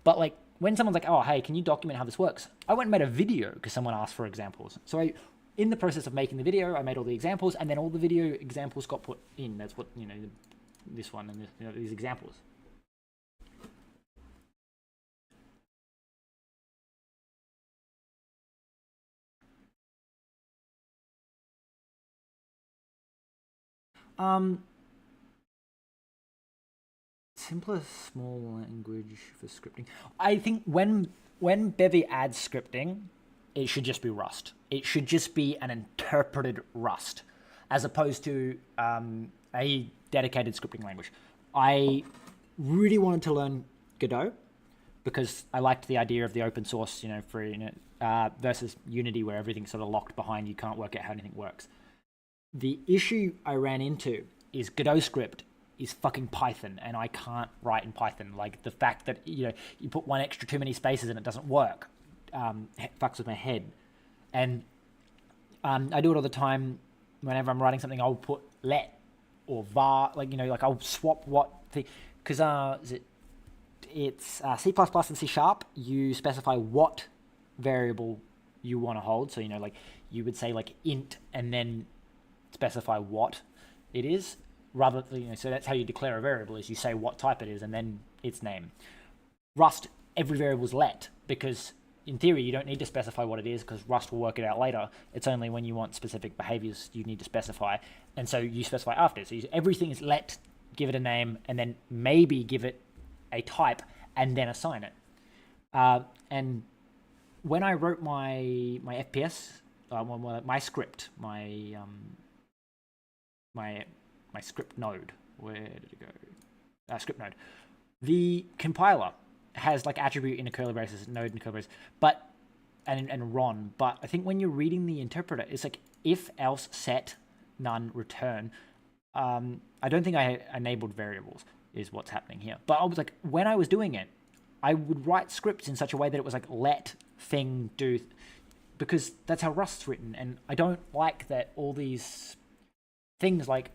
But like, when someone's like, oh, hey, can you document how this works? I went and made a video because someone asked for examples. So in the process of making the video, I made all the examples, and then all the video examples got put in. That's what, this one and this, these examples. Simpler small language for scripting. I think when Bevy adds scripting, it should just be Rust. It should just be an interpreted Rust, as opposed to a dedicated scripting language. I really wanted to learn Godot because I liked the idea of the open source, free, versus Unity, where everything's sort of locked behind. You can't work out how anything works. The issue I ran into is Godot script is fucking Python, and I can't write in Python. Like, the fact that, you put one extra too many spaces and it doesn't work, fucks with my head. And I do it all the time. Whenever I'm writing something, I'll put let or var, like I'll swap what the, because it's C++ and C#. You specify what variable you want to hold. So like you would say like int and then specify what it is, rather so that's how you declare a variable, is you say what type it is and then its name. Rust, every variable is let, because in theory, you don't need to specify what it is because Rust will work it out later. It's only when you want specific behaviors you need to specify. And so you specify after. So everything is let, give it a name, and then maybe give it a type, and then assign it. And when I wrote my FPS, my script, my script node, where did it go? Script node. The compiler has like attribute in a curly braces, node in curly braces, but and ron. But I think when you're reading the interpreter, it's like if else set none return. I don't think I enabled variables is what's happening here. But I was like, when I was doing it, I would write scripts in such a way that it was like let thing do, because that's how Rust's written. And I don't like that all these things like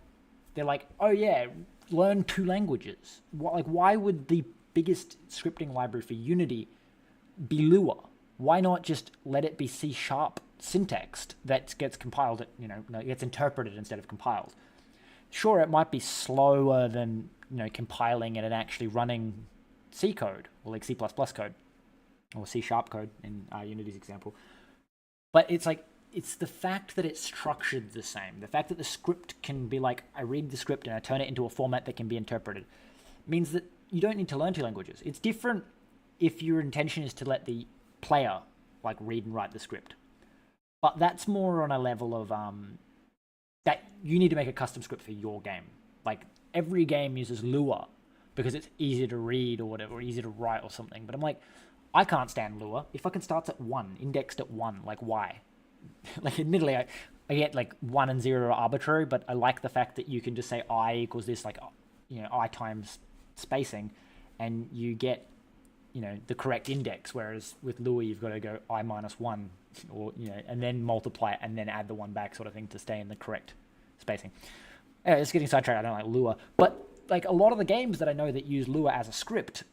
they're like, oh yeah, learn 2 languages. Why would the biggest scripting library for Unity be Lua? Why not just let it be C# syntaxed that gets compiled, gets interpreted instead of compiled? Sure, it might be slower than compiling it and actually running C code or like C++ code or C# code in Unity's example. But it's like, it's the fact that it's structured the same. The fact that the script can be like, I read the script and I turn it into a format that can be interpreted, means that you don't need to learn 2 languages. It's different if your intention is to let the player like read and write the script. But that's more on a level of that you need to make a custom script for your game. Like every game uses Lua because it's easier to read or whatever, or easier to write or something. But I'm like, I can't stand Lua. If fucking starts at 1, indexed at 1, like why? Like admittedly, I get like 1 and 0 are arbitrary, but I like the fact that you can just say I equals this, like I times spacing, and you get the correct index. Whereas with Lua, you've got to go I minus 1, or and then multiply it and then add the 1 back, sort of thing, to stay in the correct spacing. It's getting sidetracked. I don't like Lua, but like a lot of the games that I know that use Lua as a script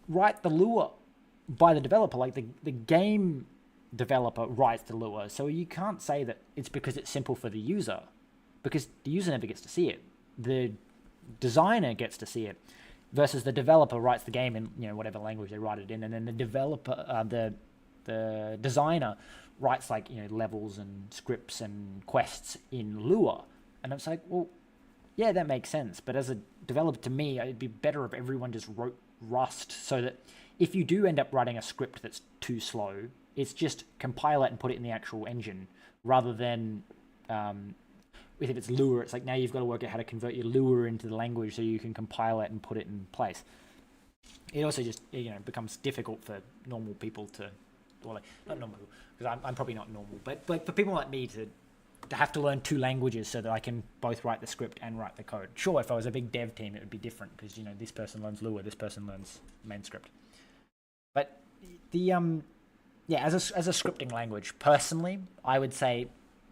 write the Lua by the developer. Like the game developer writes the Lua, so you can't say that it's because it's simple for the user, because the user never gets to see it. The designer gets to see it, versus the developer writes the game in whatever language they write it in, and then the developer, the designer writes like levels and scripts and quests in Lua. And it's like, well, yeah, that makes sense. But as a developer, to me, it'd be better if everyone just wrote Rust, so that if you do end up writing a script that's too slow, it's just compile it and put it in the actual engine, rather than if it's Lua, it's like now you've got to work out how to convert your Lua into the language so you can compile it and put it in place. It also just becomes difficult for normal people to, or like not normal people, because I'm probably not normal, but for people like me to have to learn 2 languages so that I can both write the script and write the code. Sure, if I was a big dev team, it would be different, because this person learns Lua, this person learns main script. But the as a scripting language, personally, I would say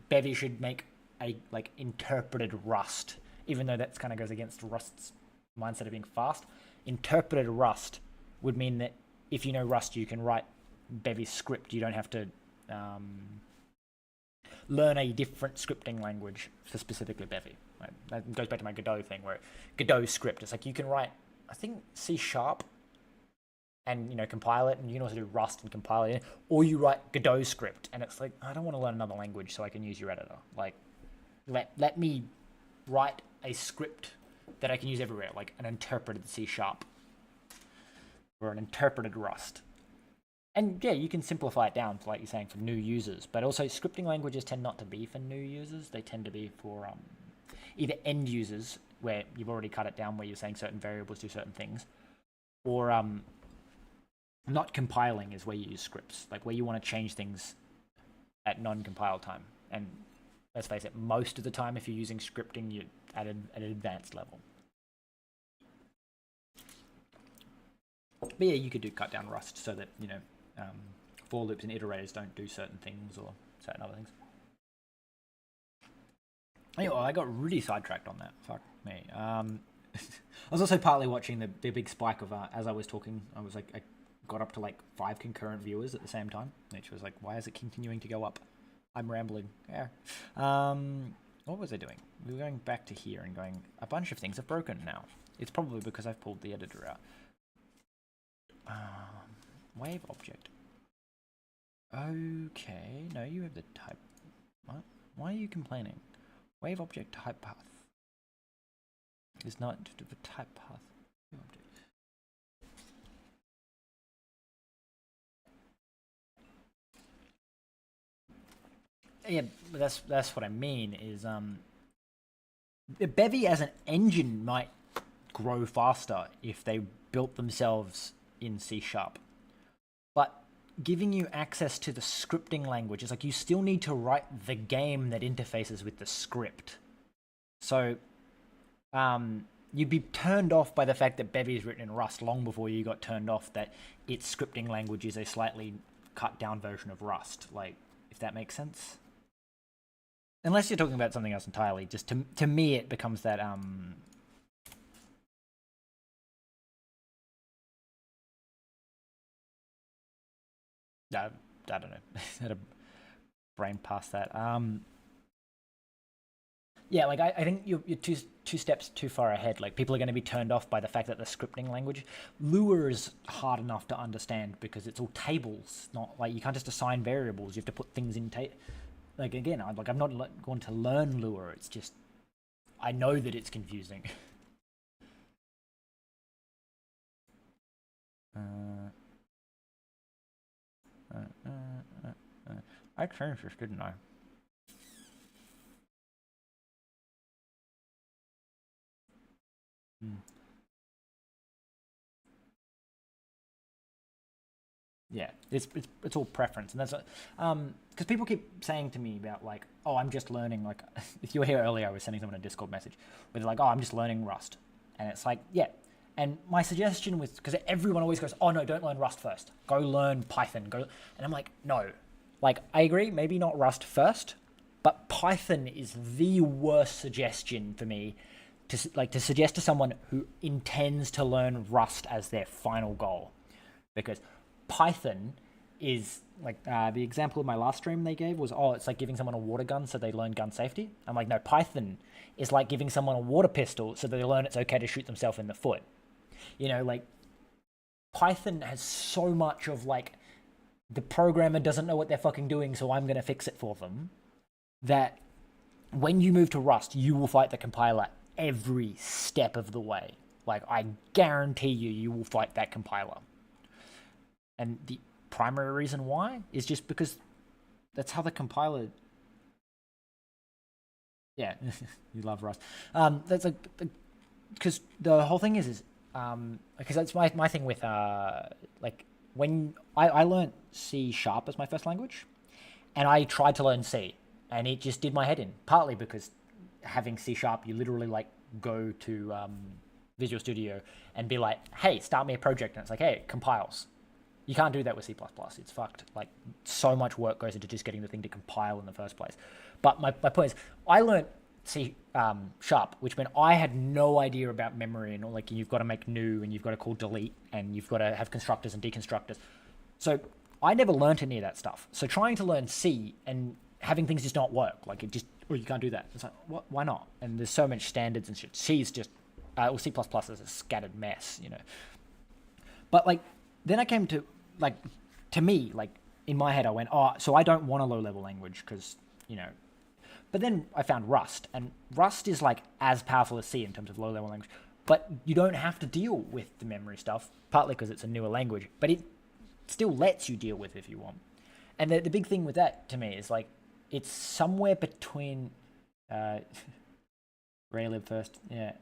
Bevy should make a like interpreted Rust, even though that kind of goes against Rust's mindset of being fast. Interpreted Rust would mean that if you know Rust, you can write Bevy's script. You don't have to learn a different scripting language for specifically Bevy. Right? That goes back to my Godot thing, where Godot script, it's like you can write, I think, C# and compile it, and you can also do Rust and compile it, or you write Godot script, and it's like, I don't want to learn another language so I can use your editor. Like, let me write a script that I can use everywhere, like an interpreted C# or an interpreted Rust. And yeah, you can simplify it down, like you're saying, for new users. But also, scripting languages tend not to be for new users. They tend to be for either end users, where you've already cut it down, where you're saying certain variables do certain things, or not compiling is where you use scripts, like where you want to change things at non-compile time. And let's face it, most of the time, if you're using scripting, you're at an advanced level. But yeah, you could do cut down Rust so that for loops and iterators don't do certain things or certain other things. Anyway, I got really sidetracked on that. Fuck me. I was also partly watching the big spike of as I was talking. I was like, I got up to like 5 concurrent viewers at the same time, which was like, why is it continuing to go up? I'm rambling. Yeah. What was I doing? We were going back to here and going, a bunch of things have broken now. It's probably because I've pulled the editor out. Wave object. Okay, no, you have the type. What? Why are you complaining? Wave object type path is not the type path. Yeah, but that's what I mean is Bevy as an engine might grow faster if they built themselves in C sharp. But giving you access to the scripting language is like you still need to write the game that interfaces with the script. So you'd be turned off by the fact that Bevy is written in Rust long before you got turned off that its scripting language is a slightly cut down version of Rust. Like, if that makes sense. Unless you're talking about something else entirely, just to me it becomes that I don't know. Had a brain past that. Yeah, like I think you're two steps too far ahead. Like people are going to be turned off by the fact that the scripting language Lua is hard enough to understand because it's all tables, not like you can't just assign variables. You have to put things in like again, I'm not going to learn Lua. It's just I know that it's confusing. I changed this, didn't I? Yeah, it's all preference, and that's because people keep saying to me about like, oh, I'm just learning. Like, if you were here earlier, I was sending someone a Discord message where they're like, oh, I'm just learning Rust, and it's like, yeah. And my suggestion was because everyone always goes, oh no, don't learn Rust first. Go learn Python. Go, and I'm like, no. Like, I agree, maybe not Rust first, but Python is the worst suggestion for me to suggest to someone who intends to learn Rust as their final goal, because Python is like the example of my last stream they gave was, oh, it's like giving someone a water gun so they learn gun safety. I'm like, no, Python is like giving someone a water pistol so they learn it's okay to shoot themselves in the foot. You know, like Python has so much of like the programmer doesn't know what they're fucking doing, so I'm going to fix it for them, that when you move to Rust, you will fight the compiler every step of the way. Like, I guarantee you will fight that compiler. And the primary reason why is just because that's how the compiler... Yeah, you love Rust. That's like... Because the whole thing is because that's my thing with, like, when I learned C sharp as my first language, and I tried to learn C, and it just did my head in, partly because having C sharp, you literally, like, go to Visual Studio and be like, hey, start me a project, and it's like, hey, it compiles. You can't do that with C++. It's fucked. Like, so much work goes into just getting the thing to compile in the first place. But my point is, I learned C sharp, which meant I had no idea about memory and all, like, you've got to make new and you've got to call delete and you've got to have constructors and deconstructors. So I never learned any of that stuff. So trying to learn C and having things just not work, like it just, or you can't do that. It's like, what? Why not? And there's so much standards and shit. C is just, or C++ is a scattered mess, you know. But like, then I came to, like, to me, like, in my head, I went, oh, so I don't want a low-level language because, you know. But then I found Rust, and Rust is, like, as powerful as C in terms of low-level language. But you don't have to deal with the memory stuff, partly because it's a newer language, but it still lets you deal with it if you want. And the big thing with that, to me, is, like, it's somewhere between... Raylib first, yeah.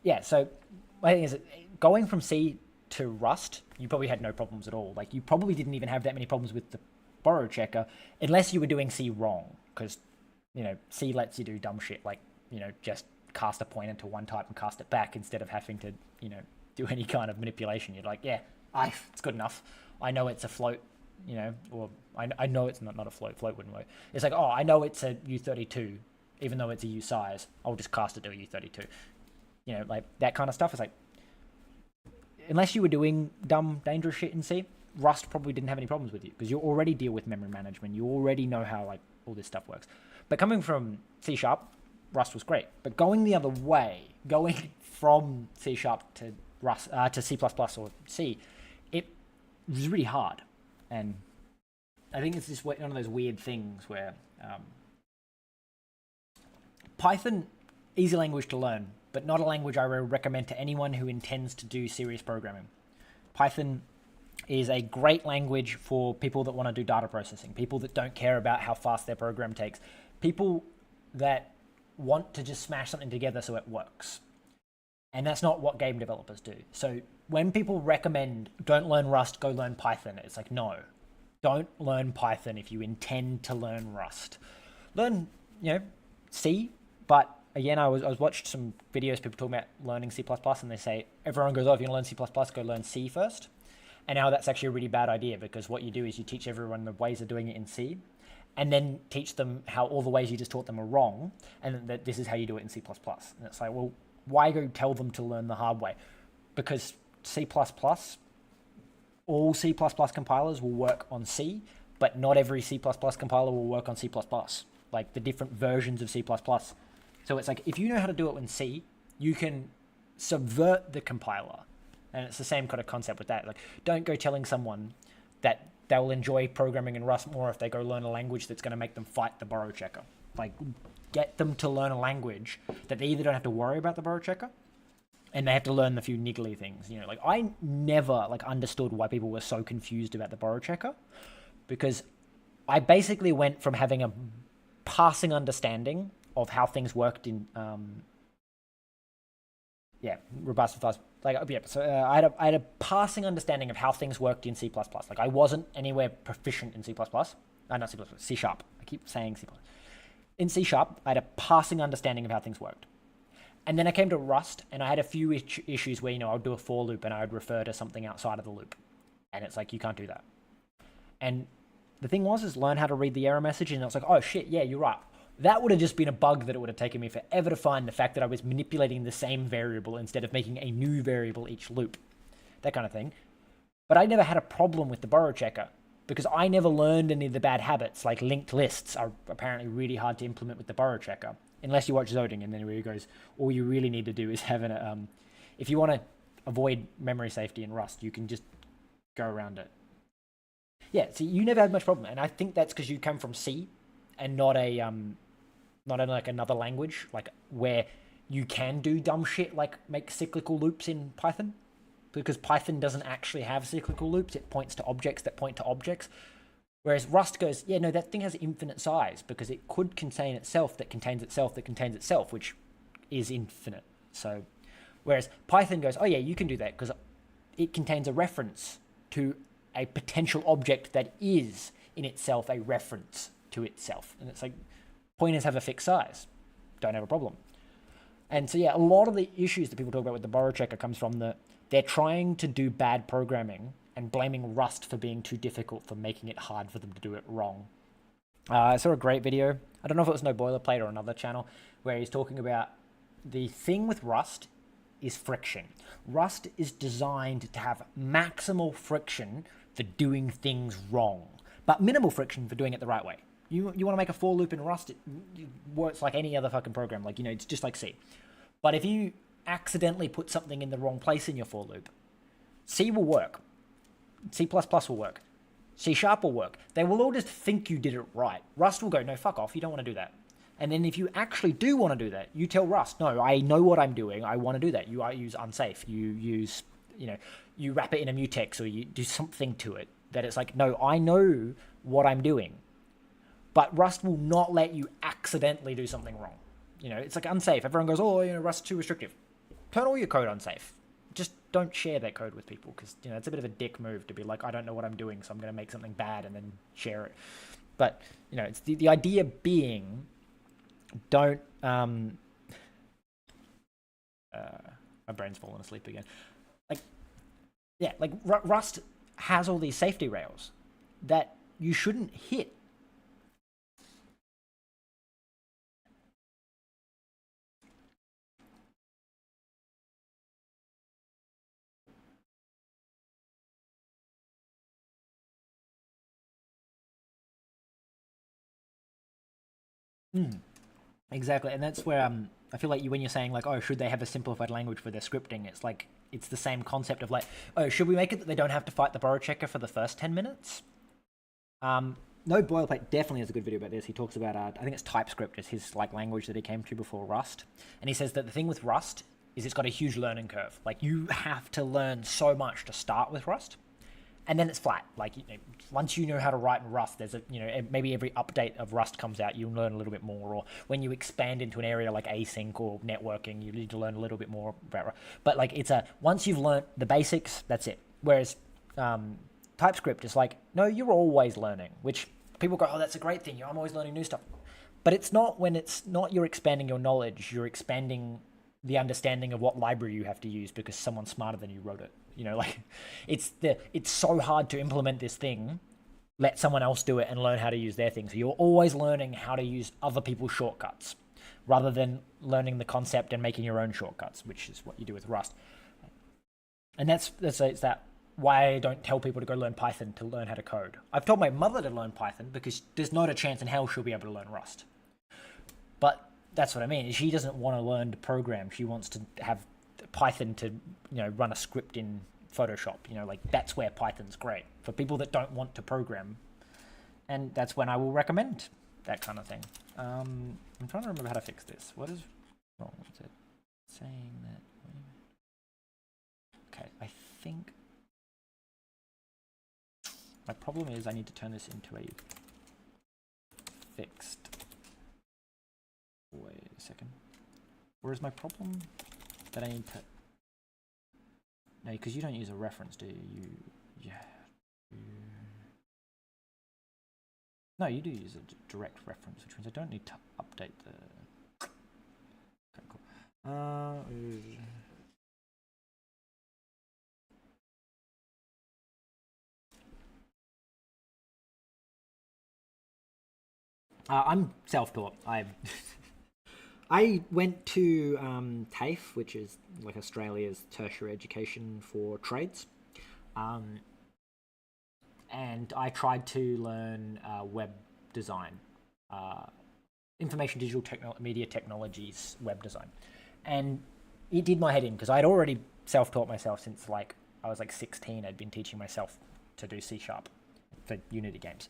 Yeah, so my thing is, going from C to Rust, you probably had no problems at all. Like, you probably didn't even have that many problems with the borrow checker, unless you were doing C wrong, because, you know, C lets you do dumb shit, like, you know, just cast a pointer to one type and cast it back instead of having to, you know, do any kind of manipulation. You're like, yeah, it's good enough. I know it's a float, you know, or I know it's not a float. Float wouldn't work. It's like, oh, I know it's a U32, even though it's a U size. I'll just cast it to a U32. You know, like, that kind of stuff is like, unless you were doing dumb, dangerous shit in C, Rust probably didn't have any problems with you because you already deal with memory management. You already know how, like, all this stuff works. But coming from C sharp, Rust was great. But going the other way, going from C sharp to Rust to C++ or C, it was really hard. And I think it's just one of those weird things where Python, easy language to learn, but not a language I would recommend to anyone who intends to do serious programming. Python is a great language for people that want to do data processing, people that don't care about how fast their program takes, people that want to just smash something together so it works. And that's not what game developers do. So when people recommend, don't learn Rust, go learn Python, it's like, no, don't learn Python if you intend to learn Rust. Learn, C, but again, I was watched some videos, people talking about learning C++, and they say, everyone goes, oh, if you want to learn C++, go learn C first. And now that's actually a really bad idea, because what you do is you teach everyone the ways of doing it in C, and then teach them how all the ways you just taught them are wrong, and that this is how you do it in C++. And it's like, well, why go tell them to learn the hard way? Because C++, all C++ compilers will work on C, but not every C++ compiler will work on C++, like the different versions of C++. So it's like, if you know how to do it in C, you can subvert the compiler. And it's the same kind of concept with that. Like, don't go telling someone that they'll enjoy programming in Rust more if they go learn a language that's going to make them fight the borrow checker. Like, get them to learn a language that they either don't have to worry about the borrow checker, and they have to learn the few niggly things. Like, I never understood why people were so confused about the borrow checker, because I basically went from having a passing understanding of how things worked in robust fast. So I had a passing understanding of how things worked in C++. Like, I wasn't anywhere proficient in C++. Not C++, C#. I keep saying C++. In C#, I had a passing understanding of how things worked. And then I came to Rust, and I had a few issues where, I would do a for loop, and I would refer to something outside of the loop. And it's like, you can't do that. And the thing is learn how to read the error message, and it's like, oh shit, yeah, you're right. That would have just been a bug that it would have taken me forever to find, the fact that I was manipulating the same variable instead of making a new variable each loop. That kind of thing. But I never had a problem with the borrow checker, because I never learned any of the bad habits, like linked lists are apparently really hard to implement with the borrow checker, unless you watch Zoding, and then where he goes, all you really need to do is have if you want to avoid memory safety in Rust, you can just go around it. Yeah, so you never had much problem, and I think that's because you come from C, and not in like another language, like where you can do dumb shit like make cyclical loops in Python, because Python doesn't actually have cyclical loops. It points to objects that point to objects, whereas Rust goes, yeah, no, that thing has infinite size, because it could contain itself that contains itself that contains itself, which is infinite. So whereas Python goes, oh yeah, you can do that because it contains a reference to a potential object that is in itself a reference to itself. And it's like, pointers have a fixed size, don't have a problem. And so yeah, a lot of the issues that people talk about with the borrow checker comes from they're trying to do bad programming and blaming Rust for being too difficult, for making it hard for them to do it wrong. I saw a great video, I don't know if it was No Boilerplate or another channel, where he's talking about the thing with Rust is friction. Rust is designed to have maximal friction for doing things wrong, but minimal friction for doing it the right way. You want to make a for loop in Rust, it works like any other fucking program. Like, it's just like C. But if you accidentally put something in the wrong place in your for loop, C will work. C++ will work. C# will work. They will all just think you did it right. Rust will go, no, fuck off, you don't want to do that. And then if you actually do want to do that, you tell Rust, no, I know what I'm doing, I want to do that. You use unsafe. You use, you wrap it in a mutex, or you do something to it that it's like, no, I know what I'm doing. But Rust will not let you accidentally do something wrong. It's like unsafe. Everyone goes, oh, Rust's too restrictive. Turn all your code unsafe. Just don't share that code with people, because, it's a bit of a dick move to be like, I don't know what I'm doing, so I'm going to make something bad and then share it. But, it's the idea being, don't... my brain's fallen asleep again. Rust has all these safety rails that you shouldn't hit. Exactly, and that's where I feel like when you're saying like, oh, should they have a simplified language for their scripting? It's like, it's the same concept of like, oh, should we make it that they don't have to fight the borrow checker for the first 10 minutes? No Boilerplate definitely has a good video about this. He talks about, I think it's TypeScript is his like language that he came to before Rust. And he says that the thing with Rust is it's got a huge learning curve. Like you have to learn so much to start with Rust. And then it's flat. Like once you know how to write in Rust, there's maybe every update of Rust comes out, you learn a little bit more. Or when you expand into an area like async or networking, you need to learn a little bit more about Rust. But like once you've learned the basics, that's it. Whereas TypeScript is like, no, you're always learning. Which people go, oh, that's a great thing. I'm always learning new stuff. But it's not when it's not you're expanding your knowledge. You're expanding the understanding of what library you have to use because someone smarter than you wrote it. It's so hard to implement this thing. Let someone else do it and learn how to use their thing. So you're always learning how to use other people's shortcuts rather than learning the concept and making your own shortcuts, which is what you do with Rust. And it's that why I don't tell people to go learn Python to learn how to code. I've told my mother to learn Python because there's not a chance in hell she'll be able to learn Rust. But that's what I mean. She doesn't want to learn to program. She wants to have Python to run a script in Photoshop. That's where Python's great for people that don't want to program, and that's when I will recommend that kind of thing. I'm trying to remember how to fix this. What is wrong with it? Saying that. Okay, I think my problem is I need to turn this into a fixed. Wait a second. Where is my problem? That I need to... No, because you don't use a reference, do you? No, you do use a direct reference, which means I don't need to update the... Okay, cool. I'm self-taught. I went to TAFE, which is like Australia's tertiary education for trades, and I tried to learn web design, information digital media technologies web design, and it did my head in because I'd already self-taught myself since I was 16. I'd been teaching myself to do C# for Unity games,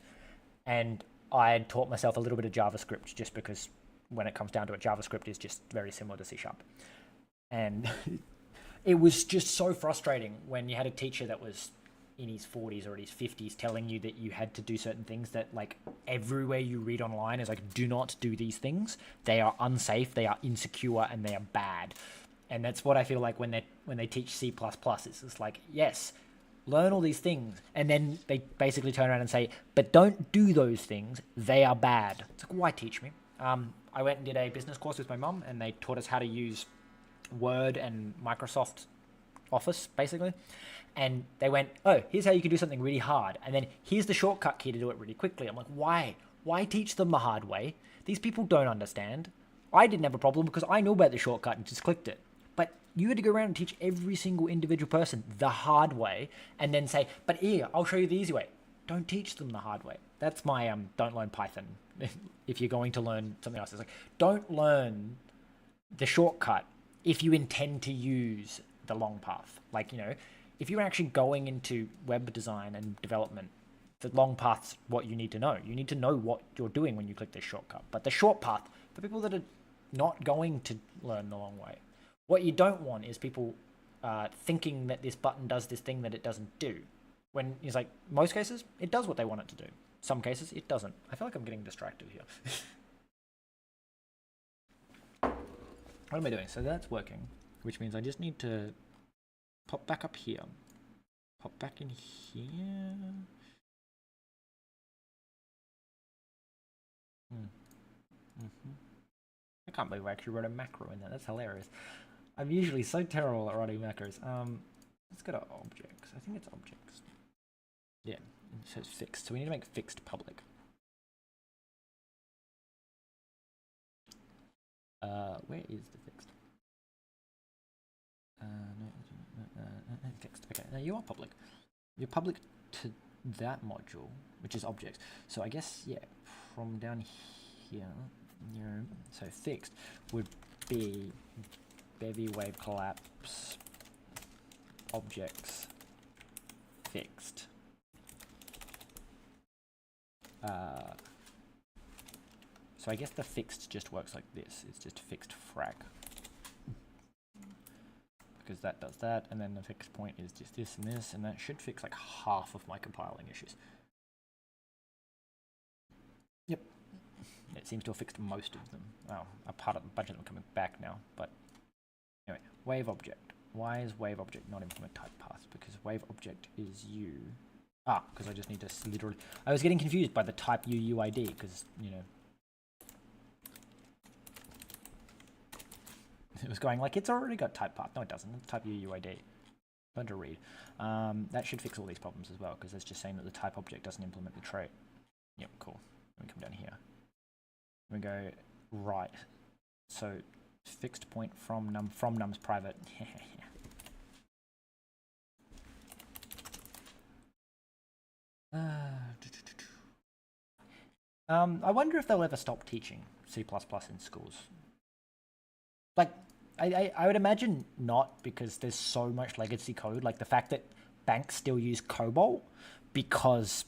and I had taught myself a little bit of JavaScript just because when it comes down to it, JavaScript is just very similar to C#. And it was just so frustrating when you had a teacher that was in his 40s or his 50s telling you that you had to do certain things that everywhere you read online is do not do these things. They are unsafe, they are insecure, and they are bad. And that's what I feel like when they teach C++. It's just yes, learn all these things, and then they basically turn around and say, but don't do those things, they are bad. It's why teach me? I went and did a business course with my mum, and they taught us how to use Word and Microsoft Office, basically. And they went, oh, here's how you can do something really hard, and then here's the shortcut key to do it really quickly. I'm like, why? Why teach them the hard way? These people don't understand. I didn't have a problem because I knew about the shortcut and just clicked it. But you had to go around and teach every single individual person the hard way, and then say, but here, I'll show you the easy way. Don't teach them the hard way. That's my don't learn Python. If you're going to learn something else, it's don't learn the shortcut if you intend to use the long path. If you're actually going into web design and development, the long path's what you need to know. You need to know what you're doing when you click this shortcut. But the short path, for people that are not going to learn the long way, what you don't want is people thinking that this button does this thing that it doesn't do. When it's most cases, it does what they want it to do. Some cases, it doesn't. I feel like I'm getting distracted here. What am I doing? So that's working, which means I just need to pop back up here. Pop back in here. I can't believe I actually wrote a macro in there. That's hilarious. I'm usually so terrible at writing macros. Let's go to objects. I think it's objects. Yeah, so it's fixed. So we need to make fixed public. Where is the fixed? Fixed. Okay, now you are public. You're public to that module, which is objects. So I guess, yeah, from down here, so fixed would be Bevy wave collapse objects fixed. So I guess the fixed just works like this. It's just fixed frag. Because that does that, and then the fixed point is just this, and that should fix like half of my compiling issues. Yep. It seems to have fixed most of them. Well, a bunch of them coming back now, but anyway, wave object. Why is wave object not implement type path? Because wave object is u. Because I just need to literally... I was getting confused by the type UUID, because, you know... It was going like, it's already got type path. No, it doesn't. It's type UUID. Learn to read. That should fix all these problems as well, because it's just saying that the type object doesn't implement the trait. Yep, cool. Let me come down here. We go right. So fixed point from num's private. I wonder if they'll ever stop teaching C++ in schools. Like, I would imagine not, because there's so much legacy code. Like the fact that banks still use COBOL because,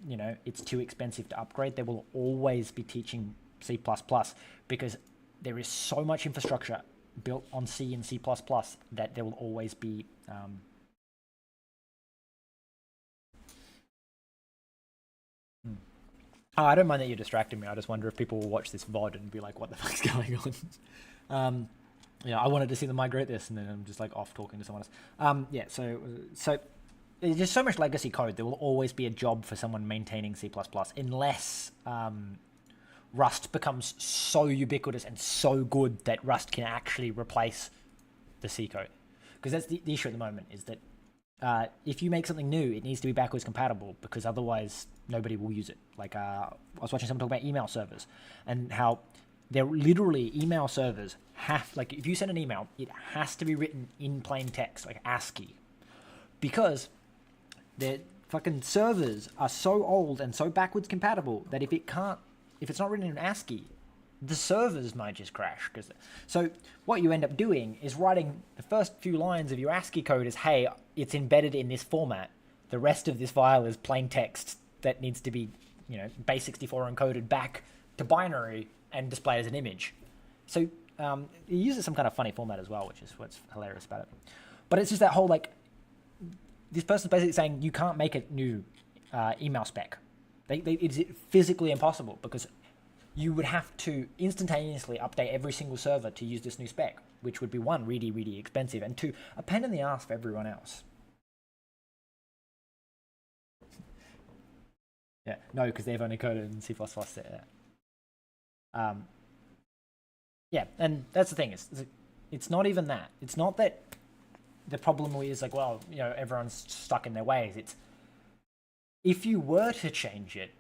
you know, it's too expensive to upgrade. They will always be teaching C++ because there is so much infrastructure built on C and C++ that there will always be Oh, I don't mind that you're distracting me. I just wonder if people will watch this VOD and be like, what the fuck's going on? Yeah, I wanted to see them migrate this, and then I'm just like off talking to someone else. Yeah, so there's just so much legacy code. There will always be a job for someone maintaining C++, unless Rust becomes so ubiquitous and so good that Rust can actually replace the C code. Because that's the issue at the moment, is that if you make something new, it needs to be backwards compatible, because otherwise nobody will use it. Like I was watching someone talk about email servers and how they're literally email servers like if you send an email, it has to be written in plain text, like ASCII, because their fucking servers are so old and so backwards compatible that if it's not written in ASCII, the servers might just crash. So what you end up doing is writing the first few lines of your ASCII code is, hey, it's embedded in this format. The rest of this file is plain text that needs to be, you know, base64 encoded back to binary and displayed as an image. So it uses some kind of funny format as well, which is what's hilarious about it. But it's just that whole, like, this person's basically saying you can't make a new email spec. It's physically impossible, because you would have to instantaneously update every single server to use this new spec, which would be, one, really, really expensive, and two, a pain in the ass for everyone else. Yeah, no, because they've only coded in C++. Yeah, and that's the thing, it's not even that. It's not that the problem is like, well, you know, everyone's stuck in their ways. It's, if you were to change it,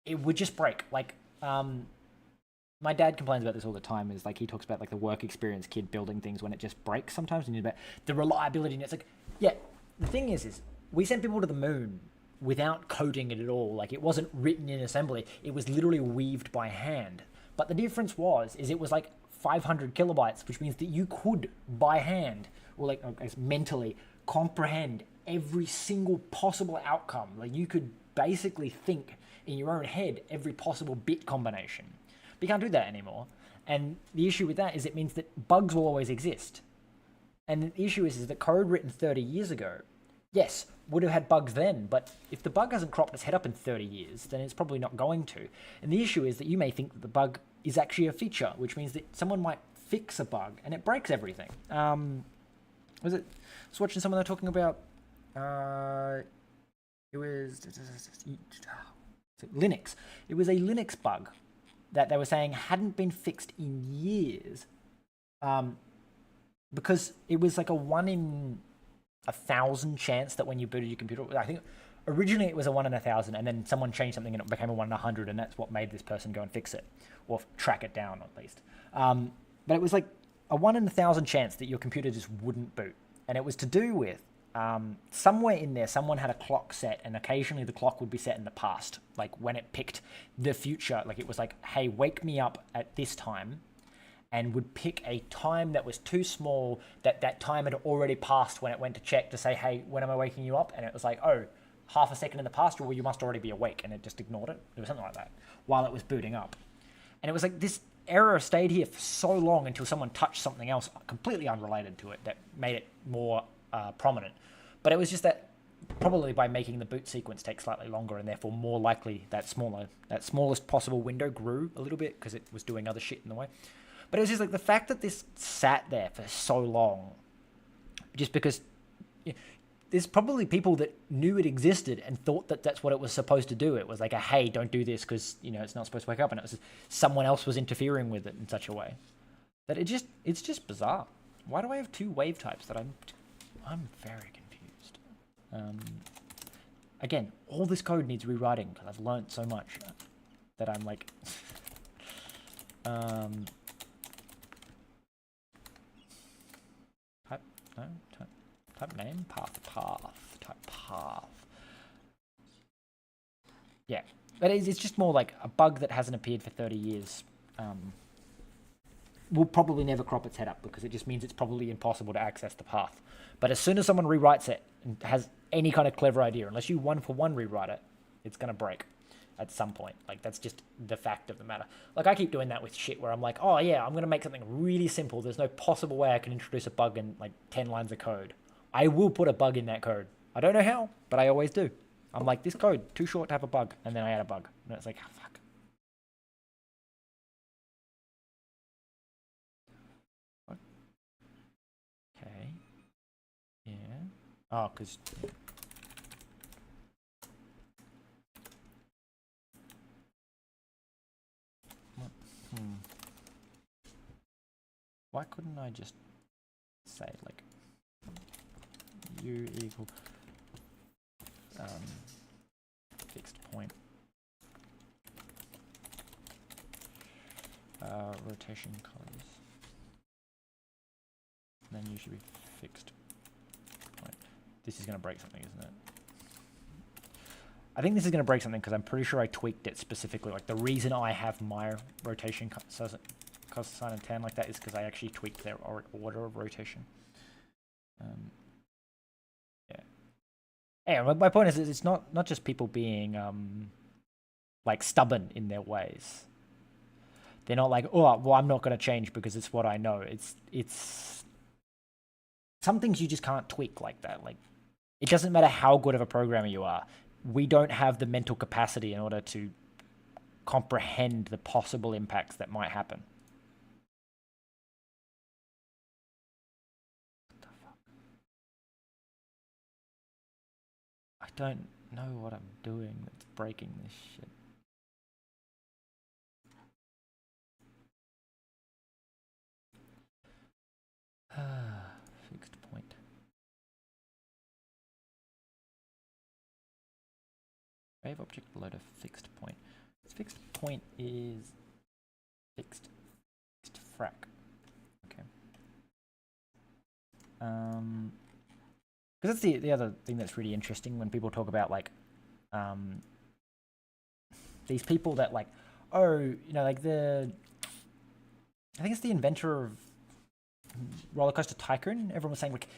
it would just break. Like, my dad complains about this all the time, is like, he talks about like the work experience kid building things when it just breaks sometimes, and about the reliability, and it's like, yeah, the thing is we sent people to the moon without coding it at all. Like, it wasn't written in assembly, it was literally weaved by hand. But the difference is it was like 500 kilobytes, which means that you could, by hand, or like, I guess, mentally comprehend every single possible outcome. Like, you could basically think in your own head every possible bit combination. But you can't do that anymore. And the issue with that is it means that bugs will always exist. And the issue is that code written 30 years ago, yes, would have had bugs then, but if the bug hasn't cropped its head up in 30 years, then it's probably not going to. And the issue is that you may think that the bug is actually a feature, which means that someone might fix a bug and it breaks everything. I was watching someone there talking about, it was Linux. It was a Linux bug that they were saying hadn't been fixed in years, because it was like a 1 in 1,000 chance that when you booted your computer, I think originally it was a 1 in 1,000, and then someone changed something and it became a 1 in 100, and that's what made this person go and fix it, or track it down at least. But it was like a 1 in 1,000 chance that your computer just wouldn't boot, and it was to do with somewhere in there, someone had a clock set, and occasionally the clock would be set in the past, like when it picked the future. Like, it was like, hey, wake me up at this time, and would pick a time that was too small, that time had already passed when it went to check to say, hey, when am I waking you up? And it was like, oh, half a second in the past, or you must already be awake, and it just ignored it. It was something like that while it was booting up. And it was like this error stayed here for so long until someone touched something else completely unrelated to it that made it more prominent. But it was just that probably by making the boot sequence take slightly longer, and therefore more likely that smallest possible window grew a little bit because it was doing other shit in the way. But it was just like the fact that this sat there for so long, just because there's probably people that knew it existed and thought that that's what it was supposed to do. It was like a, hey, don't do this because, it's not supposed to wake up. And it was just, someone else was interfering with it in such a way that it's just bizarre. Why do I have two wave types that I'm very confused. Again, all this code needs rewriting because I've learned so much that I'm like, type name, type path. Yeah, but it's just more like a bug that hasn't appeared for 30 years. Will probably never crop its head up because it just means it's probably impossible to access the path. But as soon as someone rewrites it and has any kind of clever idea, unless you one-for-one rewrite it, it's going to break at some point. Like, that's just the fact of the matter. Like, I keep doing that with shit where I'm like, oh yeah, I'm going to make something really simple. There's no possible way I can introduce a bug in like 10 lines of code. I will put a bug in that code. I don't know how, but I always do. I'm like, this code, too short to have a bug. And then I add a bug. And it's like, oh, fuck. What? Okay. Yeah. Oh, because... Why couldn't I just say, like, u equal fixed point rotation colors, and then u should be fixed point. This is going to break something, isn't it? I think this is going to break something because I'm pretty sure I tweaked it specifically. Like, the reason I have my rotation cosine of tan like that is because I actually tweaked their order of rotation. Yeah. Anyway, my point is it's not just people being like stubborn in their ways. They're not like, oh, well, I'm not going to change because it's what I know. It's some things you just can't tweak like that. Like, it doesn't matter how good of a programmer you are. We don't have the mental capacity in order to comprehend the possible impacts that might happen. What the fuck? I don't know what I'm doing that's breaking this shit. Fixed point. Wave object load a fixed point. This fixed point is fixed frac. Okay. Because that's the other thing that's really interesting when people talk about like these people that like, oh, like I think it's the inventor of Roller Coaster Tycoon. Everyone was saying like,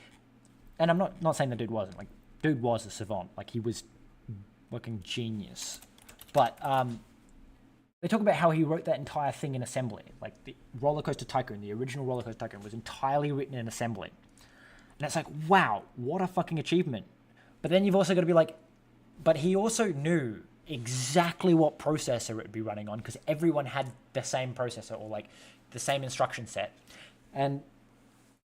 and I'm not saying the dude wasn't, like, dude was a savant, like he was working genius, but they talk about how he wrote that entire thing in assembly. Like, the Roller Coaster Tycoon, the original Roller Coaster Tycoon, was entirely written in assembly, and it's like, wow, what a fucking achievement. But then you've also got to be like, but he also knew exactly what processor it would be running on because everyone had the same processor or like the same instruction set. And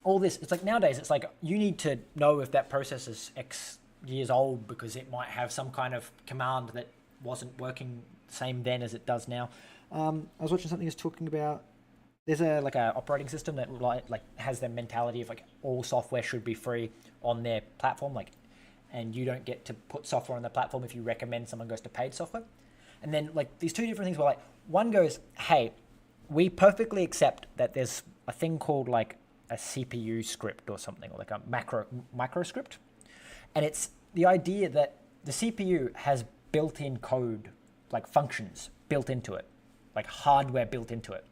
all this, it's like nowadays, it's like you need to know if that processor's X years old because it might have some kind of command that wasn't working the same then as it does now. I was watching something that's talking about, there's a operating system that like has the mentality of like all software should be free on their platform, like, and you don't get to put software on the platform if you recommend someone goes to paid software. And then like these two different things were like, one goes, hey, we perfectly accept that there's a thing called like a CPU script or something, or like a micro script. And it's the idea that the CPU has built-in code, like functions built into it, like hardware built into it.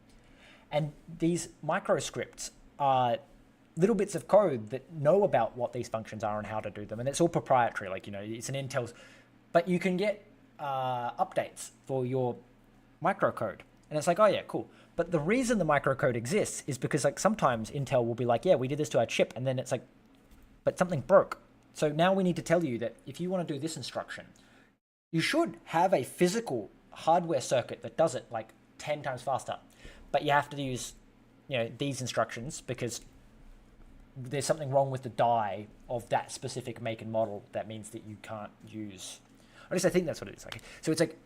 And these micro scripts are little bits of code that know about what these functions are and how to do them. And it's all proprietary. Like, it's an Intel but you can get updates for your microcode. And it's like, oh yeah, cool. But the reason the microcode exists is because like sometimes Intel will be like, yeah, we did this to our chip, and then it's like, but something broke. So now we need to tell you that if you want to do this instruction, you should have a physical hardware circuit that does it like 10 times faster. But you have to use, these instructions because there's something wrong with the die of that specific make and model that means that you can't use. At least I think that's what it is. Like, so it's like,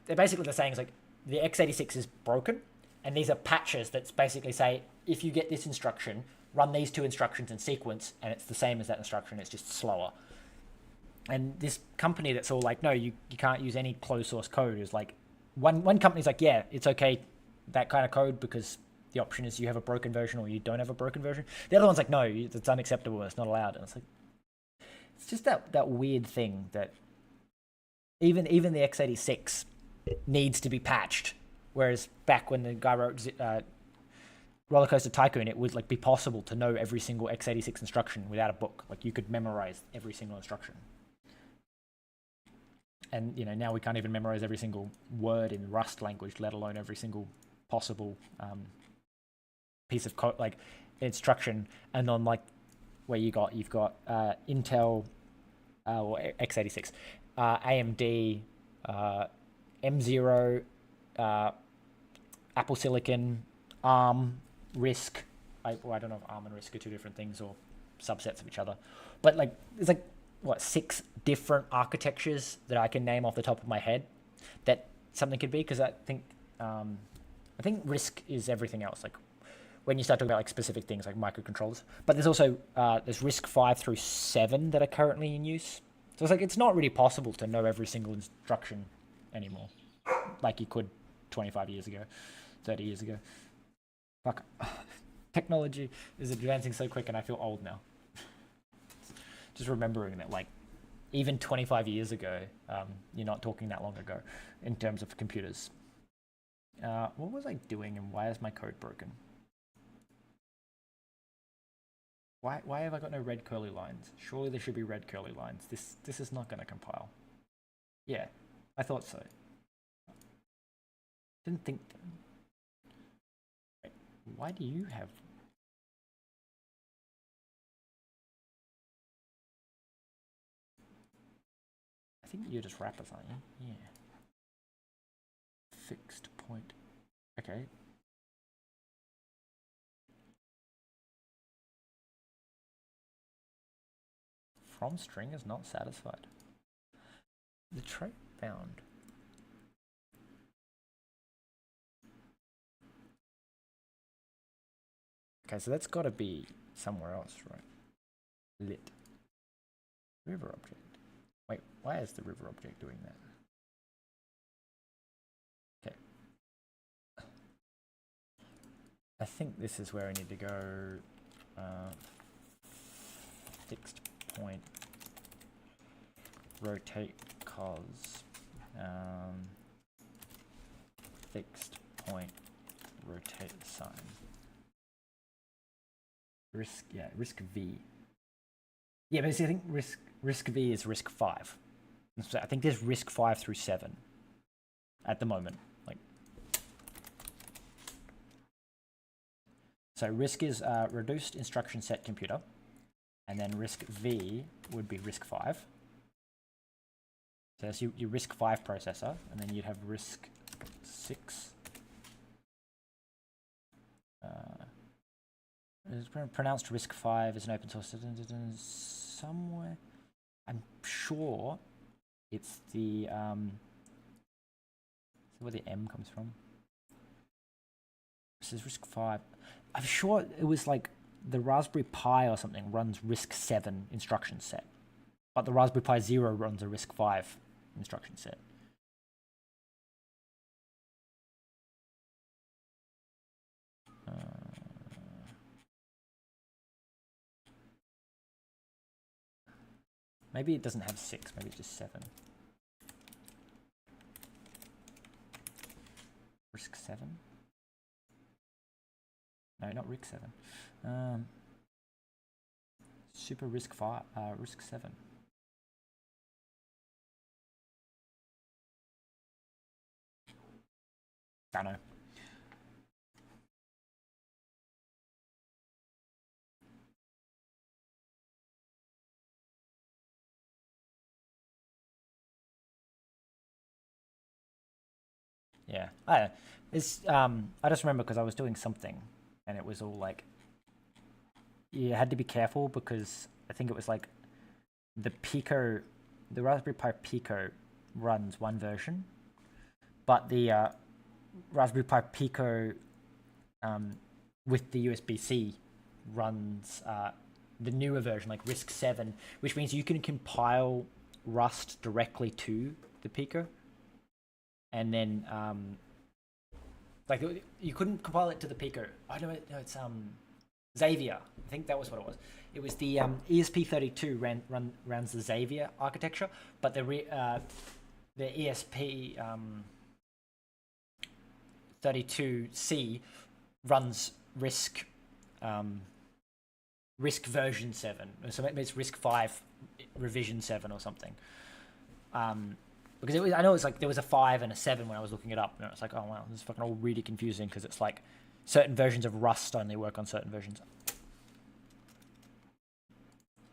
they're saying is like, the x86 is broken, and these are patches that basically say, if you get this instruction, run these two instructions in sequence, and it's the same as that instruction, it's just slower. And this company that's all like, no, you can't use any closed source code is like, one company's like, yeah, it's okay, that kind of code, because the option is you have a broken version or you don't have a broken version. The other one's like, no, it's unacceptable, it's not allowed. And it's like, it's just that weird thing that even the x86 needs to be patched, whereas back when the guy wrote Roller Coaster Tycoon, it would like be possible to know every single x86 instruction without a book. Like you could memorize every single instruction. And now we can't even memorize every single word in Rust language, let alone every single possible piece of code, like instruction. And on like where you've got Intel or x86, AMD, M0, Apple Silicon, ARM, RISC. I don't know if ARM and RISC are two different things or subsets of each other, but like it's like what 6 different architectures that I can name off the top of my head that something could be, because I think RISC is everything else. Like when you start talking about like specific things like microcontrollers, but there's also there's RISC 5 through 7 that are currently in use. So it's like it's not really possible to know every single instruction anymore, like you could 25 years ago, 30 years ago. Fuck. Technology is advancing so quick and I feel old now. Just remembering that, like, even 25 years ago, you're not talking that long ago in terms of computers. What was I doing and why is my code broken? Why have I got no red curly lines? Surely there should be red curly lines. This is not going to compile. Yeah, I thought so. Didn't think... Wait, why do you have... I think you're just wrappers, aren't you? Yeah. Fixed point. Okay. From string is not satisfied. The trait bound. Okay, so that's got to be somewhere else, right? Lit. River object. Wait, why is the river object doing that? Okay. I think this is where I need to go. Fixed point rotate cos. Fixed point rotate sign. Risk V. Yeah, but see, I think risk V is risk 5. So I think there's risk 5 through 7 at the moment. Like, so risk is reduced instruction set computer, and then risk V would be risk 5. So that's your risk 5 processor, and then you'd have risk 6. It's pronounced risk 5 is an open source somewhere. I'm sure it's the where the M comes from. This is risk 5. I'm sure it was like the Raspberry Pi or something runs risk 7 instruction set, but the Raspberry Pi Zero runs a risk 5 instruction set. Maybe it doesn't have 6, maybe it's just 7. Risk 7? No, not risk 7. Super risk 5, risk 7. I know. Yeah, I don't know. It's I just remember because I was doing something, and it was all like you had to be careful because I think it was like the Pico, the Raspberry Pi Pico runs one version, but the Raspberry Pi Pico with the USB-C runs the newer version, like RISC 7, which means you can compile Rust directly to the Pico, and then like you couldn't compile it to the Pico. I know it. No, it's Xavier. I think that was what it was. It was the ESP32 runs the Xavier architecture, but the ESP 32C runs RISC RISC version 7. So it's RISC 5 revision 7 or something. Because it was, I know it's like there was a 5 and a 7 when I was looking it up. And it's like, oh wow, this is fucking all really confusing because it's like certain versions of Rust only work on certain versions.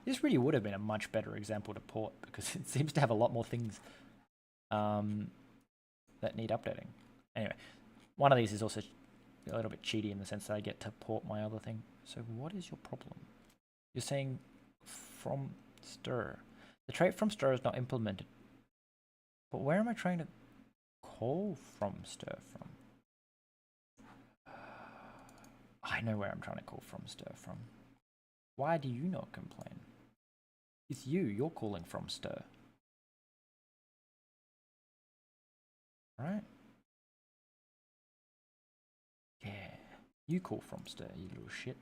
This really would have been a much better example to port because it seems to have a lot more things that need updating. Anyway, one of these is also a little bit cheaty in the sense that I get to port my other thing. So what is your problem? You're saying from stir. The trait from stir is not implemented. But where am I trying to call from stir from? I know where I'm trying to call from stir from. Why do you not complain? It's you. You're calling from stir. Right? Yeah. You call from stir, you little shit.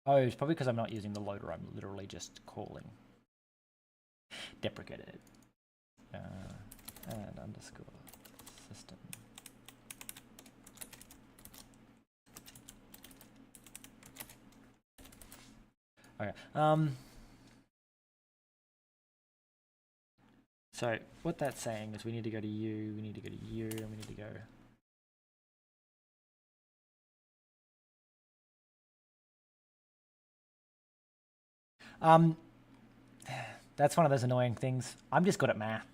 Oh, it's probably because I'm not using the loader. I'm literally just calling. Deprecated. And underscore system. Okay. So what that's saying is we need to go to you, we need to go to you, and we need to go. That's one of those annoying things. I'm just good at math.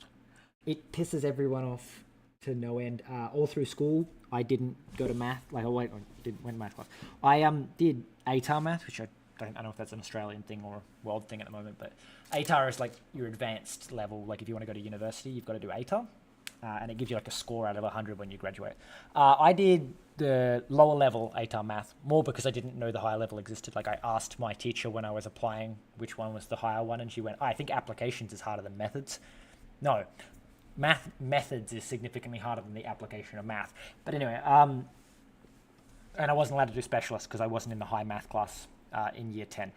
It pisses everyone off to no end. All through school, I didn't go to math. Like I went to math class. I did ATAR math, which I don't know if that's an Australian thing or a world thing at the moment. But ATAR is like your advanced level. Like if you want to go to university, you've got to do ATAR, and it gives you like a score out of 100 when you graduate. I did the lower level ATAR math more because I didn't know the higher level existed. Like I asked my teacher when I was applying which one was the higher one, and she went, I think applications is harder than methods. No, math methods is significantly harder than the application of math. But anyway, and I wasn't allowed to do specialist because I wasn't in the high math class in year 10.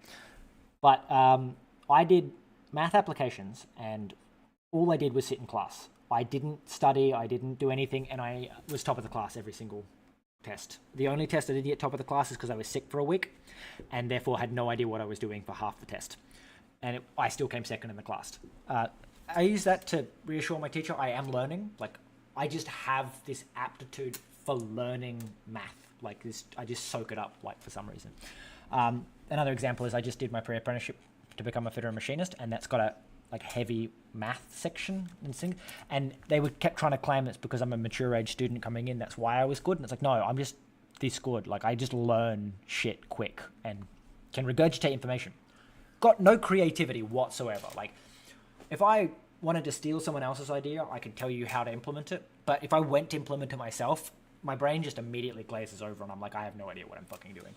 But I did math applications, and all I did was sit in class. I didn't study, I didn't do anything, and I was top of the class every single test. The only test I did get top of the class is because I was sick for a week, and therefore had no idea what I was doing for half the test. And I still came second in the class. I use that to reassure my teacher I am learning. Like, I just have this aptitude for learning math. Like this, I just soak it up, like, for some reason. Another example is I just did my pre-apprenticeship to become a fitter and machinist, and that's got a like heavy math section and things. And they kept trying to claim it's because I'm a mature age student coming in. That's why I was good. And it's like, no, I'm just this good. Like, I just learn shit quick and can regurgitate information. Got no creativity whatsoever. Like, if I wanted to steal someone else's idea, I could tell you how to implement it. But if I went to implement it myself, my brain just immediately glazes over and I'm like, I have no idea what I'm fucking doing.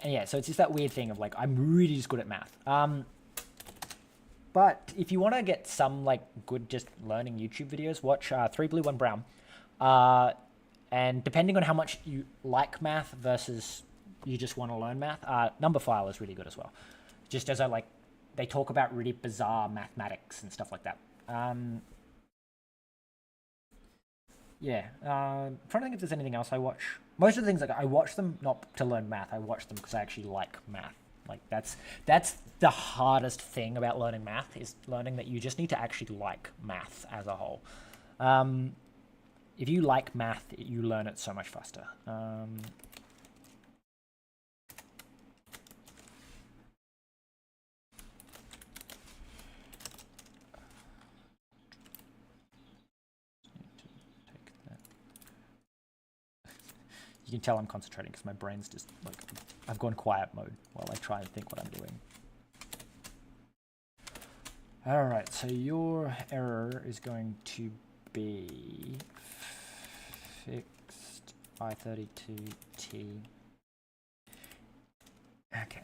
And yeah, so it's just that weird thing of like, I'm really just good at math. But if you want to get some like good just learning YouTube videos, watch 3 Blue 1 Brown. And depending on how much you like math versus you just want to learn math, Numberphile is really good as well. Just as they talk about really bizarre mathematics and stuff like that. Yeah, I'm trying to think if there's anything else I watch. Most of the things, like, I watch them not to learn math. I watch them because I actually like math. Like that's the hardest thing about learning math, is learning that you just need to actually like math as a whole. If you like math, you learn it so much faster. You can tell I'm concentrating because my brain's just like, I've gone quiet mode while I try and think what I'm doing. All right, so your error is going to be fixed I32T. Okay,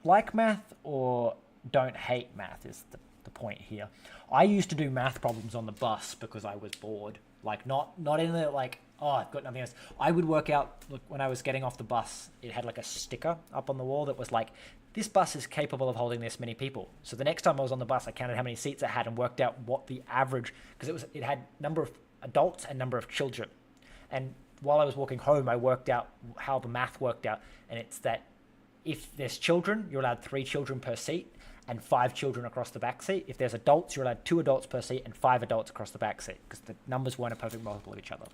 like math or don't hate math is the point here. I used to do math problems on the bus because I was bored. Like not in the like, oh, I've got nothing else. I would work out, look, when I was getting off the bus, it had like a sticker up on the wall that was like, this bus is capable of holding this many people. So the next time I was on the bus, I counted how many seats it had and worked out what the average, because it had number of adults and number of children. And while I was walking home, I worked out how the math worked out. And it's that if there's children, you're allowed 3 children per seat and 5 children across the back seat. If there's adults, you're allowed 2 adults per seat and 5 adults across the back seat, because the numbers weren't a perfect multiple of each other.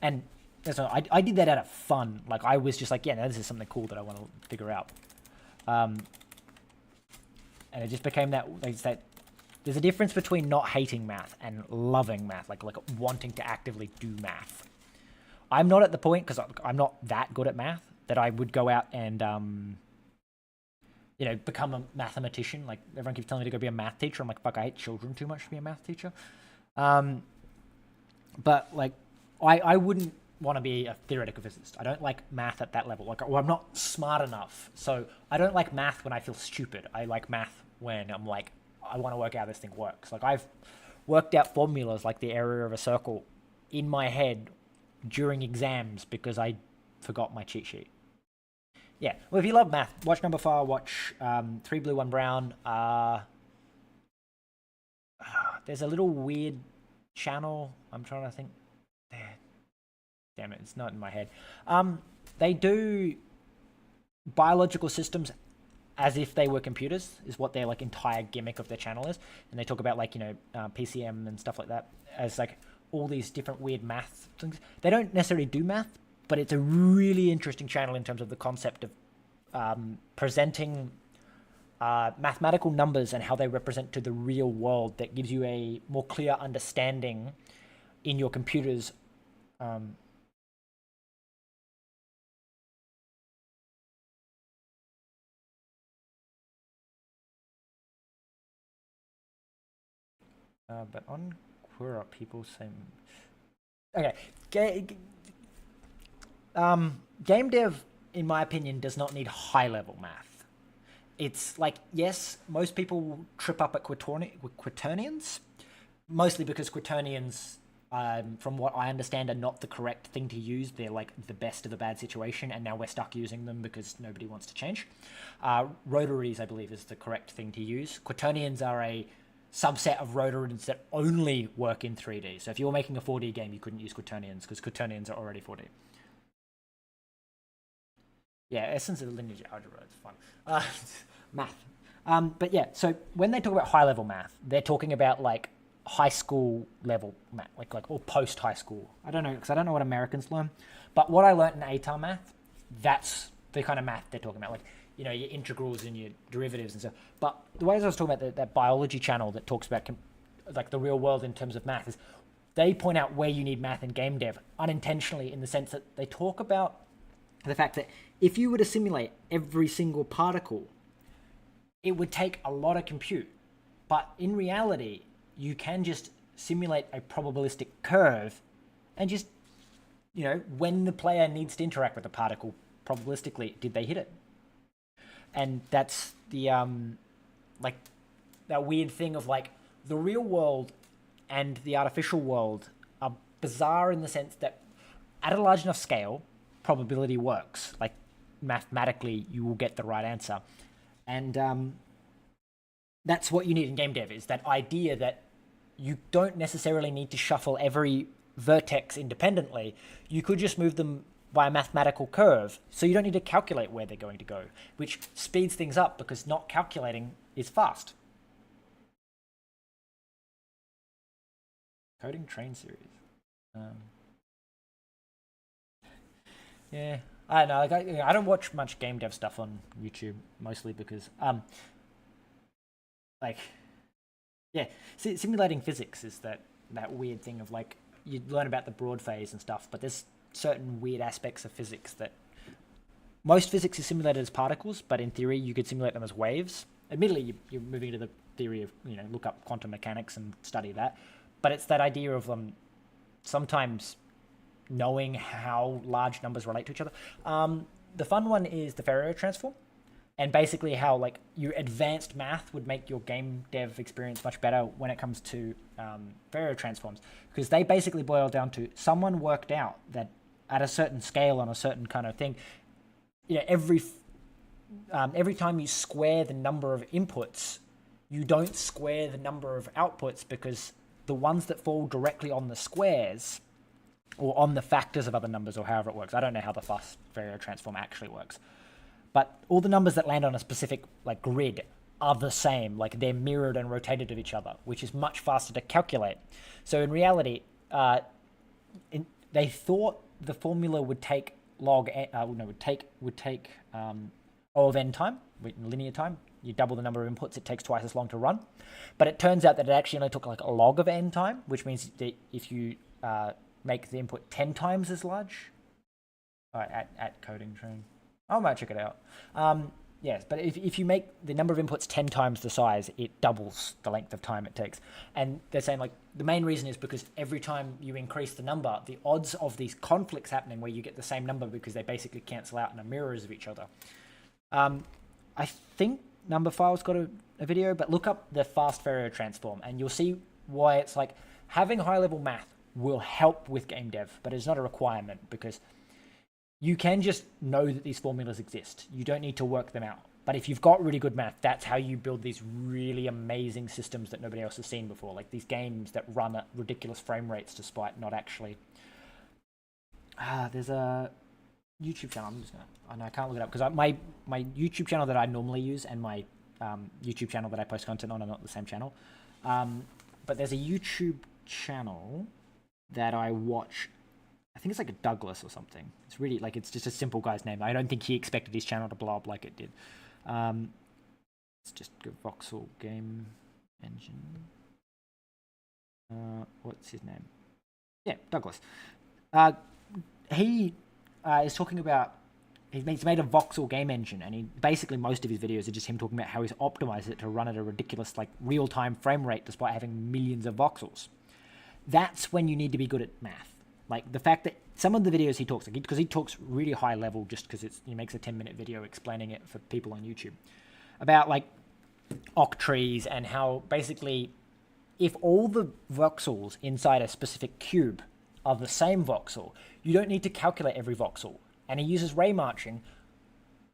And so I did that out of fun. Like, I was just like, yeah, no, this is something cool that I want to figure out. And it just became that, like, that there's a difference between not hating math and loving math, like wanting to actively do math. I'm not at the point, because I'm not that good at math, that I would go out and, become a mathematician. Like, everyone keeps telling me to go be a math teacher. I'm like, fuck, I hate children too much to be a math teacher. But, like, I wouldn't want to be a theoretical physicist. I don't like math at that level. Like, or I'm not smart enough. So I don't like math when I feel stupid. I like math when I'm like, I want to work out how this thing works. Like, I've worked out formulas like the area of a circle in my head during exams because I forgot my cheat sheet. Yeah. Well, if you love math, watch Number 4, watch 3 Blue, 1 Brown. There's a little weird channel. I'm trying to think. Damn it, it's not in my head. They do biological systems as if they were computers, is what their like entire gimmick of their channel is. And they talk about like, PCM and stuff like that as like all these different weird math things. They don't necessarily do math, but it's a really interesting channel in terms of the concept of presenting mathematical numbers and how they represent to the real world that gives you a more clear understanding in your computers. But on Quora, people say... Okay. Game dev, in my opinion, does not need high-level math. It's like, yes, most people will trip up at quaternions, mostly because quaternions, from what I understand, are not the correct thing to use. They're like the best of the bad situation, and now we're stuck using them because nobody wants to change. Rotaries, I believe, is the correct thing to use. Quaternions are a subset of rotaries that only work in 3D. So if you're making a 4D game, you couldn't use quaternions because quaternions are already 4D. Yeah, essence of linear algebra, it's fun. Math. But yeah, so when they talk about high-level math, they're talking about like high school level math, like or post-high school. I don't know, because I don't know what Americans learn. But what I learned in ATAR math, that's the kind of math they're talking about. Like, your integrals and your derivatives and stuff. But the way I was talking about that biology channel that talks about like the real world in terms of math is they point out where you need math in game dev unintentionally, in the sense that they talk about the fact that if you were to simulate every single particle, it would take a lot of compute. But in reality, you can just simulate a probabilistic curve and just, when the player needs to interact with the particle probabilistically, did they hit it? And that's the, like, that weird thing of, like, the real world and the artificial world are bizarre in the sense that at a large enough scale, probability works. Like, mathematically, you will get the right answer. And that's what you need in game dev, is that idea that you don't necessarily need to shuffle every vertex independently. You could just move them by a mathematical curve, so you don't need to calculate where they're going to go, which speeds things up because not calculating is fast. Coding train series. Yeah, I don't know. Like, I don't watch much game dev stuff on YouTube, mostly because like, yeah, simulating physics is that weird thing of like you learn about the broad phase and stuff, but there's certain weird aspects of physics that most physics is simulated as particles, but in theory you could simulate them as waves. Admittedly, you're moving to the theory of, you know, look up quantum mechanics and study that, but it's that idea of sometimes knowing how large numbers relate to each other. The fun one is the Fourier transform, and basically how like your advanced math would make your game dev experience much better when it comes to Fourier transforms, because they basically boil down to someone worked out that at a certain scale on a certain kind of thing, you know, every time you square the number of inputs, you don't square the number of outputs, because the ones that fall directly on the squares or on the factors of other numbers, or however it works. I don't know how the fast Fourier transform actually works, but all the numbers that land on a specific like grid are the same, like they're mirrored and rotated of each other, which is much faster to calculate. So in reality, they thought the formula would take would take O of n time, linear time. You double the number of inputs, it takes twice as long to run. But it turns out that it actually only took like a log of n time, which means that if you make the input 10 times as large, at coding train, I might check it out. Yes, but if you make the number of inputs 10 times the size, it doubles the length of time it takes. And they're saying like the main reason is because every time you increase the number, the odds of these conflicts happening where you get the same number because they basically cancel out and are mirrors of each other. I think Numberfile's got a video, but look up the fast Fourier transform and you'll see why it's like having high-level math will help with game dev, but it's not a requirement, because you can just know that these formulas exist. You don't need to work them out. But if you've got really good math, that's how you build these really amazing systems that nobody else has seen before, like these games that run at ridiculous frame rates despite not actually... there's a YouTube channel. I can't look it up because my YouTube channel that I normally use and my YouTube channel that I post content on are not the same channel. But there's a YouTube channel that I watch. I think it's like a Douglas or something. It's really like, it's just a simple guy's name. I don't think he expected his channel to blow up like it did. Let's just go Voxel Game Engine. What's his name? Yeah, Douglas. He is talking about, he's made a voxel game engine, and he basically, most of his videos are just him talking about how he's optimized it to run at a ridiculous like real-time frame rate despite having millions of voxels. That's when you need to be good at math. Like the fact that some of the videos he talks, because he talks really high level, just because he makes a 10-minute video explaining it for people on YouTube about like octrees and how basically if all the voxels inside a specific cube are the same voxel, you don't need to calculate every voxel. And he uses ray marching.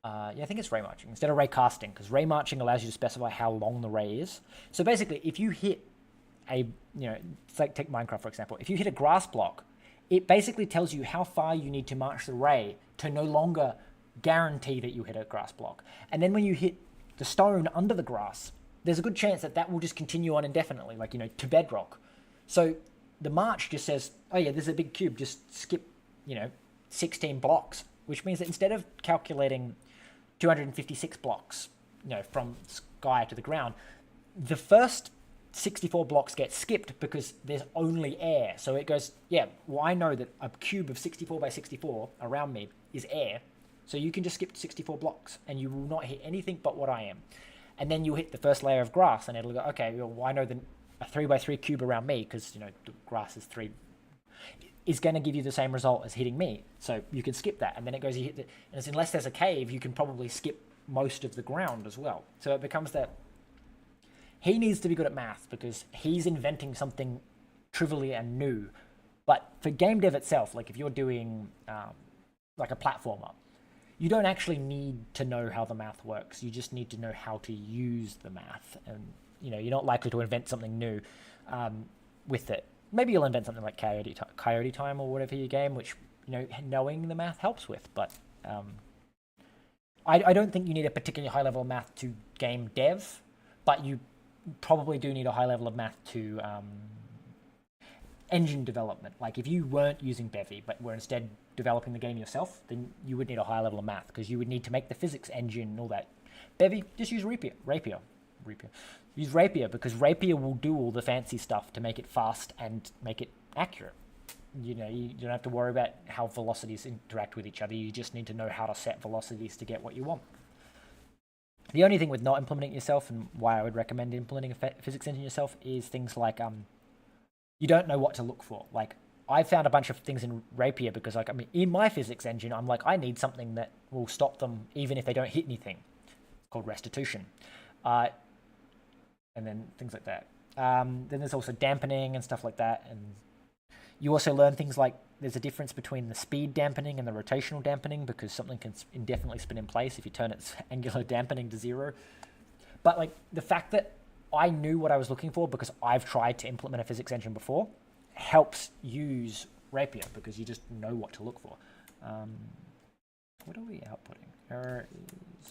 I think it's ray marching instead of ray casting, because ray marching allows you to specify how long the ray is. So basically, if you hit it's like take Minecraft for example. If you hit a grass block, it basically tells you how far you need to march the ray to no longer guarantee that you hit a grass block. And then when you hit the stone under the grass, there's a good chance that that will just continue on indefinitely, like, to bedrock. So the march just says, oh yeah, there's a big cube, just skip, 16 blocks, which means that instead of calculating 256 blocks, from sky to the ground, the first 64 blocks get skipped because there's only air. So it goes, I know that a cube of 64 by 64 around me is air. So you can just skip 64 blocks and you will not hit anything but what I am. And then you hit the first layer of grass and it'll go, okay, well, I know that a 3 by 3 cube around me, because, the grass is 3, is going to give you the same result as hitting me. So you can skip that. And then it goes, you hit and unless there's a cave, you can probably skip most of the ground as well. So it becomes that he needs to be good at math because he's inventing something trivially and new. But for game dev itself, like if you're doing like a platformer, you don't actually need to know how the math works. You just need to know how to use the math. And, you're not likely to invent something new with it. Maybe you'll invent something like Coyote Time or whatever your game, which knowing the math helps with. But I don't think you need a particularly high level of math to game dev, but you probably do need a high level of math to engine development. Like if you weren't using Bevy, but were instead developing the game yourself, then you would need a high level of math because you would need to make the physics engine and all that. Bevy, just use Rapier. Use Rapier because Rapier will do all the fancy stuff to make it fast and make it accurate. You don't have to worry about how velocities interact with each other. You just need to know how to set velocities to get what you want. The only thing with not implementing it yourself, and why I would recommend implementing a physics engine yourself, is things like you don't know what to look for. Like I found a bunch of things in Rapier because in my physics engine, I'm like, I need something that will stop them even if they don't hit anything. It's called restitution. And then things like that. Then there's also dampening and stuff like that. And you also learn things like there's a difference between the speed dampening and the rotational dampening because something can indefinitely spin in place if you turn its angular dampening to 0. But like the fact that I knew what I was looking for because I've tried to implement a physics engine before helps use Rapier because you just know what to look for. What are we outputting? Error is...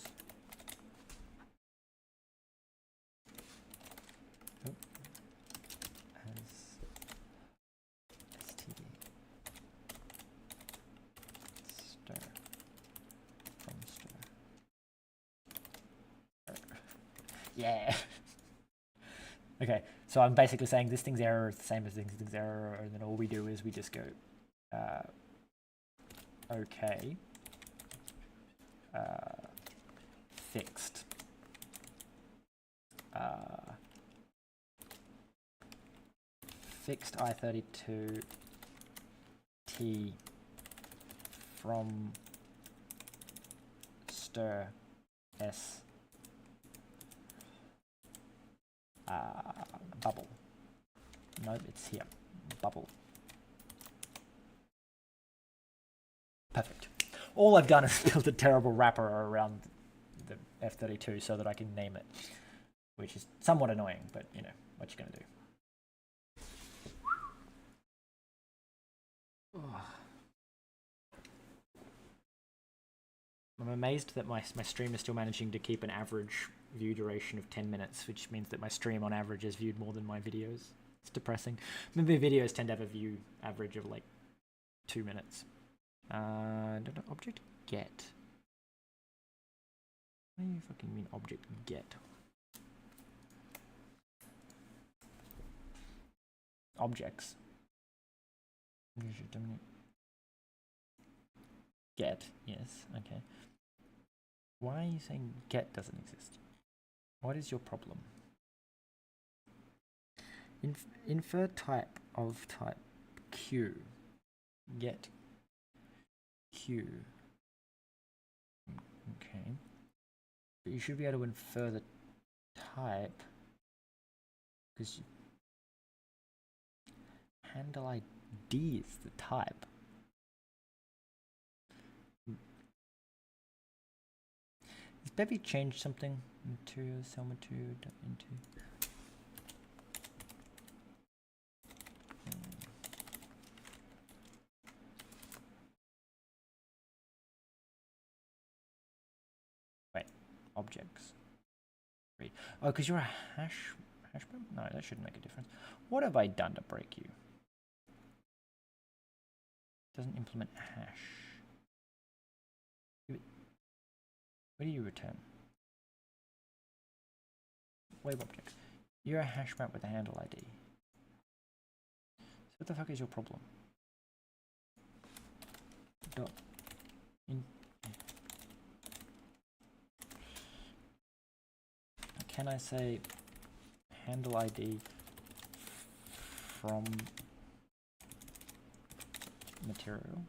Yeah. Okay, so I'm basically saying this thing's error is the same as this thing's error, and then all we do is we just go, okay, fixed, fixed I32 T from stir S bubble. No, it's here. Bubble. Perfect. All I've done is build a terrible wrapper around the F32 so that I can name it, which is somewhat annoying, but what you gonna do. I'm amazed that my stream is still managing to keep an average view duration of 10 minutes, which means that my stream on average is viewed more than my videos. It's depressing. Maybe videos tend to have a view average of like 2 minutes. Object get. What do you fucking mean object get? Objects. Get, yes, okay. Why are you saying get doesn't exist? What is your problem? Infer type of type Q. Get Q. Okay. But you should be able to infer the type because handle ID is the type. Has Bevy changed something? Material, cell material, into. Wait, objects. Read. Oh, because you're a hash broom? No, that shouldn't make a difference. What have I done to break you? Doesn't implement hash. What do you return? Wave objects. You're a hash map with a handle ID. So what the fuck is your problem? Can I say handle ID from material?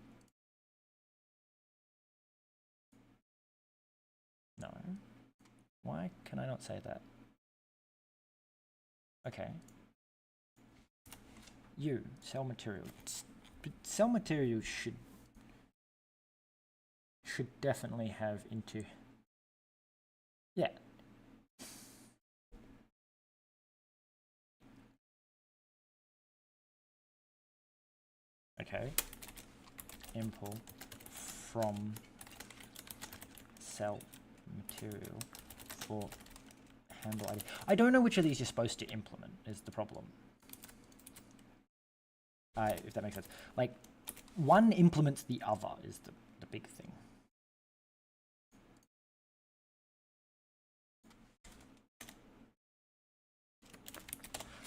No. Why can I not say that? Okay. You, cell material. Cell material should definitely have into. Yeah. Okay. impl from cell material for handle ID. I don't know which of these you're supposed to implement is the problem. If that makes sense. Like, one implements the other is the big thing.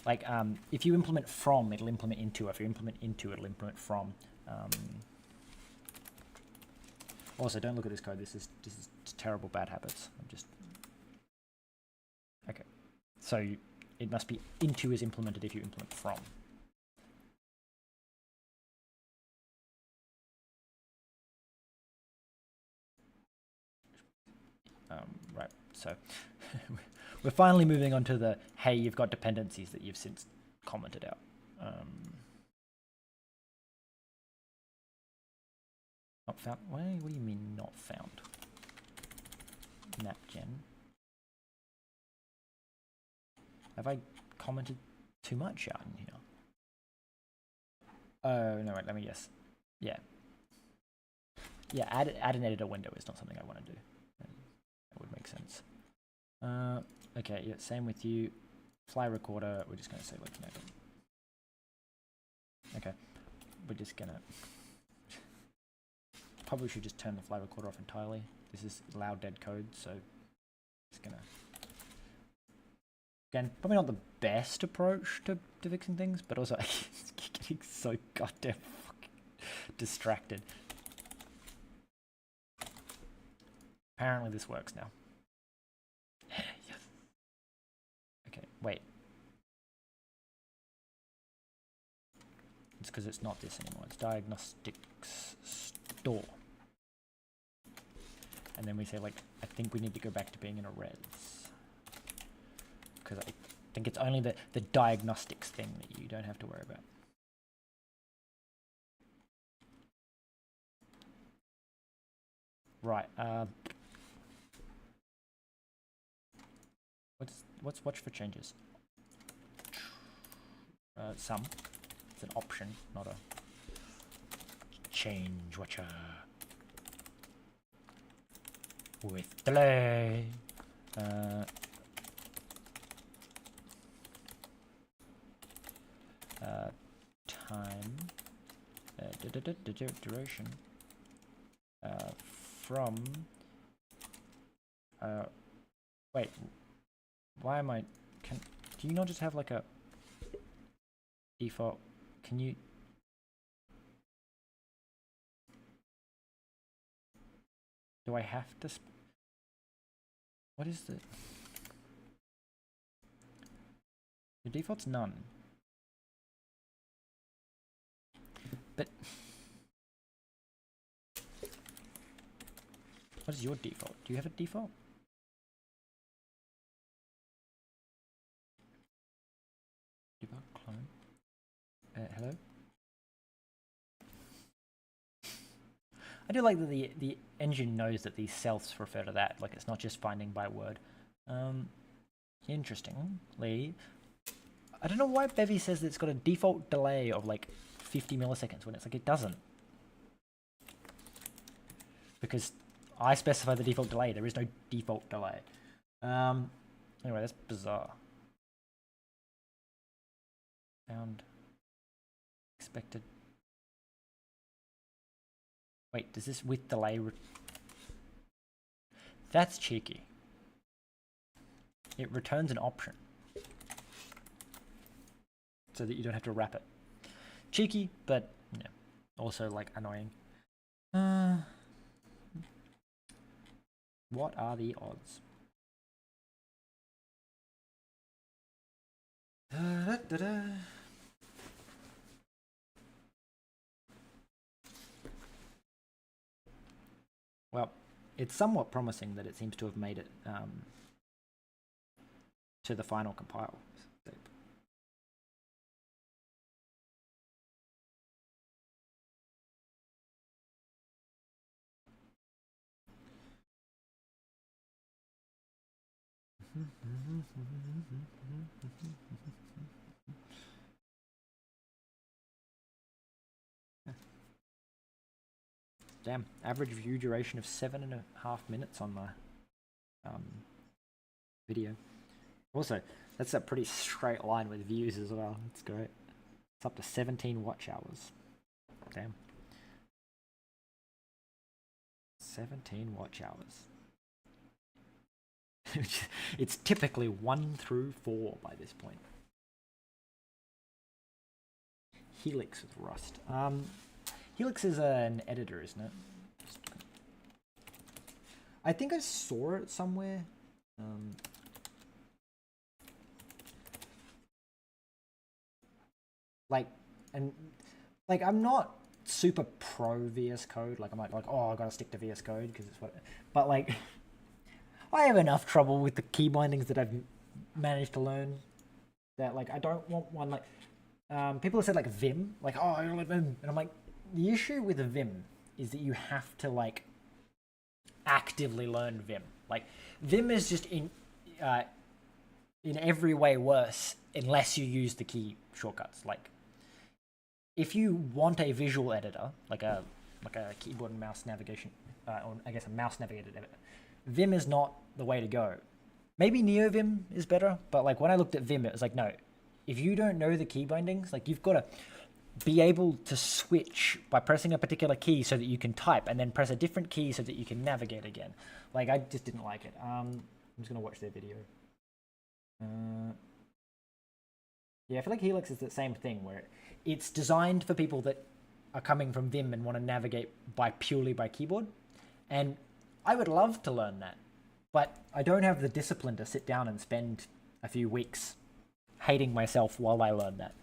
Like, if you implement from, it'll implement into. If you implement into, it'll implement from. Also, don't look at this code. This is terrible bad habits. I'm just okay. So it must be into is implemented if you implement from. Right. So we're finally moving on to the hey, you've got dependencies that you've since commented out. Not found. What do you mean not found? Mapgen. Have I commented too much out in here? Oh no! Wait, let me guess. Yeah. Yeah. Add an editor window is not something I want to do. That would make sense. Okay. Yeah. Same with you. Fly recorder. We're just going to say like no. Okay. We're just gonna. Probably should just turn the fly recorder off entirely. This is loud dead code, so it's gonna. Again, probably not the best approach to fixing things, but also it's getting so goddamn fucking distracted. Apparently this works now. Yes. Okay, wait. It's because it's not this anymore. It's diagnostics store. And then we say like, I think we need to go back to being in a res. Because I think it's only the diagnostics thing that you don't have to worry about. Right. What's watch for changes? Some. It's an option, not a change watcher. With delay. Time. Duration. From. Wait. Why am I? Do you not just have like a default? Can you? Do I have to? What is the? The default's none. But what is your default? Do you have a default? Debug clone. Hello. I do like that the engine knows that these selfs refer to that. Like it's not just finding by word. Interestingly, I don't know why Bevy says that it's got a default delay of like 50 milliseconds when it's like it doesn't. Because I specify the default delay. There is no default delay. Anyway, that's bizarre. Found expected. Wait, does this with delay? That's cheeky. It returns an option so that you don't have to wrap it. Cheeky, but yeah, also like annoying. What are the odds? Well, it's somewhat promising that it seems to have made it to the final compile step. Damn, average view duration of 7.5 minutes on my video. Also, that's a pretty straight line with views as well. That's great. It's up to 17 watch hours. Damn. 17 watch hours. It's typically 1 through 4 by this point. Helix with Rust. Helix is an editor, isn't it? I think I saw it somewhere. I'm not super pro VS Code. Like I'm like oh, I gotta stick to VS Code because it's what. But like, I have enough trouble with the key bindings that I've managed to learn. That like I don't want one like. People have said like Vim, like oh, I don't like Vim, and I'm like, the issue with Vim is that you have to like actively learn Vim. Like Vim is just in every way worse unless you use the key shortcuts. Like if you want a visual editor, like a keyboard and mouse navigation, or I guess a mouse navigated editor, Vim is not the way to go. Maybe NeoVim is better, but like when I looked at Vim, it was like no. If you don't know the key bindings, like you've got to be able to switch by pressing a particular key so that you can type, and then press a different key so that you can navigate again. Like I just didn't like it. I'm just gonna watch their video. Yeah, I feel like Helix is the same thing where it's designed for people that are coming from Vim and want to navigate purely by keyboard. And I would love to learn that, but I don't have the discipline to sit down and spend a few weeks hating myself while I learn that.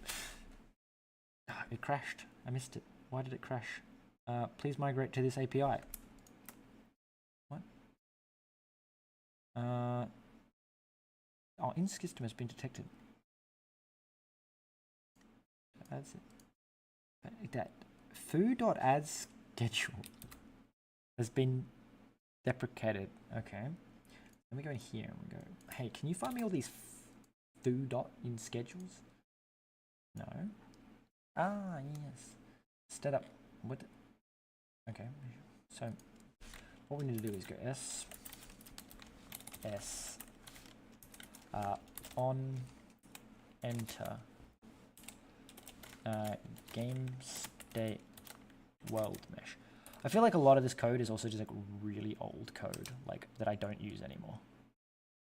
It crashed. I missed it. Why did it crash? Please migrate to this API. What? Oh, INSC system has been detected. That's it. That foo.add schedule has been deprecated. Okay. Let me go in here and we go, hey, can you find me all these foo.in schedules? No. Ah, yes. Set up. What? Okay. So what we need to do is go S on enter game state world mesh. I feel like a lot of this code is also just like really old code, like that I don't use anymore.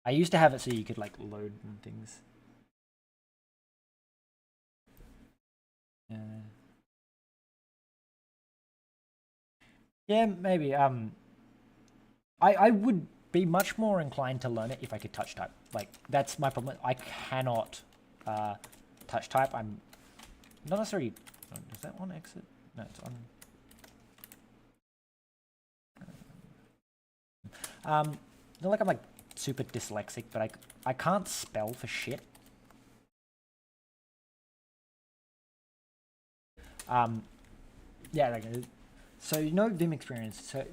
I used to have it so you could like load and things. Yeah, maybe. I would be much more inclined to learn it if I could touch type. Like that's my problem. I cannot touch type. I'm not necessarily. Does that one exit? No, it's on. Not like I'm like super dyslexic, but I can't spell for shit. Yeah, like, so you know Vim experience. So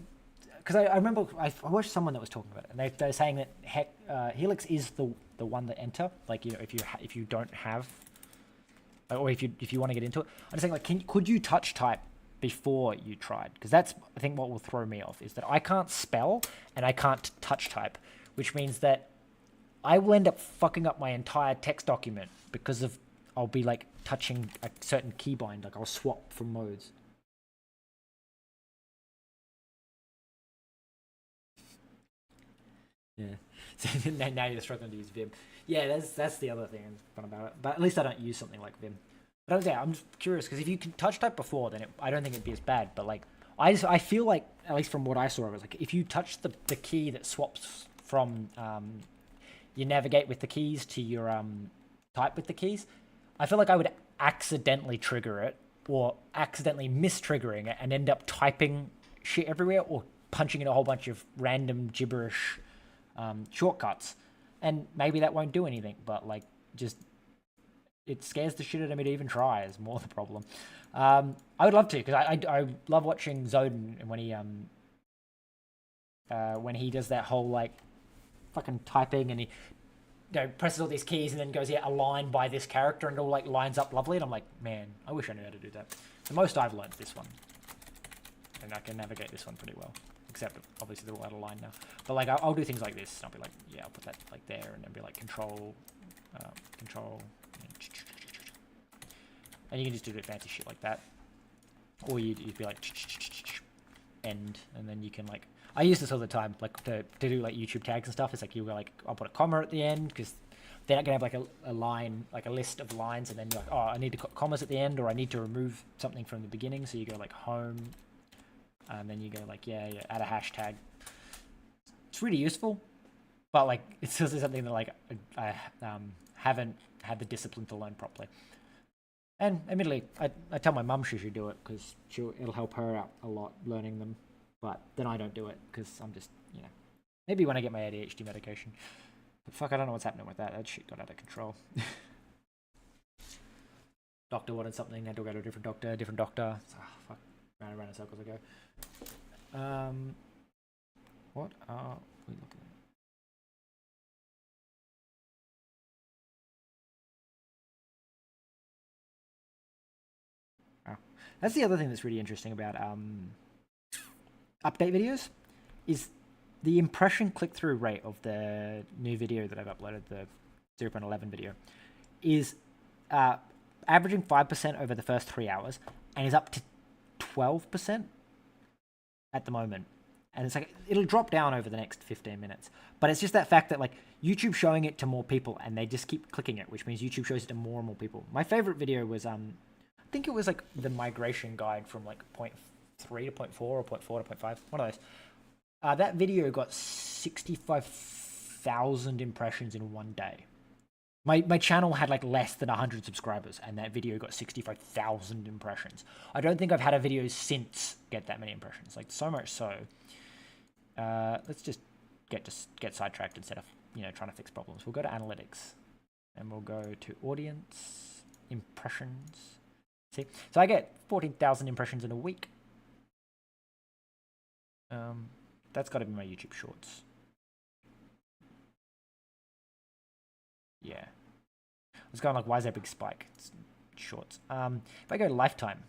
because I remember I watched someone that was talking about it, and they're saying that Helix is the one that enter. Like you know if you don't have, or if you want to get into it, I'm just saying like could you touch type before you tried? Because that's I think what will throw me off is that I can't spell and I can't touch type, which means that I will end up fucking up my entire text document because of I'll be like touching a certain keybind, like I'll swap from modes. Yeah. So now you're struggling to use Vim. Yeah, that's the other thing that's fun about it. But at least I don't use something like Vim. But yeah, I'm just curious because if you can touch type before, then I don't think it'd be as bad. But like, I feel like at least from what I saw, it was like if you touch the key that swaps from you navigate with the keys to your type with the keys, I feel like I would accidentally trigger it or accidentally mistriggering it and end up typing shit everywhere or punching in a whole bunch of random gibberish shortcuts. And maybe that won't do anything, but like just it scares the shit out of me to even try is more the problem. I would love to because I love watching Zoden when he does that whole like fucking typing and he presses all these keys and then goes, yeah, align by this character and it all like lines up lovely. And I'm like, man, I wish I knew how to do that. The most I've learned this one. and I can navigate this one pretty well. Except obviously they're all out of line now. But like I'll do things like this. And I'll be like, yeah, I'll put that like there, and then be like control, control, and you can just do the fancy shit like that. Or you'd be like end, and then you can like. I use this all the time, like to do like YouTube tags and stuff. It's like you go like I'll put a comma at the end because they're not gonna have like a line, like a list of lines, and then you're like, oh, I need to commas at the end, or I need to remove something from the beginning. So you go like home, and then you go like yeah, add a hashtag. It's really useful, but like it's also something that like I haven't had the discipline to learn properly. And admittedly, I tell my mum she should do it because it'll help her out a lot learning them. But then I don't do it because I'm just, you know, maybe when I get my ADHD medication. But fuck, I don't know what's happening with that. That shit got out of control. Doctor wanted something, had to go to a different doctor. Oh, fuck, round and round in circles I go. What are we looking at? Oh. That's the other thing that's really interesting about update videos is the impression click-through rate of the new video that I've uploaded, the 0.11 video, is averaging 5% over the first 3 hours and is up to 12% at the moment. And it's like, it'll drop down over the next 15 minutes. But it's just that fact that like YouTube showing it to more people and they just keep clicking it, which means YouTube shows it to more and more people. My favorite video was, I think it was like the migration guide from like 0.3 to 0.4 or 0.4 to 0.5, one of those. That video got 65,000 impressions in one day. My channel had like less than 100 subscribers, and that video got 65,000 impressions. I don't think I've had a video since get that many impressions. Like so much so. Let's just get sidetracked instead of trying to fix problems. We'll go to analytics, and we'll go to audience impressions. See, so I get 14,000 impressions in a week. That's got to be my YouTube Shorts. Yeah. I was going like, why is there a big spike? It's Shorts. If I go to lifetime,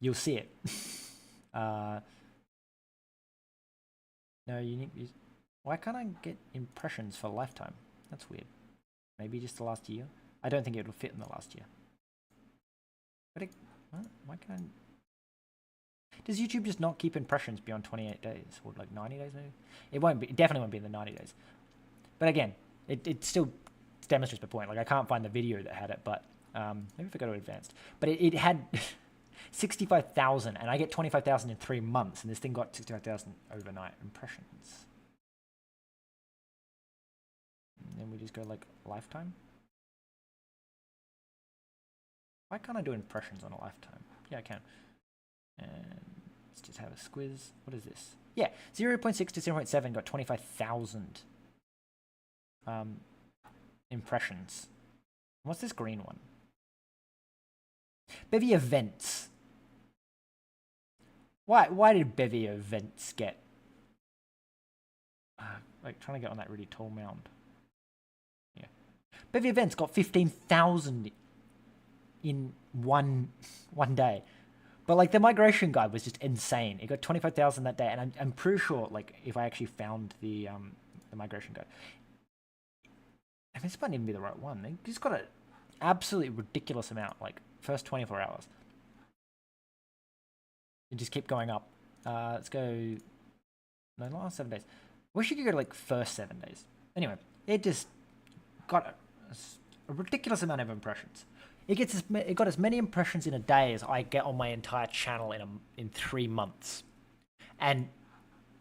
you'll see it. No, you need. Why can't I get impressions for lifetime? That's weird. Maybe just the last year. I don't think it would fit in the last year. But why can't I? Does YouTube just not keep impressions beyond 28 days or like 90 days maybe? It won't be. It definitely won't be in the 90 days. But again, it still demonstrates my point. Like I can't find the video that had it, but maybe if I go to advanced. But it had 65,000, and I get 25,000 in 3 months, and this thing got 65,000 overnight impressions. And then we just go like lifetime. Why can't I do impressions on a lifetime? Yeah, I can. And let's just have a squiz. What is this? Yeah, 0.6 to 0.7 got 25,000 impressions. What's this green one? Bevy events. Why did Bevy events get like trying to get on that really tall mound? Yeah, Bevy events got 15,000 in one day. But like the migration guide was just insane. It got 25,000 that day, and I'm pretty sure like if I actually found the migration guide, I mean this might even be the right one. They just got an absolutely ridiculous amount. Like first 24 hours, it just keep going up. Let's go. No, not last 7 days. Wish you could go to like first 7 days. Anyway, it just got a ridiculous amount of impressions. It got as many impressions in a day as I get on my entire channel in 3 months. And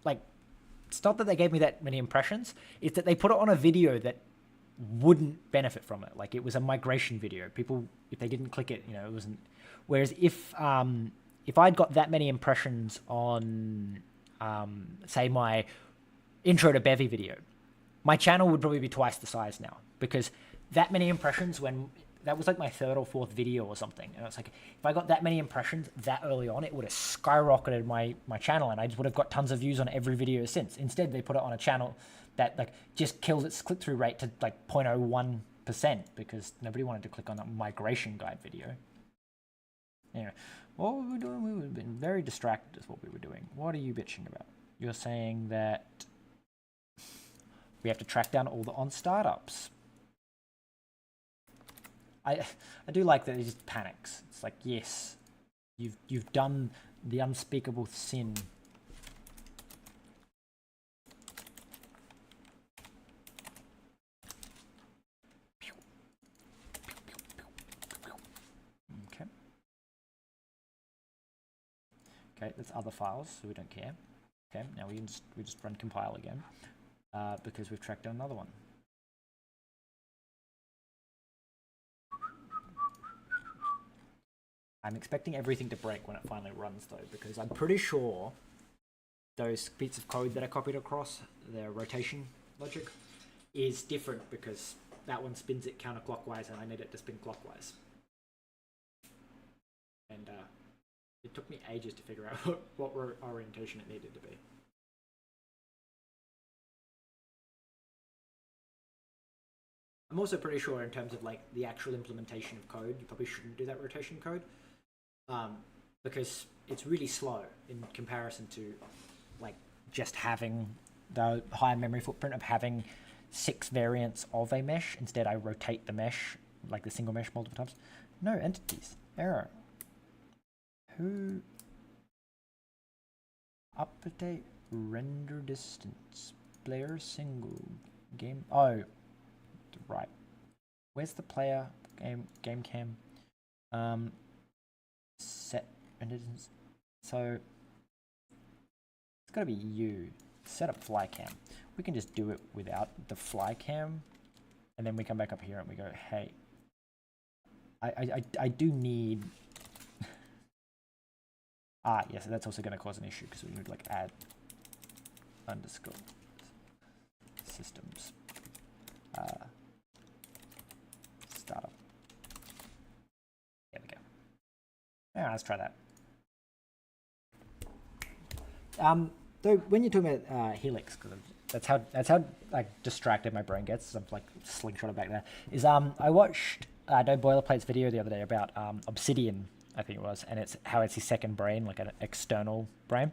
like, it's not that they gave me that many impressions, it's that they put it on a video that wouldn't benefit from it. Like it was a migration video. People, if they didn't click it, it wasn't. Whereas if I'd got that many impressions on say my intro to Bevy video, my channel would probably be twice the size now, because that many impressions when that was like my 3rd or 4th video or something. And it's like, if I got that many impressions that early on, it would have skyrocketed my channel, and I just would have got tons of views on every video since. Instead, they put it on a channel that like just kills its click-through rate to like 0.01% because nobody wanted to click on that migration guide video. Anyway, what were we doing? We were being very distracted is what we were doing. What are you bitching about? You're saying that we have to track down all the on startups. I do like that he just panics. It's like, yes, you've done the unspeakable sin. Okay. Okay, that's other files, so we don't care. Okay, now we just run compile again because we've tracked down another one. I'm expecting everything to break when it finally runs though, because I'm pretty sure those bits of code that I copied across, the rotation logic, is different because that one spins it counterclockwise and I need it to spin clockwise. And it took me ages to figure out what orientation it needed to be. I'm also pretty sure in terms of like the actual implementation of code, you probably shouldn't do that rotation code because it's really slow in comparison to like just having the higher memory footprint of having 6 variants of a mesh. Instead, I rotate the mesh, like the single mesh, multiple times. No entities. Error. Who? Update render distance. Player single. Game. Oh. Right. Where's the player? Game cam. Set render distance. So it's gotta be you. Set up fly cam. We can just do it without the fly cam, and then we come back up here and we go, hey, I do need yes, that's also going to cause an issue because we need like add underscore systems startup. There we go. Yeah, let's try that. Though when you're talking about Helix, because that's how like distracted my brain gets. I'm like slingshot back there. Is I watched No Boilerplate's video the other day about Obsidian, I think it was, and it's how it's his second brain, like an external brain.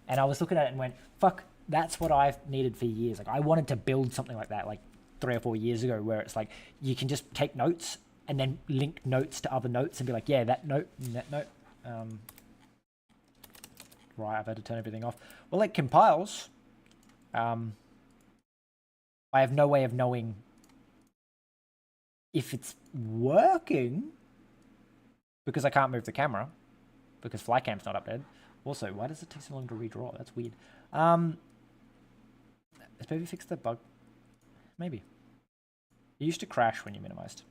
And I was looking at it and went, fuck, that's what I've needed for years. Like I wanted to build something like that like 3 or 4 years ago, where it's like you can just take notes and then link notes to other notes and be like, yeah, that note and that note. Right, I've had to turn everything off. Well, it compiles. I have no way of knowing if it's working because I can't move the camera because Flycam's not updated. Also, why does it take so long to redraw? That's weird. Has Bevy fixed the bug? Maybe. It used to crash when you minimized.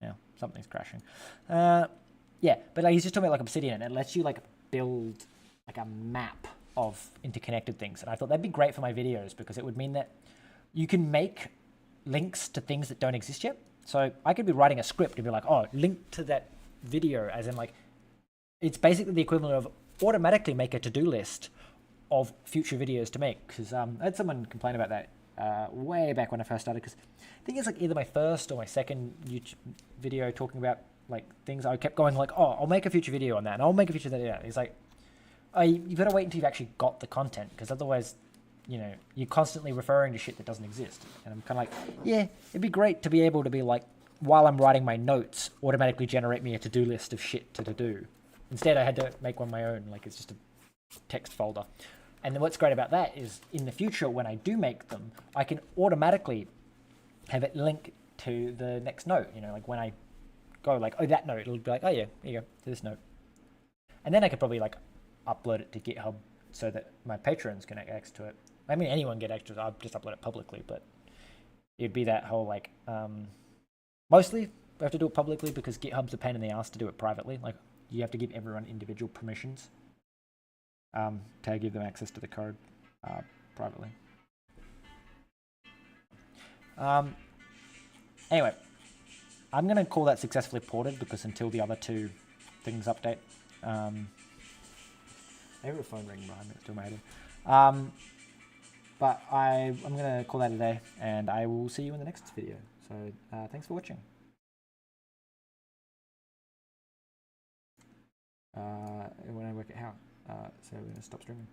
Yeah, something's crashing. Yeah, but like he's just talking about like Obsidian, and it lets you like build like a map of interconnected things. And I thought that'd be great for my videos because it would mean that you can make links to things that don't exist yet. So I could be writing a script and be like, oh, link to that video, as in like, it's basically the equivalent of automatically make a to-do list of future videos to make. Because I had someone complain about that way back when I first started, because I think it's like either my first or my second YouTube video talking about like things. I kept going like, oh, I'll make a future video on that, and I'll make a future video. It's like, oh, you've got to wait until you've actually got the content, because otherwise, you know, you're constantly referring to shit that doesn't exist. And I'm kind of like, yeah, it'd be great to be able to be like, while I'm writing my notes, automatically generate me a to-do list of shit to do. Instead, I had to make one my own, like it's just a text folder. And then what's great about that is in the future, when I do make them, I can automatically have it link to the next note. You know, like when I go like, oh, that note, it'll be like, oh yeah, here you go, to this note. And then I could probably like upload it to GitHub so that my patrons can get access to it. I mean, anyone get access, I'll just upload it publicly, but it'd be that whole like, mostly we have to do it publicly because GitHub's a pain in the ass to do it privately. Like you have to give everyone individual permissions to give them access to the code privately. Anyway, I'm going to call that successfully ported because until the other two things update, maybe a phone ring behind me, it's still made it. But I'm going to call that a day, and I will see you in the next video. So thanks for watching. when I work it out. So we're going to stop streaming.